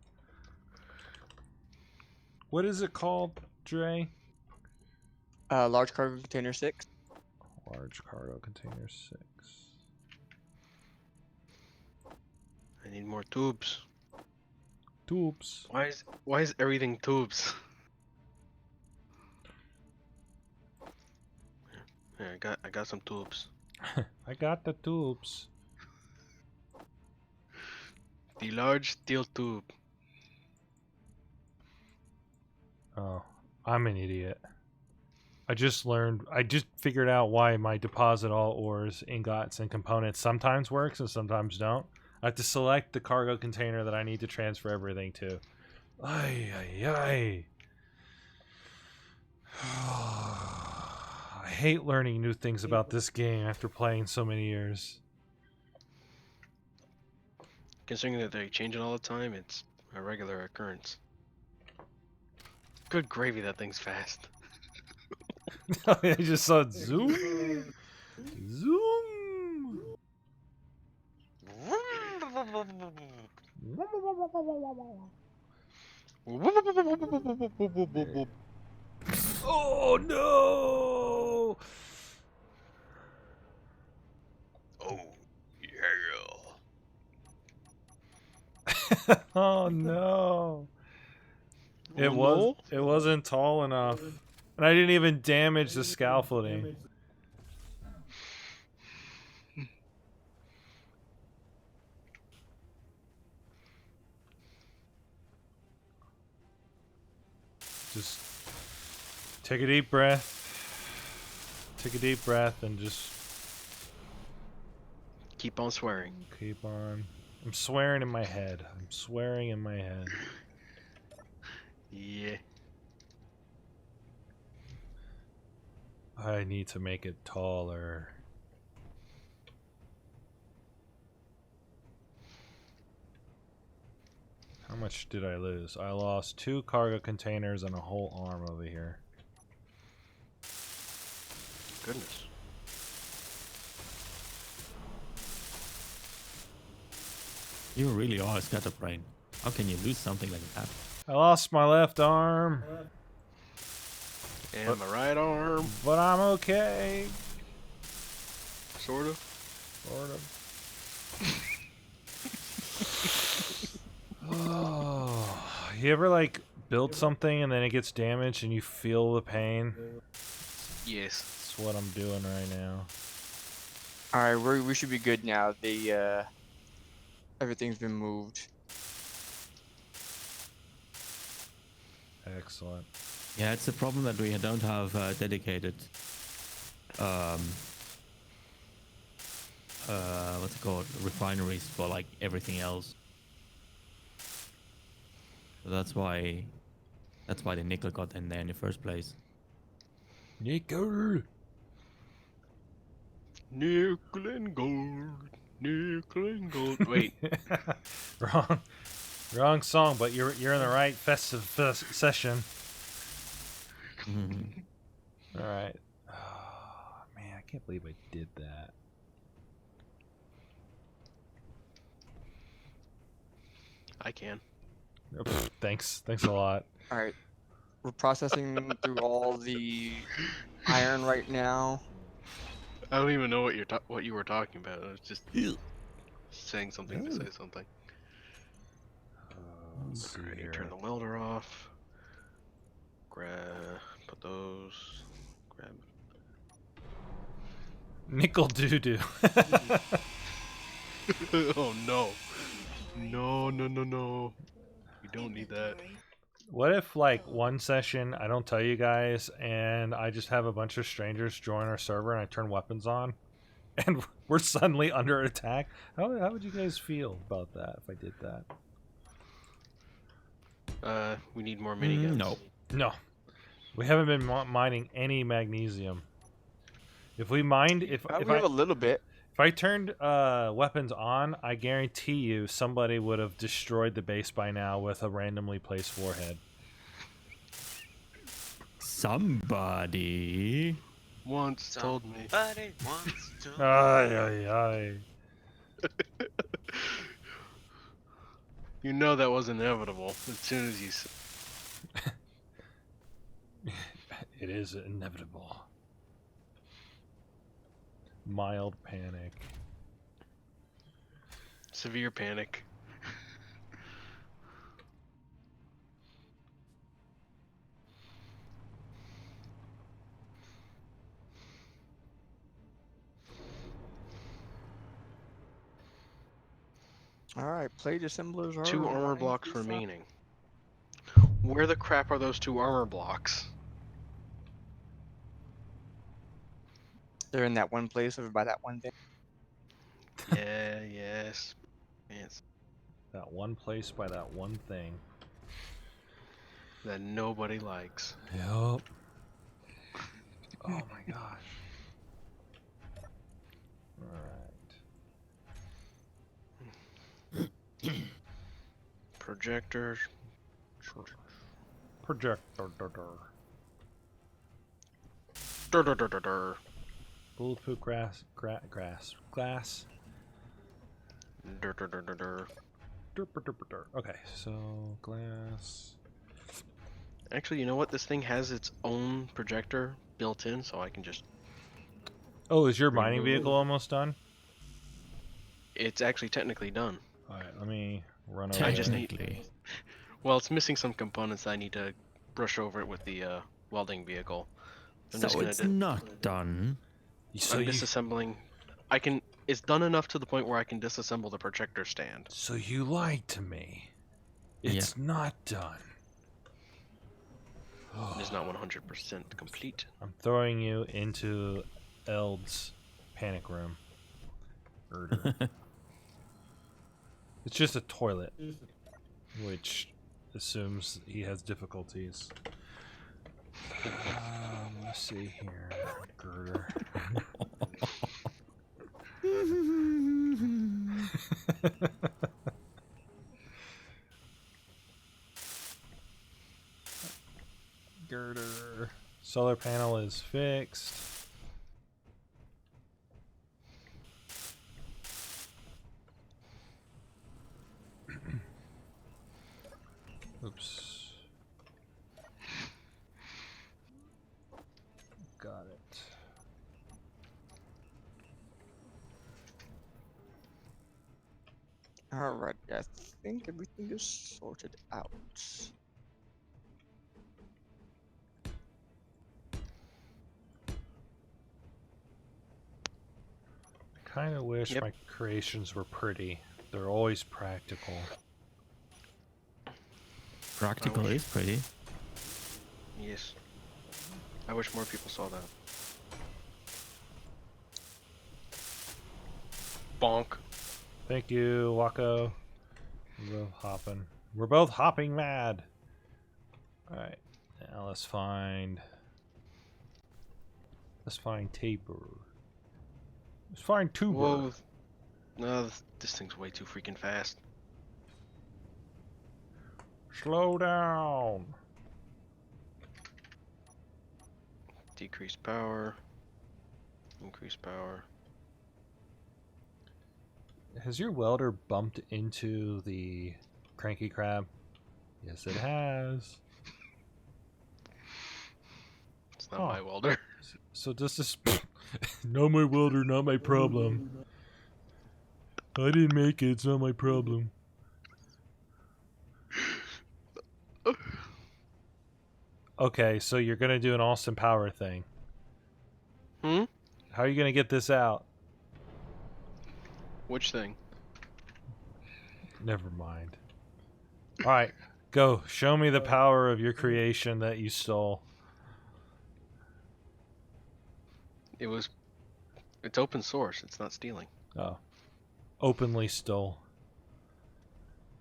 What is it called, Dre? Large cargo container 6. Large cargo container 6. I need more tubes. Tubes. Why is everything tubes? Yeah, I got some tubes. I got the tubes. The large steel tube. Oh, I'm an idiot. I just figured out why my deposit all ores, ingots, and components sometimes works and sometimes don't. I have to select the cargo container that I need to transfer everything to. Ay, ay, ay. I hate learning new things about this game after playing so many years. Considering that they change it all the time, it's a regular occurrence. Good gravy, that thing's fast. I just saw it zoom. Zoom. Oh no! Oh, yeah. Oh no! It Oh, no? wasn't tall enough, and I didn't even damage the scaffolding. Just take a deep breath. Take a deep breath and just Keep on swearing. keep on. I'm swearing in my head. I'm swearing in my head. Yeah. I need to make it taller. How much did I lose? I lost 2 cargo containers and a whole arm over here. Goodness. You really are a scatterbrain. How can you lose something like that? I lost my left arm, And my right arm. but I'm okay. Sort of. Sort of. Oh, you ever like build something and then it gets damaged and you feel the pain? Yes. That's what I'm doing right now. All right, we should be good now. Everything's been moved. Excellent. Yeah, it's a problem that we don't have dedicated. What's it called? Refineries for like everything else. So that's why the nickel got in there in the first place. Nickel. Nickel and gold. Nickel and gold. Wait. Wrong song, but you're in the right festive session. All right. Oh, man, I can't believe I did that. I can. Oh, thanks a lot. All right, we're processing through all the iron right now. I don't even know what you were talking about. I was just saying something to say something. Alright, turn the welder off. Put those. Grab. Nickel doo-doo. Oh no. No. We don't need that. What if, like, one session I don't tell you guys and I just have a bunch of strangers join our server and I turn weapons on and we're suddenly under attack? How would you guys feel about that if I did that? We need more miniguns. No. We haven't been mining any magnesium. If we mined... If We have a little bit. If I turned weapons on, I guarantee you somebody would have destroyed the base by now with a randomly placed warhead. Somebody Once told me. Somebody wants to. Ay. You know that was inevitable as soon as you It is inevitable. Mild panic. severe panic. Alright, plate assemblers are 2 armor arriving. blocks remaining. Where the crap are those 2 armor blocks? They're in that one place over by that one thing. Yeah, yes. Yes. That one place by that one thing. That nobody likes. Yep. Oh my gosh. Alright. Projectors. Projector. Dur. Bulletproof glass. Dur. Okay, so glass. Actually, you know what? This thing has its own projector built in, so I can just... Oh, is your mining Remove. vehicle almost done? It's actually technically done. Alright, let me run over I just there. need... Well, it's missing some components. I need to brush over it with the welding vehicle. I'm just So gonna it's not done. So I'm you, disassembling. I can. It's done enough to the point where I can disassemble the projector stand. so you lied to me. It's not done. It is not 100% complete. I'm throwing you into Eld's panic room. It's just a toilet, which assumes he has difficulties. Let's see here. Girder. Girder. Solar panel is fixed. Oops. Got it. Alright, I think everything is sorted out. Kind of wish Yep. my creations were pretty. They're always practical. Practical is pretty. Yes. I wish more people saw that. Bonk. Thank you, Wako. We're both hopping. We're both hopping mad. Alright. Now let's find Tabor. Let's find Tuber. Whoa. No, this thing's way too freaking fast. Slow down. Decrease power. Increase power. Has your welder bumped into the cranky crab? Yes, it has. It's not my welder. So does this... Not my welder, not my problem. I didn't make it, it's not my problem. Okay, so you're gonna do an Austin Power thing. Hmm? How are you gonna get this out? Which thing? Never mind. Alright, go. Show me the power of your creation that you stole. It's open source. It's not stealing. Oh. Openly stole.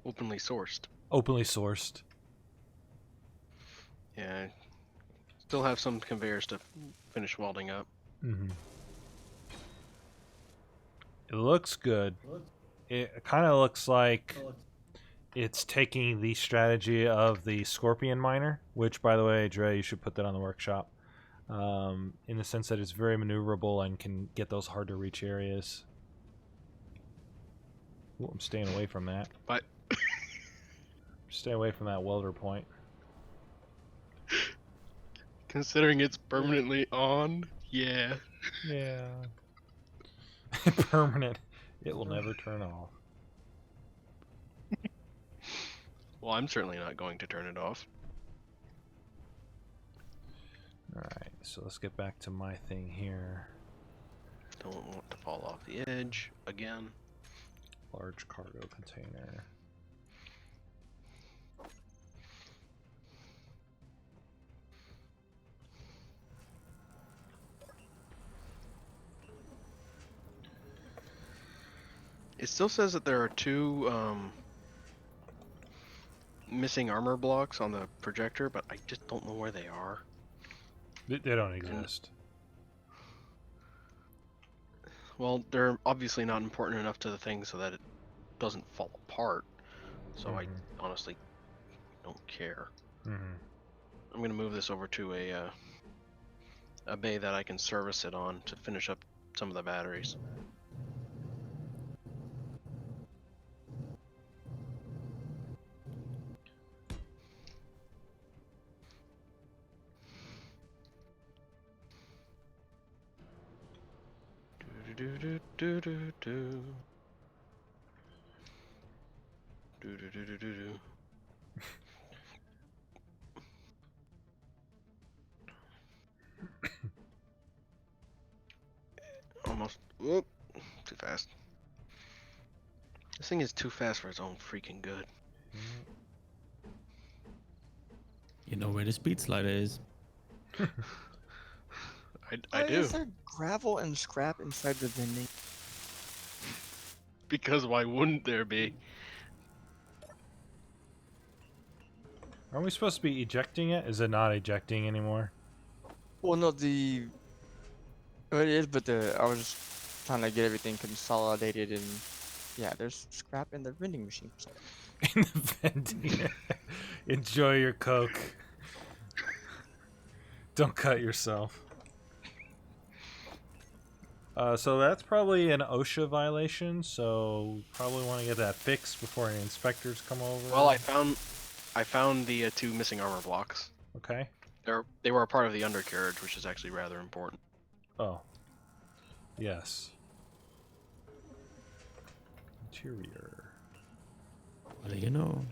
Openly sourced. Openly sourced. Yeah. Still have some conveyors to finish welding up. Mm-hmm. It looks good. It kind of looks like it's taking the strategy of the Scorpion Miner, which, by the way, Dre, you should put that on the workshop. In the sense that it's very maneuverable and can get those hard to reach areas. Ooh, I'm staying away from that. But Stay away from that welder point. considering it's permanently on, yeah. Yeah. Permanent. It will never turn off. Well, I'm certainly not going to turn it off. Alright, so let's get back to my thing here. Don't want to fall off the edge again. Large cargo container. It still says that there are 2 missing armor blocks on the projector, but I just don't know where they are. They don't exist. Well, they're obviously not important enough to the thing so that it doesn't fall apart. So I honestly don't care. I'm gonna move this over to a bay that I can service it on to finish up some of the batteries. Do do do do do do do do do do do. Almost. Whoop. Too fast. This thing is too fast for its own freaking good. You know where the speed slider is. I do. Is there gravel and scrap inside the vending? Because why wouldn't there be? Aren't we supposed to be ejecting it? Is it not ejecting anymore? Well, no, the... Well, it is, but I was just trying to get everything consolidated and... Yeah, there's scrap in the vending machine. In the vending. Enjoy your Coke. Don't cut yourself. So that's probably an OSHA violation, so probably want to get that fixed before any inspectors come over. Well, I found the 2 missing armor blocks. Okay. They were a part of the undercarriage, which is actually rather important. Oh. Yes. Interior. What do you know?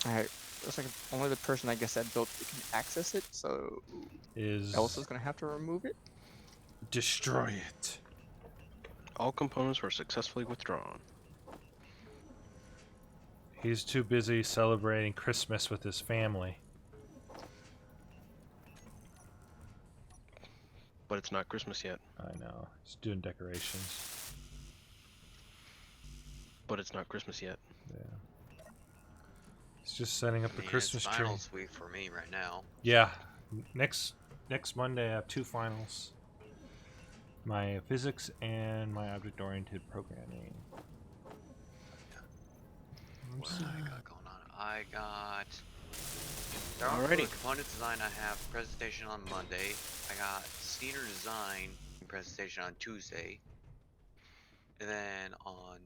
Alright, looks like only the person I guess that built it can access it, so... Elsa's gonna have to remove it? Destroy it. All components were successfully withdrawn. He's too busy celebrating Christmas with his family. But it's not Christmas yet. I know. He's doing decorations. But it's not Christmas yet. Yeah. He's just setting up the Christmas it's tree. finals week for me right now. Yeah. Next Monday I have 2 finals. My physics and my object-oriented programming. What do I got going on? I got... Alrighty. Component design, I have presentation on Monday. I got scener design presentation on Tuesday. And then on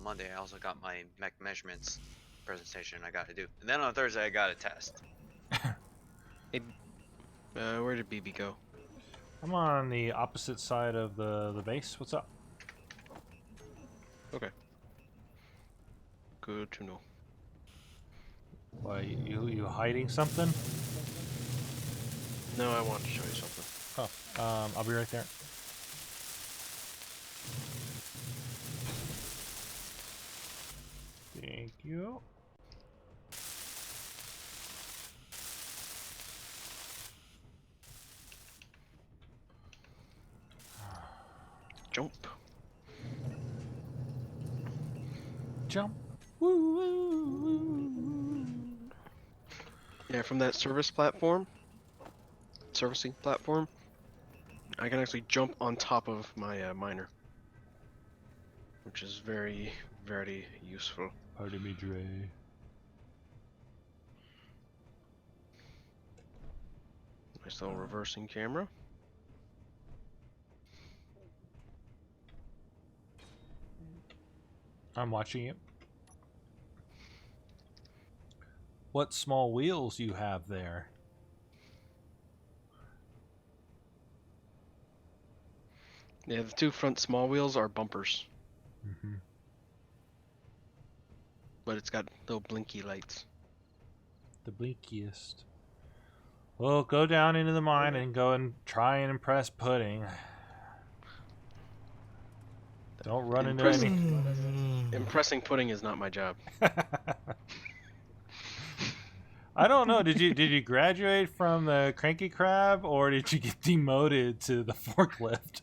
Monday I also got my mech measurements presentation I got to do. And then on Thursday I got a test. Hey, where did BB go? I'm on the opposite side of the base. What's up? Okay. Good to know. Why, you hiding something? No, I want to show you something. Oh, I'll be right there. Thank you. Jump. Jump. Woo, woo, woo. Yeah, from that servicing platform, I can actually jump on top of my miner, which is very, very useful. Pardon me, Dre. Nice little reversing camera. I'm watching you. What small wheels you have there? Yeah, the 2 front small wheels are bumpers. Mm-hmm. But it's got little blinky lights. The blinkiest. Well, go down into the mine and go and try and impress Pudding. Don't run into any... Impressing Pudding is not my job. I don't know. Did you graduate from the cranky crab, or did you get demoted to the forklift?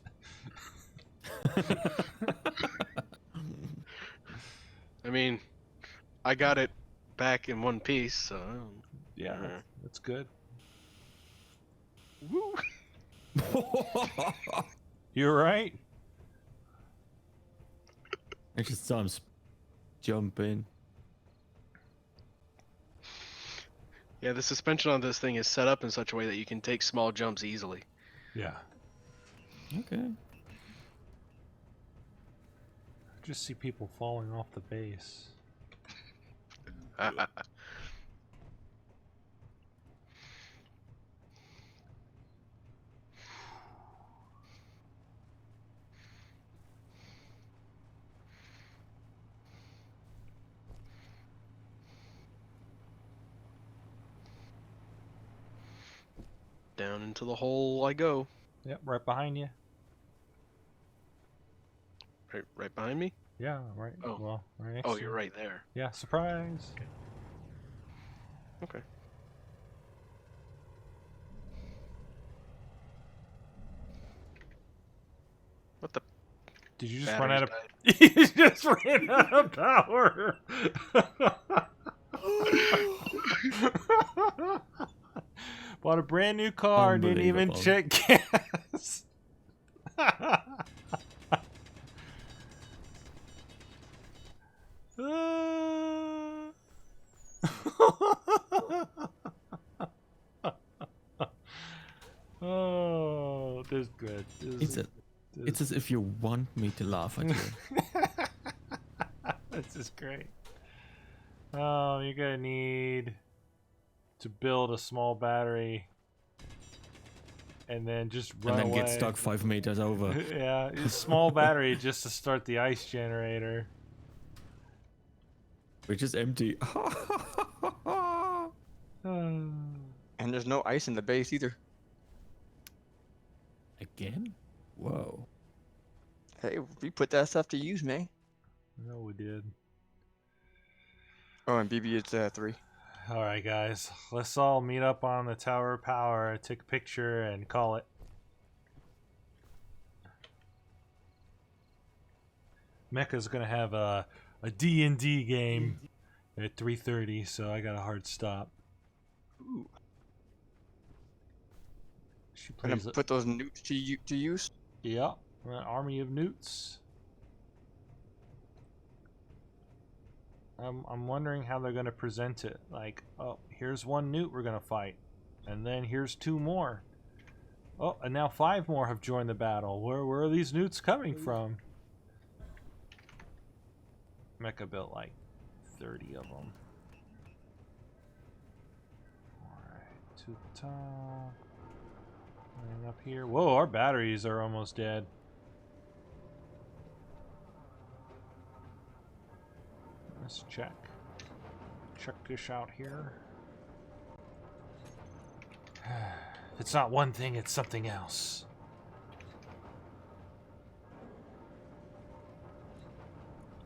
I mean, I got it back in one piece, so Yeah, that's good. woo. You're right. I just saw him jump in. Yeah, the suspension on this thing is set up in such a way that you can take small jumps easily. Yeah. Okay. I just see people falling off the base. Down into the hole I go. Yep, right behind you. Right behind me? Yeah, right. Oh. Well, right next Oh, to you're you. right there. Yeah, surprise. Okay. What the? Did you just run out of? Batteries You just ran out of power. Bought a brand new car, didn't even Unbelievable. check gas. Oh, this is good. It's as if you want me to laugh at you. This is great. Oh, you're gonna need to build a small battery and then just run And then away. get stuck 5 meters over. Yeah, a small battery just to start the ice generator. Which is empty. And there's no ice in the base either. Again? Whoa. Hey, we put that stuff to use, man. No, we did. Oh, and BB, it's 3. All right, guys, let's all meet up on the Tower of Power, take a picture, and call it. Mecca's gonna have a D&D game at 3:30, so I got a hard stop. Ooh. She Gonna plays. put those nukes to use. Yeah, an army of newts. I'm wondering how they're gonna present it. Like, oh, here's one newt we're gonna fight, and then here's 2 more. Oh, and now 5 more have joined the battle. Where are these newts coming from? Mecha built like 30 of them. Alright, to the top. And up here. Whoa, our batteries are almost dead. Let's check. Check this out here. If it's not one thing, it's something else.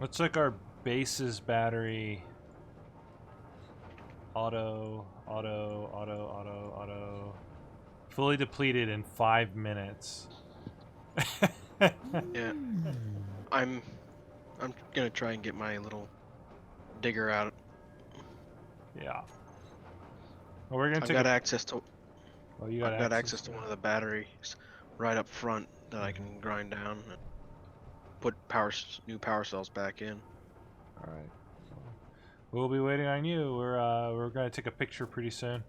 Looks like our base's battery. Auto. Fully depleted in 5 minutes. Yeah. I'm gonna try and get my little digger out. Yeah. Well, we're gonna I've take got access to. Oh, you got I've got access to one of the batteries right up front that I can grind down and put new power cells back in. All right. We'll be waiting on you. We're gonna take a picture pretty soon.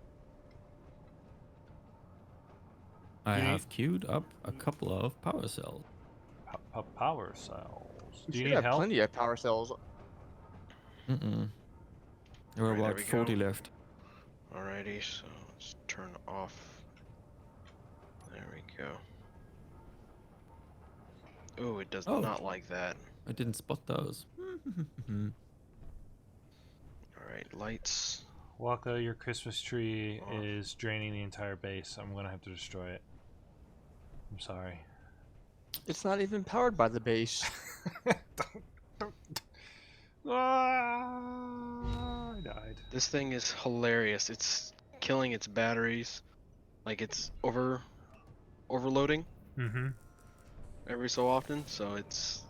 I have queued up a couple of power cells. Power cells. We Do you should need have help? plenty of power cells. Mm-mm. There were Right, there about we 40 go. left. Alrighty, so let's turn off. There we go. Oh, it does Oh. not like that. I didn't spot those. Alright, lights. Waka, your Christmas tree Oh. is draining the entire base. I'm gonna have to destroy it. I'm sorry. It's not even powered by the base. I know. died. This thing is hilarious. It's killing its batteries, like it's overloading every so often. So it's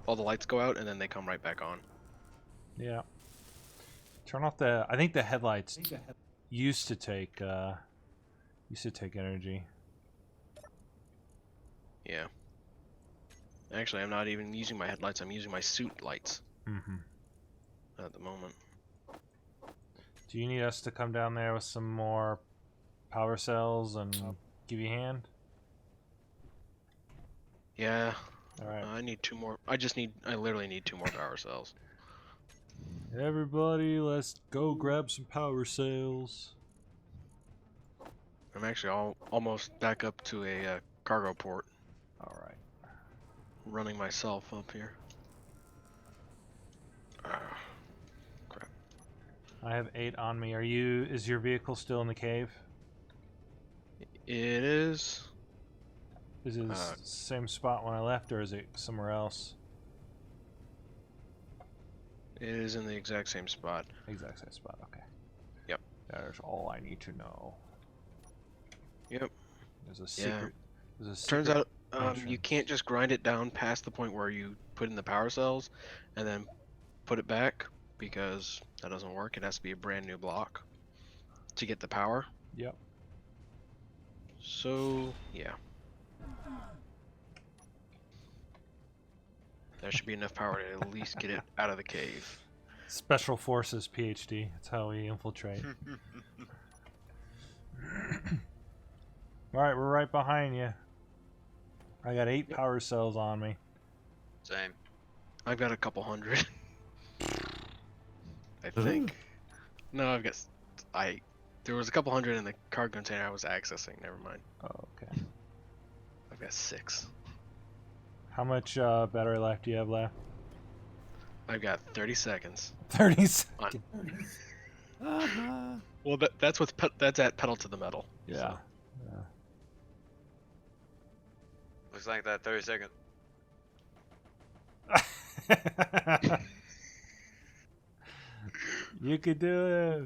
all the lights go out and then they come right back on. Yeah. Turn off the. I think the headlights used to take energy. Yeah. Actually, I'm not even using my headlights. I'm using my suit lights at the moment. Do you need us to come down there with some more power cells and give you a hand? Yeah. All right. I need 2 more. I literally need 2 more power cells. Everybody, let's go grab some power cells. I'm actually almost back up to a cargo port. All right. Running myself up here. Crap. I have 8 on me. Is your vehicle still in the cave? It is. Is it the same spot when I left, or is it somewhere else? It is in the exact same spot. Exact same spot, okay. Yep. There's all I need to know. Yep. There's a secret. Yeah. There's a secret. Turns out entrance. you can't just grind it down past the point where you put in the power cells and then put it back, because that doesn't work. It has to be a brand new block to get the power. Yep. So, yeah. There should be enough power to at least get it out of the cave. Special Forces PhD. That's how we infiltrate. Alright, we're right behind you. I got 8 power cells on me. Same. I've got a couple hundred. I think. No, there was a couple hundred in the cargo container I was accessing. Never mind. Oh, okay. I've got 6. How much battery life do you have left? I've got 30 seconds. 30 seconds. Well, that's at pedal to the metal. Yeah. So. Looks like that 30 seconds. You could do it.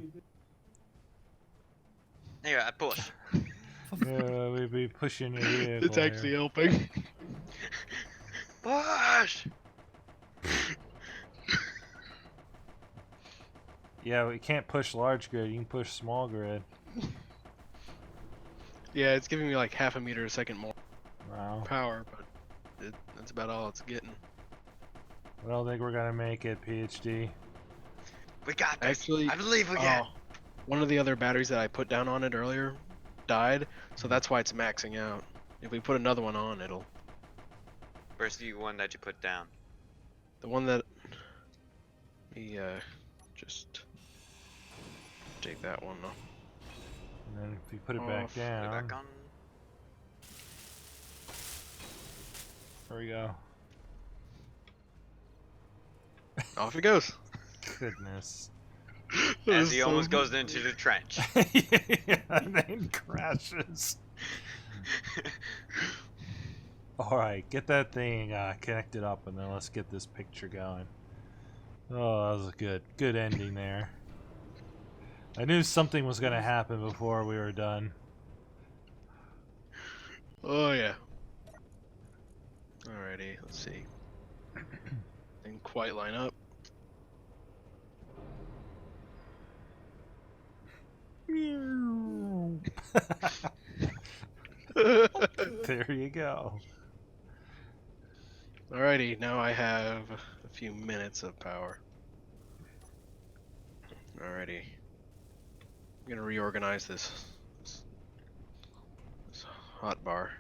Here, I push. Yeah, we'd be pushing your vehicle. It's actually helping. Push! Yeah, we can't push large grid. You can push small grid. Yeah, it's giving me like half a meter a second more Wow. power, but that's about all it's getting. I don't think we're gonna make it, PhD. We got this. Actually, I believe we can. One of the other batteries that I put down on it earlier died, so that's why it's maxing out. If we put another one on, it'll. Where's the one that you put down? The one that. Just take that one off. And then if you put it back Put it down, back on. there we go. Off it goes. Goodness. As he almost goes into the trench. Yeah, and then crashes. Alright, get that thing connected up, and then let's get this picture going. Oh, that was a good ending there. I knew something was going to happen before we were done. Oh yeah. Alrighty, let's see. Didn't quite line up. There you go. Alrighty, now I have a few minutes of power. Alrighty. I'm gonna reorganize this hot bar.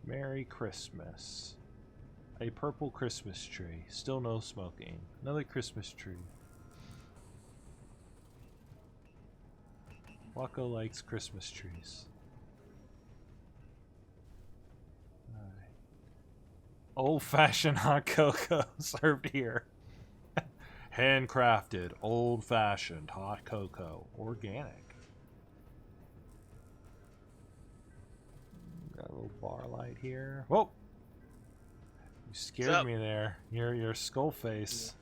Merry Christmas. A purple Christmas tree. Still no smoking. Another Christmas tree. Waco likes Christmas trees. Alright. Old-fashioned hot cocoa served here. Handcrafted, old-fashioned hot cocoa. Organic. Got a little bar light here. Whoa! You scared me there. Your skull face.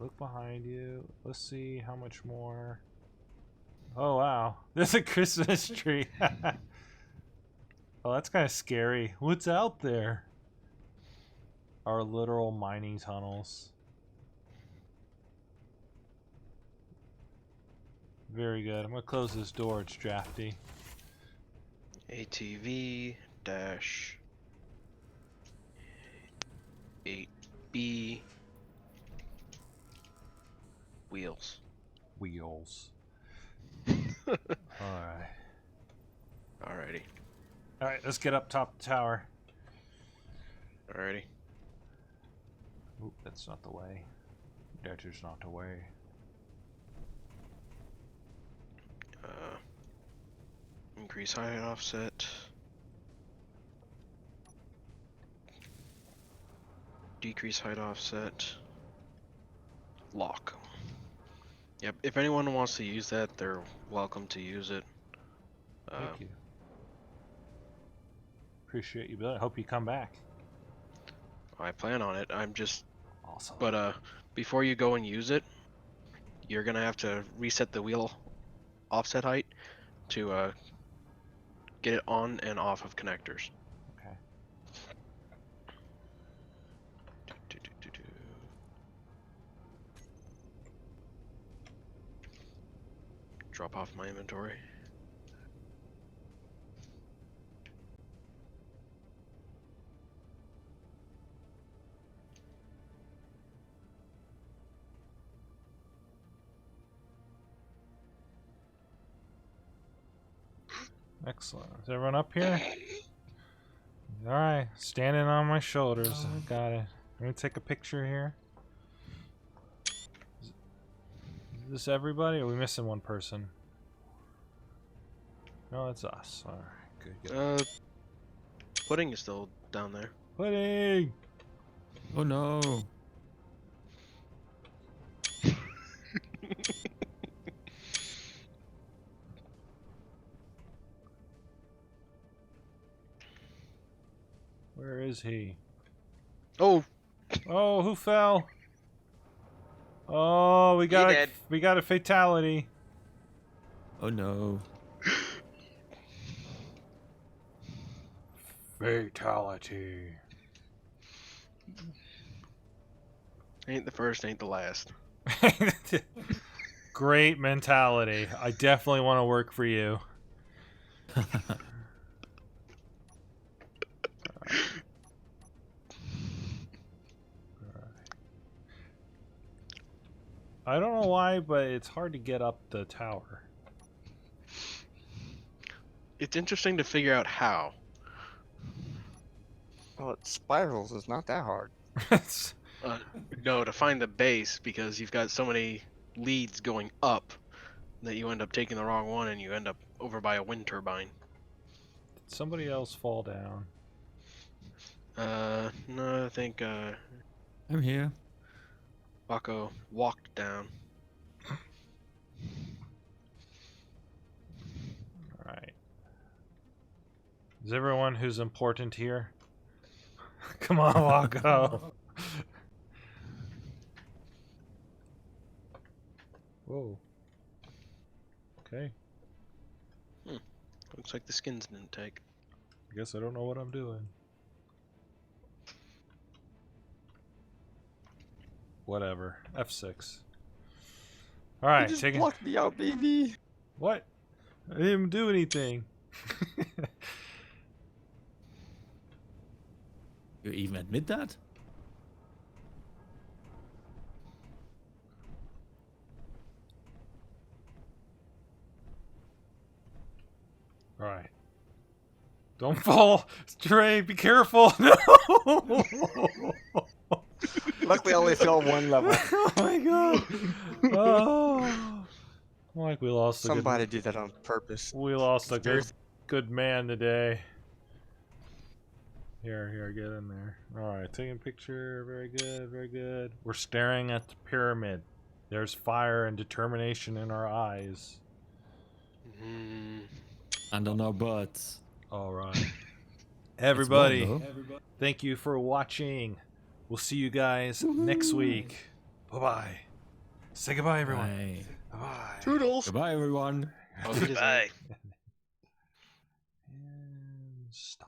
Look behind you. Let's see how much more. Oh, wow. There's a Christmas tree. Oh, that's kind of scary. What's out there? Our literal mining tunnels. Very good. I'm going to close this door. It's drafty. ATV dash 8B wheels. Wheels. Alright. Alrighty. Alright, let's get up top of the tower. Alrighty. Oop, that's not the way. That is not the way. Increase height offset. Decrease height offset. Lock. Yep, if anyone wants to use that, they're welcome to use it. Thank you. Appreciate you, Billy. I hope you come back. I plan on it. I'm just... Awesome. But before you go and use it, you're gonna have to reset the wheel offset height to get it on and off of connectors. Okay. Drop off my inventory. Excellent. Is everyone up here? Alright, standing on my shoulders. Got it. I'm gonna take a picture here. Is this everybody? Or are we missing one person? No, it's us. Alright, good. Pudding is still down there. Pudding! Oh no. Where is he? Oh, Oh, who fell? Oh, we got a fatality. Oh no. Fatality. ain't the first, ain't the last. Great mentality. I definitely want to work for you. I don't know why, but it's hard to get up the tower. It's interesting to figure out how. Well, it spirals. It's not that hard. No, to find the base, because you've got so many leads going up that you end up taking the wrong one and you end up over by a wind turbine. Did somebody else fall down? No, I think I'm here. Baco walked down. Alright. Is everyone who's important here? Come on, Waco. Whoa. Okay. Looks like the skins didn't take. I guess I don't know what I'm doing. Whatever. F6. Alright, You just taking. blocked me out, baby. What? I didn't even do anything. You even admit that? Alright. Don't fall! Stray, be careful! No! Luckily, I only fell one level. Oh my god! Oh! Like we lost a Somebody did that on purpose. We lost a good man today. Here, get in there. Alright, taking a picture. Very good, very good. We're staring at the pyramid. There's fire and determination in our eyes. And on our butts. Alright. Everybody, warm, thank you for watching. We'll see you guys next week. Bye-bye. Say goodbye, everyone. Bye. Bye. Toodles. Goodbye, everyone. I'll be Bye. And stop.